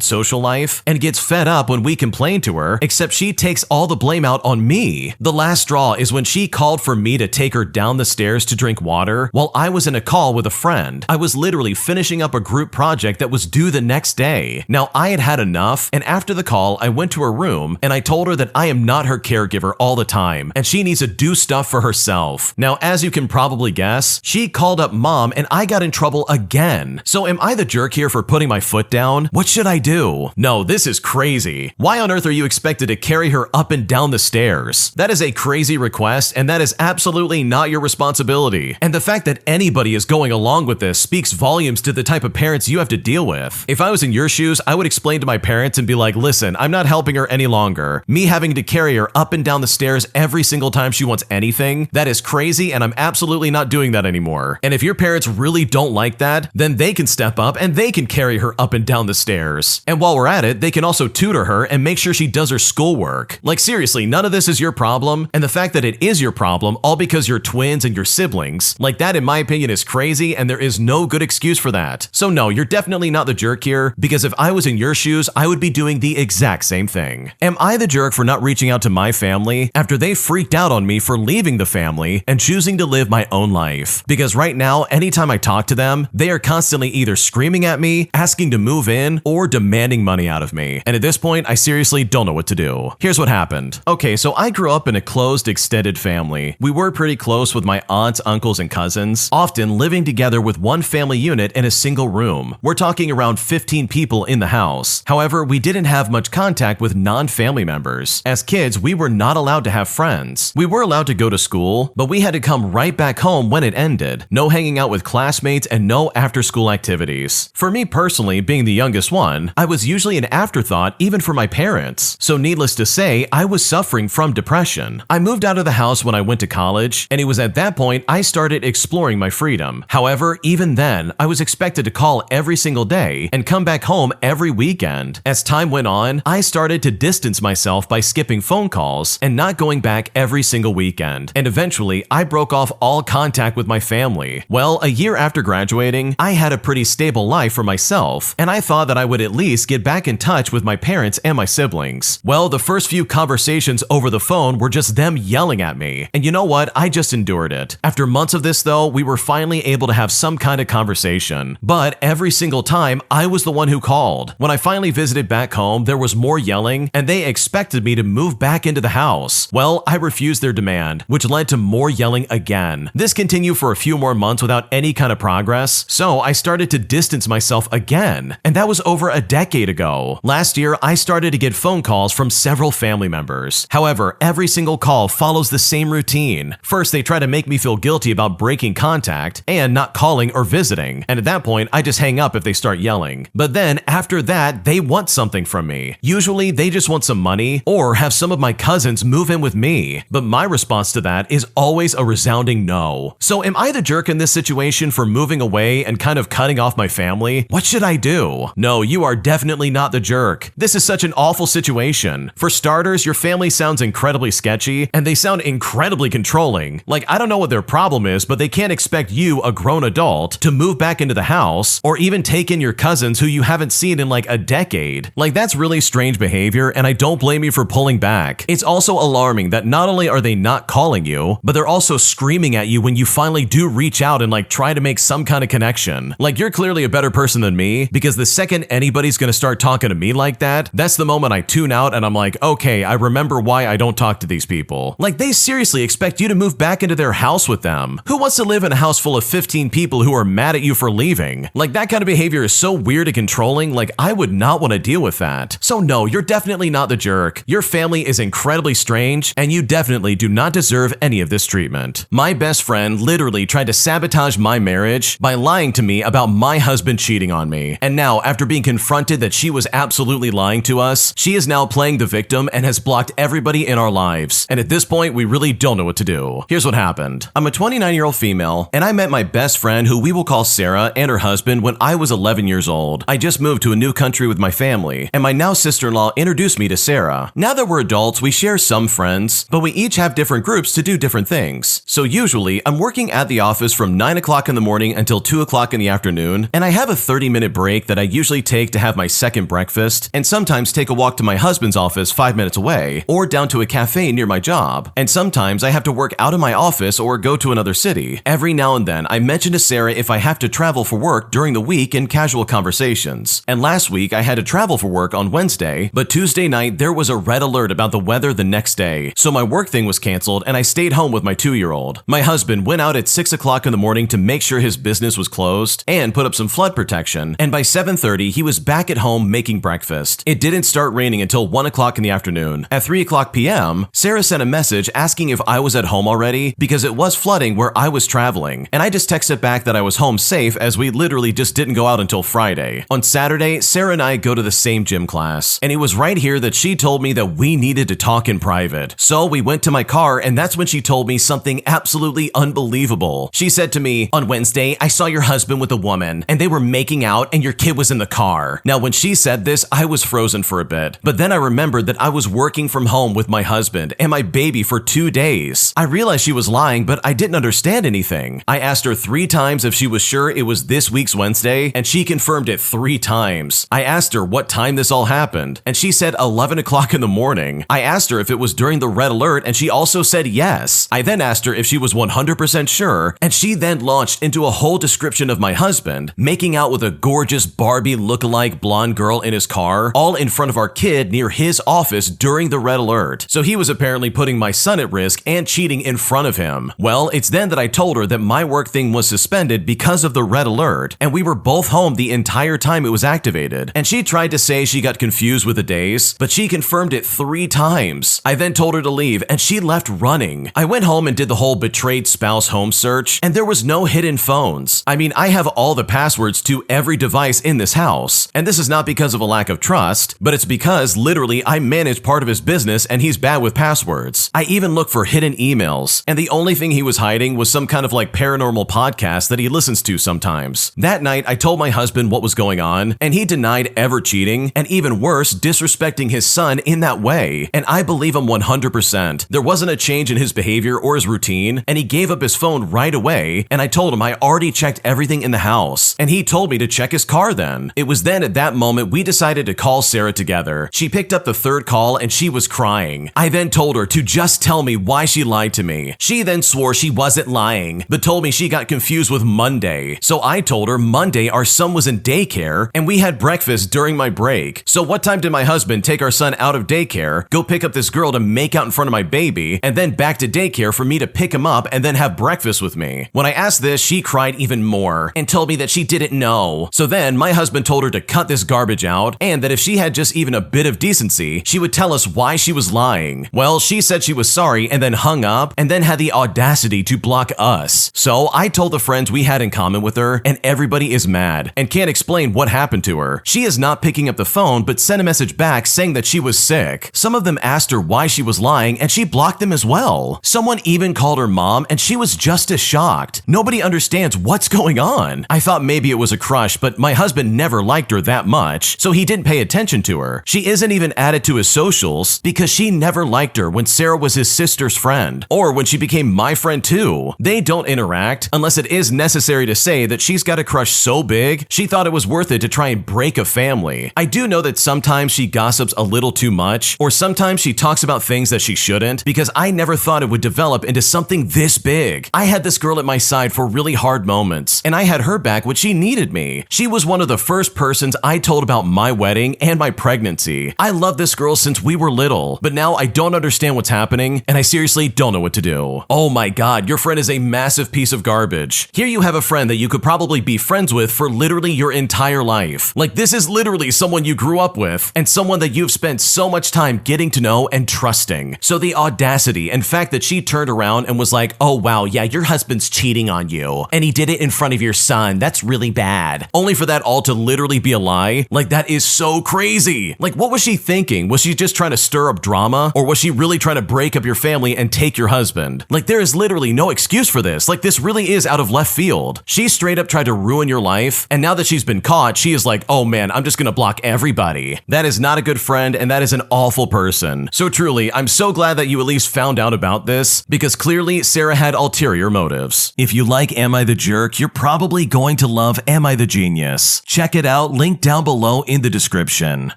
social life and gets fed up when we complain to her, except she takes all the blame out on me. The last straw is when she called for me to take her down the stairs to drink water while I was in a call with a friend. I was literally finishing up a group project that was due the next day. Now, I had had enough, and after the call, I went to her room and I told her that I am not her caregiver all the time and she needs to do stuff for herself. Now, as you can probably guess, she called up mom and I got in trouble again. So am I the jerk here for putting my foot down? What should I do? No, this is crazy. Why on earth are you expected to carry her up and down the stairs? That is a crazy request, and that is absolutely not your responsibility. And the fact that anybody is going along with this speaks volumes to the type of parents you have to deal with. If I was in your shoes, I would explain to my parents and be like, listen, I'm not helping her any longer. Me having to carry her up and down the stairs every single time she wants anything, that is crazy, and I'm absolutely not doing that anymore. And if your parents really don't like that, then they can step up and they can carry her up and down the stairs. And while we're at it, they can also tutor her and make sure she does her schoolwork. Like seriously, none of this is your problem, and the fact that it is your problem all because you're twins and you're siblings, like that in my opinion is crazy, and there is no good excuse for that. So no, you're definitely not the jerk here, because if I was in your shoes, I would be doing the exact same thing. Am I the jerk for not reaching out to my family after they freaked out on me for leaving the family and choosing to live my own life? Because right now, anytime I talk to them, they are constantly either screaming at me, asking to move in, or demanding money out of me. And at this point, I seriously don't know what to do. Here's what happened. Okay, so I grew up in a closed, extended family. We were pretty close with my aunts, uncles, and cousins, often living together with one family unit in a single room. We're talking around 15 people in the house. However, we didn't have much contact with non-family members. As kids, we were not allowed to have friends. We were allowed to go to school, but we had to come right back home when it ended. No hanging out with classmates and no after-school activities. For me personally, being the youngest one, I was usually an afterthought even for my parents. So needless to say, I was suffering from depression. I moved out of the house when I went to college, and it was at that point I started exploring my freedom. However, even then, I was expected to call every single day and come back home every weekend. As time went on, I started to distance myself by skipping phone calls and not going back every single weekend. And eventually, I broke off all contact with my family. Well, a year after graduating, I had a pretty stable life for myself, and I thought that I would at least get back in touch with my parents and my siblings. Well, the first few conversations over the phone were just them yelling at me. And you know what? I just endured it. After months of this though, we were finally able to have some kind of conversation. But every single time, I was the one who called. When I finally visited back home, there was more yelling, and they expected me to move back into the house. Well, I refused their demand, which led to more yelling again. This continued for a few more months without any kind of progress, so I started to distance myself again. And that was over a decade ago. Last year, I started to get phone calls from several family members. However, every single call follows the same routine. First, they try to make me feel guilty about breaking contact and not calling or visiting. And at that point, I just hang up if they start yelling. But then after that, they want something from me. Usually, they just want some money or have some of my cousins move in with me. But my response to that is always a resounding no. So am I the jerk in this situation for moving away and kind of cutting off my family? What should I do? No, you are definitely not the jerk. This is such an awful situation. For starters, your family sounds incredibly sketchy, and they sound incredibly controlling. Like, I don't know what their problem is, but they can't expect you, a grown adult, to move back into the house, or even take in your cousins who you haven't seen in like a decade. Like, that's really strange behavior, and I don't blame you for pulling back. It's also alarming that not only are they not calling you, but they're also screaming at you when you finally do reach out and like try to make some kind of connection. Like, you're clearly a better person than me, because the second anybody's gonna start talking to me like that, that's the moment I tune out and I'm like, okay, I remember why I don't talk to these people. Like, they seriously expect you to move back into their house with them. Who wants to live in a house full of 15 people who are mad at you for leaving? Like, that kind of behavior is so weird and controlling, like I would not want to deal with that. So no, you're definitely not the jerk. Your family is incredibly strange, and you definitely do not deserve any of this treatment. My best friend literally tried to sabotage my marriage by lying to me about my husband cheating on me. And now, after being confronted that she was absolutely lying to us, she is now playing the victim and has blocked everybody in our lives. And at this point, we really don't know what to do. Here's what happened. I'm a 29-year-old female, and I met my best friend, who we will call Sarah, and her husband when I was 11 years old. I just moved to a new country with my family, and my now sister-in-law introduced me to Sarah. Now that we're adults, we share some friends, but we each have different groups to do different things. So usually, I'm working at the office from 9 o'clock in the morning until 2 o'clock in the afternoon, and I have a 30-minute break that I usually take to have my second breakfast, and sometimes take a walk to my husband's office 5 minutes away, or down to a cafe near my job. And sometimes I have to work out of my office or go to another city. Every now and then, I mention to Sarah if I have to travel for work during the week in casual conversations. And last week, I had to travel for work on Wednesday, but Tuesday night, there was a red alert about the weather the next day, so my work thing was canceled and I stayed home with my 2-year-old. My husband went out at 6 o'clock in the morning to make sure his business was closed and put up some flood protection, and by 7:30, he was back at home making breakfast. It didn't start raining until 1 o'clock in the afternoon. At 3 o'clock p.m., Sarah sent a message asking if I was at home already because it was flooding where I was traveling, and I just texted back that I was home safe as we literally just didn't go out until Friday. On Saturday, Sarah and I go to the same gym class, and it was right here that she told me that we needed to talk in private. So we went to my car, and that's when she told me something absolutely unbelievable. She said to me, "On Wednesday, I saw your husband with a woman, and they were making out, and your kid was in the car." Now, when she said this, I was frozen for a bit, but then I remembered that I was working from home with my husband and my baby for 2 days. I realized she was lying, but I didn't understand anything. I asked her 3 times if she was sure it was this week's Wednesday, and she confirmed it 3 times. I asked her what time this all happened, and she said 11 o'clock in the morning. I asked her if it was during the red alert, and she also said yes. I then asked her if she was 100% sure, and she then launched into a whole description of my husband making out with a gorgeous Barbie look-alike blonde girl in his car, all in front of our kid near his office during the red alert. So he was apparently putting my son at risk and cheating in front of him. Well, it's then that I told her that my work thing was suspended because of the red alert, and we were both home the entire time it was activated. And she tried to say she got confused with the days, but she confirmed it 3 times. I then told her to leave, and she left running. I went home and did the whole betrayed spouse home search, and there was no hidden phones. I mean, I have all the passwords to every device in this house, and this is not because of a lack of trust, but it's because literally I manage part of his business and he's bad with passwords. I even looked for hidden emails, and the only thing he was hiding was some kind of like paranormal podcast that he listens to sometimes. That night, I told my husband what was going on, and he denied ever cheating, and even worse, disrespecting his son in that way. And I believe him 100%. There wasn't a change in his behavior or his routine, and he gave up his phone right away, and I told him I already checked everything in the house, and he told me to check his car then. It was then at that moment we decided to call Sarah together. She picked up the 3rd call and she was crying. I then told her to just tell me why she lied to me. She then swore she wasn't lying, but told me she got confused with Monday. So I told her Monday our son was in daycare and we had breakfast during my break. So what time did my husband take our son out of daycare, go pick up this girl to make out in front of my baby, and then back to daycare for me to pick him up and then have breakfast with me? When I asked this, she cried even more and told me that she didn't know. So then my husband told her to cut this garbage out, and that if she had just even a bit of decency, she would tell us why she was lying. Well, she said she was sorry and then hung up, and then had the audacity to block us. So I told the friends we had in common with her, and everybody is mad and can't explain what happened to her. She is not picking up the phone, but sent a message back saying that she was sick. Some of them asked her why she was lying, and she blocked them as well. Someone even called her mom, and she was just as shocked. Nobody understands what's going on. I thought maybe it was a crush, but my husband never liked her that much, so he didn't pay attention to her. She isn't even added to his socials because she never liked her when Sarah was his sister's friend, or when she became my friend too. They don't interact unless it is necessary to say that she's got a crush so big, she thought it was worth it to try and break a family. I do know that sometimes she gossips a little too much, or sometimes she talks about things that she shouldn't, because I never thought it would develop into something this big. I had this girl at my side for really hard moments, and I had her back when she needed me. She was one of the first persons I told about my wedding and my pregnancy. I love this girl since we were little, but now I don't understand what's happening, and I seriously don't know what to do. Oh my god, your friend is a massive piece of garbage. Here you have a friend that you could probably be friends with for literally your entire life. Like, this is literally someone you grew up with, and someone that you've spent so much time getting to know and trusting. So the audacity and fact that she turned around and was like, "Oh wow, yeah, your husband's cheating on you, and he did it in front of your son, that's really bad," only for that all to literally be a lie? Like, that is so crazy. Like, what was she thinking? Was she just trying to stir up drama? Or was she really trying to break up your family and take your husband? Like, there is literally no excuse for this. Like, this really is out of left field. She straight up tried to ruin your life, and now that she's been caught, she is like, oh man, I'm just gonna block everybody. That is not a good friend, and that is an awful person. So truly, I'm so glad that you at least found out about this, because clearly Sarah had ulterior motives. If you like Am I the Jerk, you're probably going to love Am I the Genius. Check it out, link down below in the description.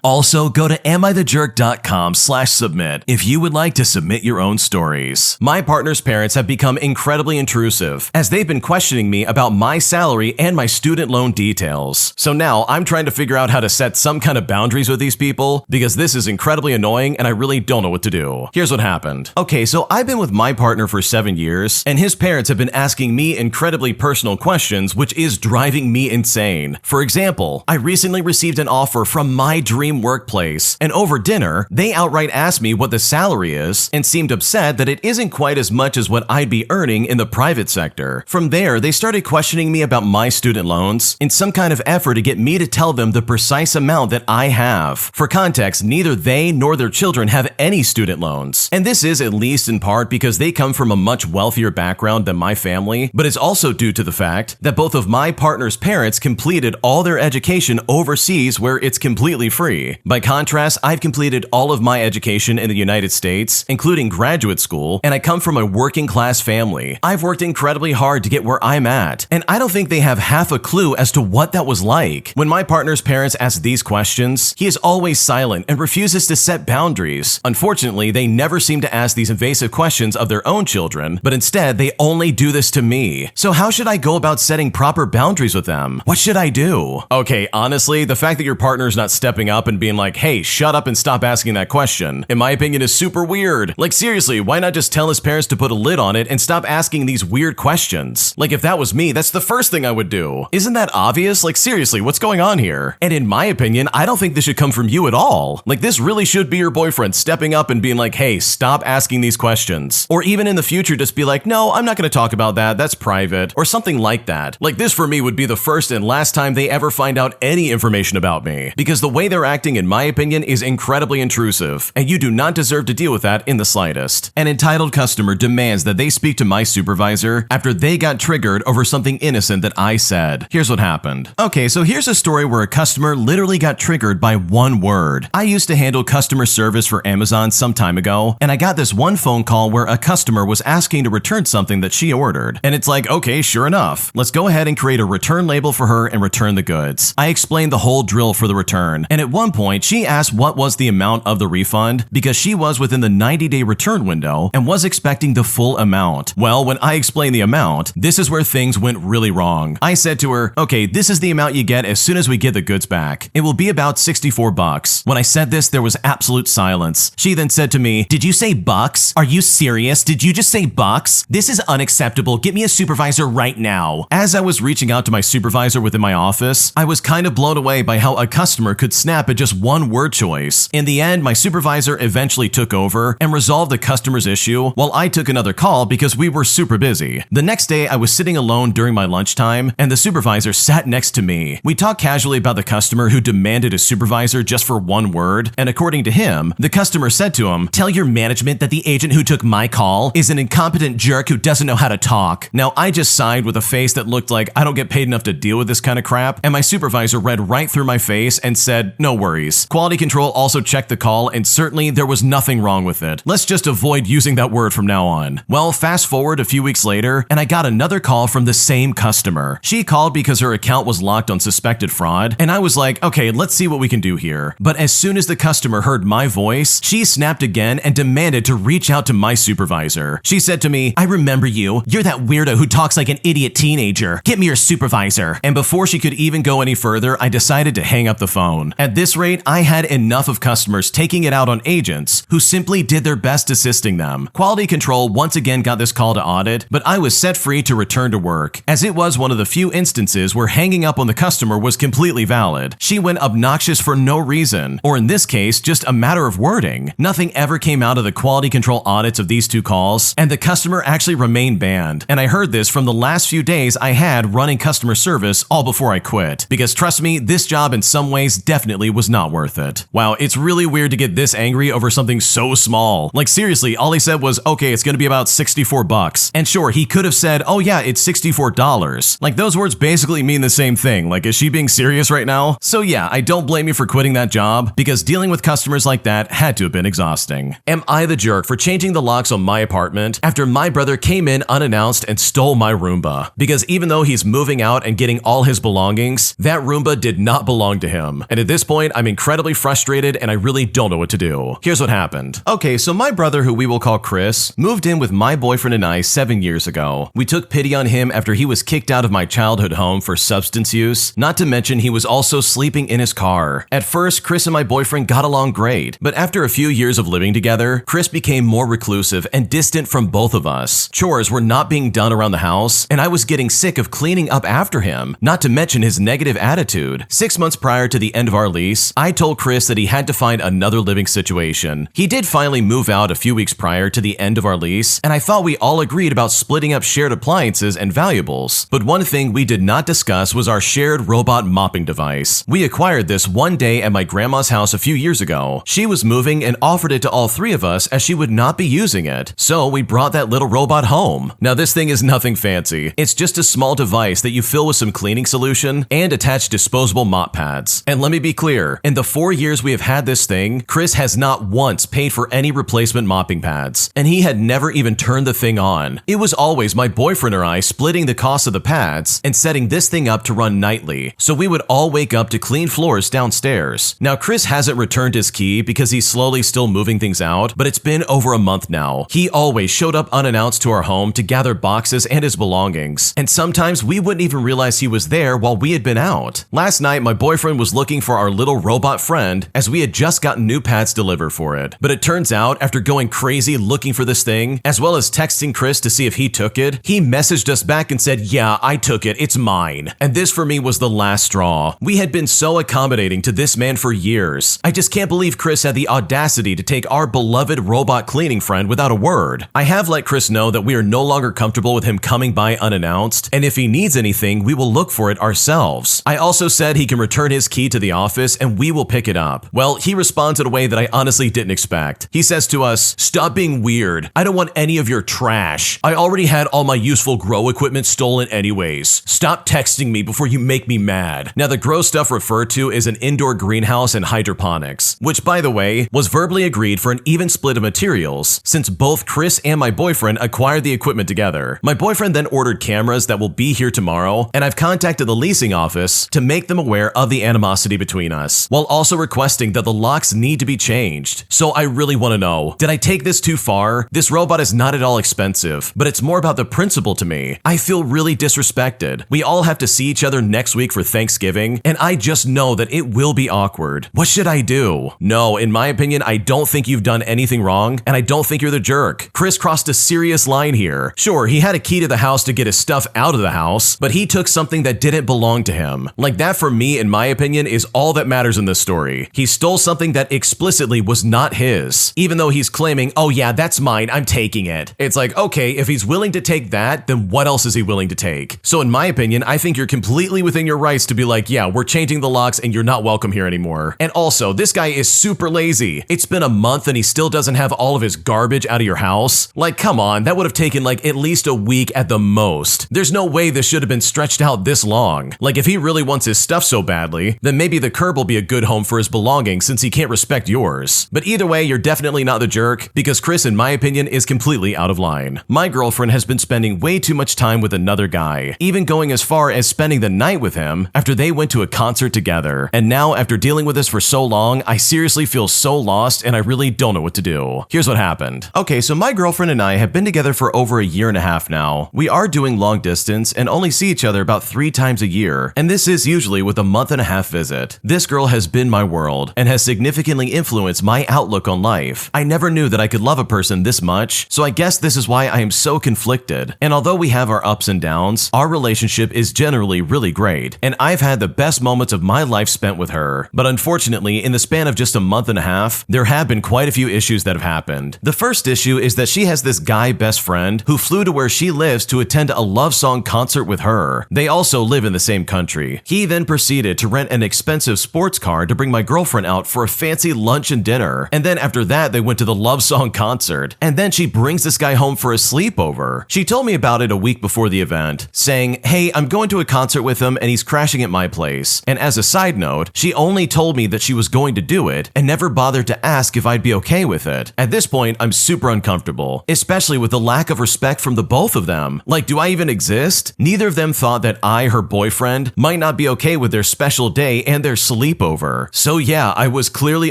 Also, go to amithejerk.com/submit if you would like to submit your own stories. My partner's parents have become incredibly intrusive, as they've been questioning me about my salary and my student loan details. So now I'm trying to figure out how to set some kind of boundaries with these people, because this is incredibly annoying and I really don't know what to do. Here's what happened. Okay, so I've been with my partner for 7 years, and his parents have been asking me incredibly personal questions, which is driving me insane. For example, I recently received an offer from my dream workplace, and over dinner, they outright asked me what the salary is and seemed upset that it isn't quite as much as what I'd be earning in the private sector. From there, they started questioning me about my student loans in some kind of effort to get me to tell them the precise amount that I have. For context, neither they nor their children have any student loans. And this is at least in part because they come from a much wealthier background than my family, but it's also due to the fact that both of my partner's parents completed all their education overseas where it's completely free. By contrast, I've completed all of my education in the United States, including graduate school, and I come from a working class family. I've worked incredibly hard to get where I'm at, and I don't think they have half a clue as to what that was like. When my partner's parents ask these questions, he is always silent and refuses to set boundaries. Unfortunately, they never seem to ask these invasive questions of their own children, but instead they only do this to me. So how should I go about setting proper boundaries with them? What should I do? Okay, honestly, the fact that your partner's not stepping up and being like, hey, shut up and stop asking that question, in my opinion, is super weird. Like, seriously, why not just tell his parents to put a lid on it and stop asking these weird questions? Like, if that was me, that's the first thing I would do. Isn't that obvious? Like, seriously, what's going on here? And in my opinion, I don't think this should come from you at all. Like, this really should be your boyfriend stepping up and being like, hey, stop asking these questions. Or even in the future, just be like, no, I'm not going to talk about that. That's private. Or something like that. Like, this for me would be the first and last time they ever find out any information about me. Because the way they're acting, in my opinion, is incredibly intrusive. And you do not deserve to deal with that in the slightest. An entitled customer demands that they speak to my supervisor after they got triggered over something innocent that I said. Here's what happened. Okay, so here's a story where a customer literally got triggered by one word. I used to handle customer service for Amazon some time ago, and I got this one phone call where a customer was asking to return something that she ordered. And it's like, okay, sure enough. Let's go ahead and create a return label for her and return the goods. I explained the whole drill for the return, and at one point, she asked what was the amount of the refund because she was within the 90-day return window and was expecting the full amount. Well, when I explained the amount, this is where things went really wrong. I said to her, okay, this is the amount you get as soon as we get the goods back. It will be about $64. When I said this, there was absolute silence. She then said to me, did you say bucks? Are you serious? Did you just say bucks? This is unacceptable. Get me a supervisor right now. As I was reaching out to my supervisor within my office, I was kind of blown away by how a customer could snap at just one word choice. In the end, my supervisor eventually took over and resolved the customer's issue while I took another call because we were super busy. The next day, I was sitting alone during my lunchtime and the supervisor sat next to me. We talked casually about the customer who demanded a supervisor just for one word, and according to him, the customer said to him, tell your management that the agent who took my call is an incompetent jerk who doesn't know how to talk. Now, I just sighed with a face that looked like I don't get paid enough to deal with this kind of crap, and my supervisor read right through my face and said, no worries. Quality control also checked the call, and certainly there was nothing wrong with it. Let's just avoid using that word from now on. Well, fast forward a few weeks later, and I got another call from the same customer. She called because her account was locked on suspected fraud, and I was like, okay, let's see what we can do here. But as soon as the customer heard my voice, she snapped again and demanded to reach out to my supervisor. She said to me, I remember you. You're that weirdo who talks like an idiot teenager. Get me your supervisor. And before she could even go any further, I decided to hang up the phone. At this rate, I had enough of customers taking it out on agents who simply did their best assisting them. Quality control once again got this call to audit, but I was set free to return to work, as it was one of the few instances where hanging up on the customer was completely valid. She went obnoxious for no reason, or in this case, just a matter of wording. Nothing ever came out of the quality control audits of these two calls, and the customer actually remained banned. And I heard this from the last few days I had running customer service all before I quit. because trust me, this job in some ways definitely was not worth it. Wow, it's really weird to get this angry over something so small. Like seriously, all he said was, okay, it's gonna be about 64 bucks. And sure, he could have said, oh yeah, it's $64. Like those words basically mean the same thing. Like, is she being serious right now? So yeah, I don't blame you for quitting that job, because dealing with customers like that had to have been exhausting. Am I the jerk for changing the locks on my apartment after my brother came in unannounced and stole my Roomba? Because even though he's moving out and getting all his belongings, that Roomba did not belong to him. And at this point, I'm incredibly frustrated and I really don't know what to do. Here's what happened. Okay, so my brother, who we will call Chris, moved in with my boyfriend and I 7 years ago. We took pity on him after he was kicked out of my childhood home for substance use, not to mention he was also sleeping in his car. At first, Chris and my boyfriend got along great, but after a few years of living together, Chris became more reclusive and distant from both of us. Chores were not being done around the house, and I was getting sick of cleaning up after him, not to mention his negative attitude. 6 months prior to the end of our lease, I told Chris that he had to find another living situation. He did finally move out a few weeks prior to the end of our lease, and I thought we all agreed about splitting up shared appliances and valuables. But one thing we did not discuss was our shared robot mopping device. We acquired this one day at my grandma's house a few years ago. She was moving and offered it to all three of us as she would not be using it. So we brought that little robot home. Now this thing is nothing fancy. It's just a small device that you fill with some cleaning solution and attach disposable mop pads. And let me be clear, in the 4 years we have had this thing, Chris has not once paid for any replacement mopping pads, and he had never even turned the thing on. It was always my boyfriend or I splitting the cost of the pads and setting this thing up to run nightly, so we would all wake up to clean floors downstairs. Now Chris hasn't returned his key because he's slowly still moving things out, but it's been over a month now. He always showed up unannounced to our home to gather boxes and his belongings, and sometimes we wouldn't even realize he was there while we had been out. Last night, my boyfriend was looking for our little robot friend as we had just gotten new pads delivered for it. But it turns out, after going crazy looking for this thing, as well as texting Chris to see if he took it, he messaged us back and said, yeah, I took it, it's mine. And this for me was the last straw. We had been so accommodating to this man for years. I just can't believe Chris had the audacity to take our beloved robot cleaning friend without a word. I have let Chris know that we are no longer comfortable with him coming by unannounced, and if he needs anything, we will look for it ourselves. I also said he can return his key to the office and we will pick it up. Well, he responds in a way that I honestly didn't expect. He says to us, stop being weird. I don't want any of your trash. I already had all my useful grow equipment stolen anyways. Stop texting me before you make me mad. Now the grow stuff referred to is an indoor greenhouse and hydroponics, which by the way, was verbally agreed for an even split of materials since both Chris and my boyfriend acquired the equipment together. My boyfriend then ordered cameras that will be here tomorrow, and I've contacted the leasing office to make them aware of the animosity between us, while also requesting that the locks need to be changed. So I really want to know, did I take this too far? This robot is not at all expensive, but it's more about the principle to me. I feel really disrespected. We all have to see each other next week for Thanksgiving, and I just know that it will be awkward. What should I do? No, in my opinion, I don't think you've done anything wrong, and I don't think you're the jerk. Chris crossed a serious line here. Sure, he had a key to the house to get his stuff out of the house, but he took something that didn't belong to him. Like that for me, in my opinion, is all that matters in this story. He stole something that explicitly was not his, even though he's claiming, oh yeah, that's mine, I'm taking it. It's like, okay, if he's willing to take that, then what else is he willing to take? So in my opinion, I think you're completely within your rights to be like, yeah, we're changing the locks and you're not welcome here anymore. And also, this guy is super lazy. It's been a month and he still doesn't have all of his garbage out of your house. Like, come on, that would have taken like at least a week at the most. There's no way this should have been stretched out this long. Like, if he really wants his stuff so badly, then maybe the curb will be a good home for his belongings since he can't respect yours. But either way, you're definitely not the jerk, because Chris, in my opinion, is completely out of line. My girlfriend has been spending way too much time with another guy, even going as far as spending the night with him after they went to a concert together. And now, after dealing with this for so long, I seriously feel so lost and I really don't know what to do. Here's what happened. Okay, so my girlfriend and I have been together for over a year and a half now. We are doing long distance and only see each other about 3 times a year, and this is usually with a month-and-a-half visit. This girl has been my world and has significantly influenced my outlook on life. I never knew that I could love a person this much, so I guess this is why I am so conflicted. And although we have our ups and downs, our relationship is generally really great, and I've had the best moments of my life spent with her. But unfortunately, in the span of just a month and a half, there have been quite a few issues that have happened. The first issue is that she has this guy best friend who flew to where she lives to attend a love song concert with her. They also live in the same country. country. He then proceeded to rent an expensive sports car to bring my girlfriend out for a fancy lunch and dinner, and then after that they went to the Love Song concert, and then she brings this guy home for a sleepover. She told me about it a week before the event, saying, "Hey, I'm going to a concert with him and he's crashing at my place." And as a side note, she only told me that she was going to do it and never bothered to ask if I'd be okay with it. At this point, I'm super uncomfortable, especially with the lack of respect from the both of them. Like, do I even exist? Neither of them thought that I, her boyfriend, might not be okay with their special day and their sleepover. So yeah, I was clearly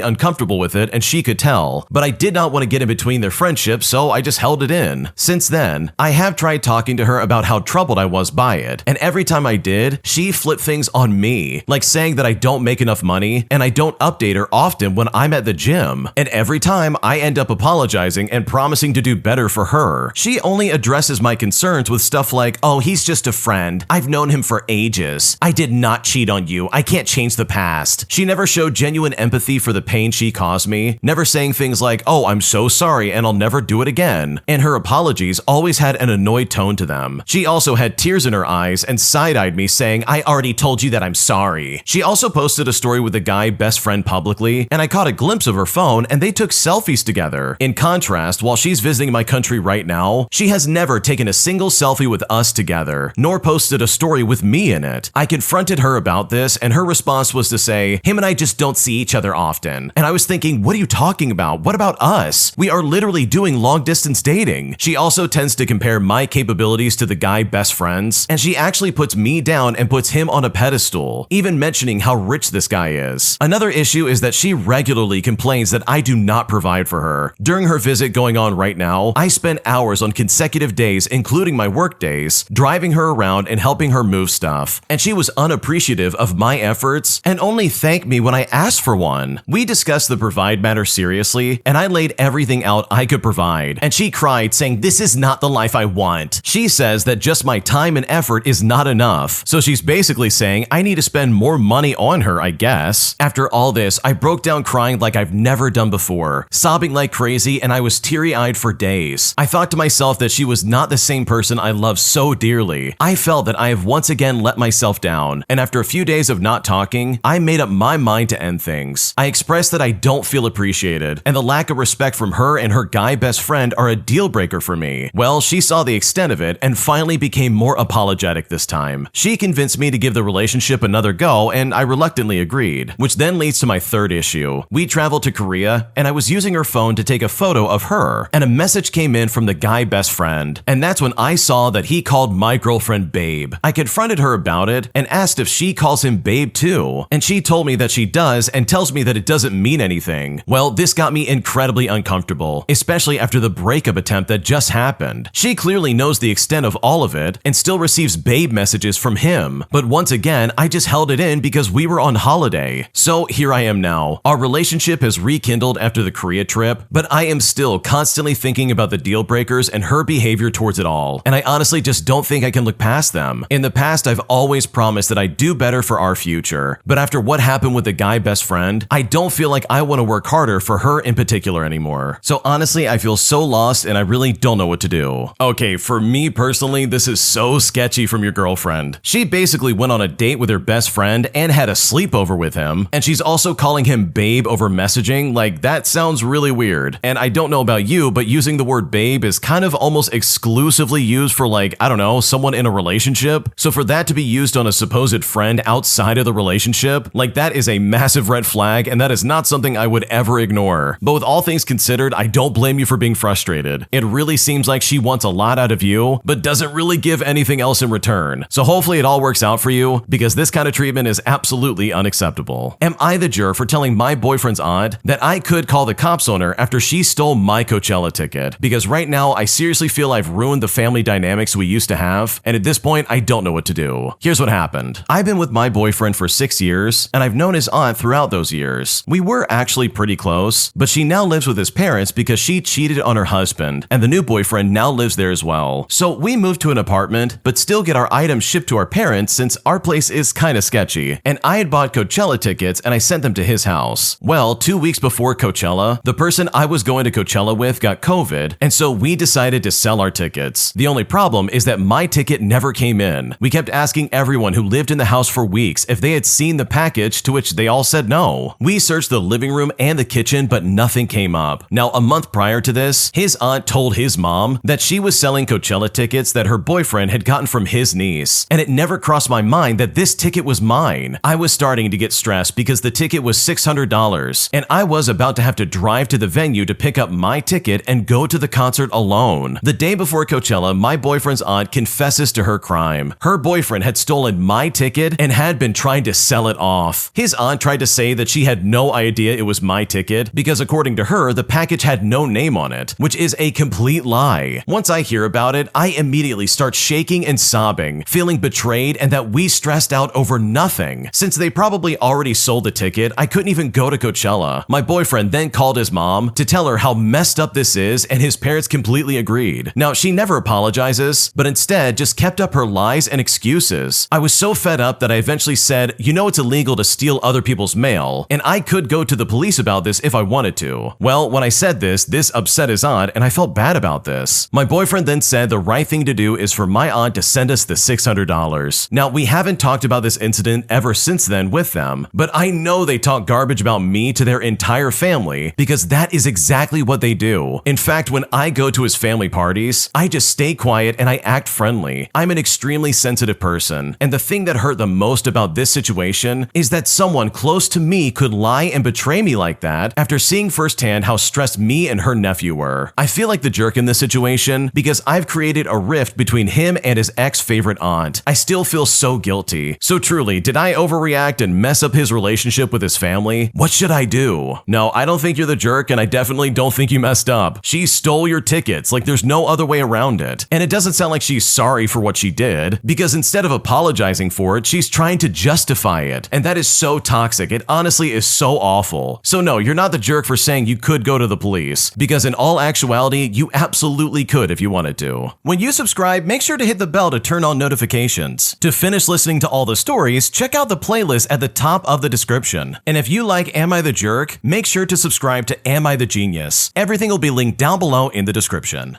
uncomfortable with it and she could tell, but I did not want to get in between their friendship, so I just held it in. Since then, I have tried talking to her about how troubled I was by it, and every time I did, she flipped things on me, like saying that I don't make enough money and I don't update her often when I'm at the gym, and every time I end up apologizing and promising to do better for her. She only addresses my concerns with stuff like, "Oh, he's just a friend. I've known him for ages. I did not cheat on you. I can't change the past." She never showed genuine empathy for the pain she caused me, never saying things like, "Oh, I'm so sorry and I'll never do it again." And her apologies always had an annoyed tone to them. She also had tears in her eyes and side-eyed me saying, "I already told you that I'm sorry." She also posted a story with a guy best friend publicly, and I caught a glimpse of her phone and they took selfies together. In contrast, while she's visiting my country right now, she has never taken a single selfie with us together, nor posted a story with me in it. I confronted her about this and her response was to say, "Him and I just don't see each other often." And I was thinking, what are you talking about? What about us? We are literally doing long distance dating. She also tends to compare my capabilities to the guy best friends, and she actually puts me down and puts him on a pedestal, even mentioning how rich this guy is. Another issue is that she regularly complains that I do not provide for her. During her visit going on right now, I spent hours on consecutive days, including my work days, driving her around and helping her move stuff, and she was unappreciative of my efforts and only thanked me when I asked for one. We discussed the provide matter seriously, and I laid everything out I could provide, and she cried saying, "This is not the life I want." She says that just my time and effort is not enough, so she's basically saying I need to spend more money on her, I guess. After all this, I broke down crying like I've never done before, sobbing like crazy, and I was teary-eyed for days. I thought to myself that she was not the same person I love so dearly. I felt that I have once again let myself down, and after a few days of not talking, I made up my mind to end things. I expressed that I don't feel appreciated, and the lack of respect from her and her guy best friend are a deal breaker for me. Well, she saw the extent of it and finally became more apologetic this time. She convinced me to give the relationship another go, and I reluctantly agreed, which then leads to my third issue. We traveled to Korea, and I was using her phone to take a photo of her, and a message came in from the guy best friend, and that's when I saw that he called my girlfriend babe. I confronted her about it and asked if she calls him babe too, and she told me that she does and tells me that it doesn't mean anything. Well, this got me incredibly uncomfortable, especially after the breakup attempt that just happened. She clearly knows the extent of all of it and still receives babe messages from him, but once again, I just held it in because we were on holiday. So here I am now. Our relationship has rekindled after the Korea trip, but I am still constantly thinking about the deal breakers and her behavior towards it all, and I honestly just don't think I can look past them. In the past, I've always promised that I'd do better for our future, but after what happened with the guy best friend, I don't feel like I want to work harder for her in particular anymore. So honestly, I feel so lost and I really don't know what to do. Okay, for me personally, this is so sketchy from your girlfriend. She basically went on a date with her best friend and had a sleepover with him, and she's also calling him babe over messaging. Like, that sounds really weird. And I don't know about you, but using the word babe is kind of almost exclusively used for, like, I don't know, someone in a relationship. So for that to be used on a supposed friend outside of the relationship, like, that is a massive red flag, and that is not something I would ever ignore. But with all things considered, I don't blame you for being frustrated. It really seems like she wants a lot out of you, but doesn't really give anything else in return. So hopefully it all works out for you, because this kind of treatment is absolutely unacceptable. Am I the jerk for telling my boyfriend's aunt that I could call the cops on her after she stole my Coachella ticket? Because right now, I seriously feel I've ruined the family dynamics we used to have, and at this point, I don't know what to do. Here's what happened. I've been with my boyfriend for 6 years, and I've known his aunt throughout those years. We were actually pretty close, but she now lives with his parents because she cheated on her husband, and the new boyfriend now lives there as well. So we moved to an apartment, but still get our items shipped to our parents since our place is kinda sketchy. And I had bought Coachella tickets and I sent them to his house. Well, 2 weeks before Coachella, the person I was going to Coachella with got COVID, and so we decided to sell our tickets. The only problem is that my ticket never came in. We kept asking everyone who who lived in the house for weeks if they had seen the package, to which they all said no. We searched the living room and the kitchen, but nothing came up. Now, a month prior to this, his aunt told his mom that she was selling Coachella tickets that her boyfriend had gotten from his niece, and it never crossed my mind that this ticket was mine. I was starting to get stressed because the ticket was $600, and I was about to have to drive to the venue to pick up my ticket and go to the concert alone. The day before Coachella, my boyfriend's aunt confesses to her crime. Her boyfriend had stolen my ticket and had been trying to sell it off. His aunt tried to say that she had no idea it was my ticket because, according to her, the package had no name on it, which is a complete lie. Once I hear about it, I immediately start shaking and sobbing, feeling betrayed and that we stressed out over nothing. Since they probably already sold the ticket, I couldn't even go to Coachella. My boyfriend then called his mom to tell her how messed up this is, and his parents completely agreed. Now, she never apologizes, but instead just kept up her lies and excuses. I was so fed up that I eventually said, you know it's illegal to steal other people's mail, and I could go to the police about this if I wanted to. Well, when I said this upset his aunt, and I felt bad about this. My boyfriend then said the right thing to do is for my aunt to send us the $600. Now, we haven't talked about this incident ever since then with them, but I know they talk garbage about me to their entire family because that is exactly what they do. In fact, when I go to his family parties, I just stay quiet and I act friendly. I'm an extremely sensitive person, and the thing that hurt the most about this situation is that someone close to me could lie and betray me like that after seeing firsthand how stressed me and her nephew were. I feel like the jerk in this situation because I've created a rift between him and his ex-favorite aunt. I still feel so guilty. So truly, did I overreact and mess up his relationship with his family? What should I do? No, I don't think you're the jerk, and I definitely don't think you messed up. She stole your tickets, like there's no other way around it. And it doesn't sound like she's sorry for what she did, because instead of apologizing for it, she's trying to justify it. And that is so toxic. It honestly is so awful. So no, you're not the jerk for saying you could go to the police, because in all actuality, you absolutely could if you wanted to. When you subscribe, make sure to hit the bell to turn on notifications. To finish listening to all the stories, check out the playlist at the top of the description. And if you like Am I the Jerk, make sure to subscribe to Am I the Genius. Everything will be linked down below in the description.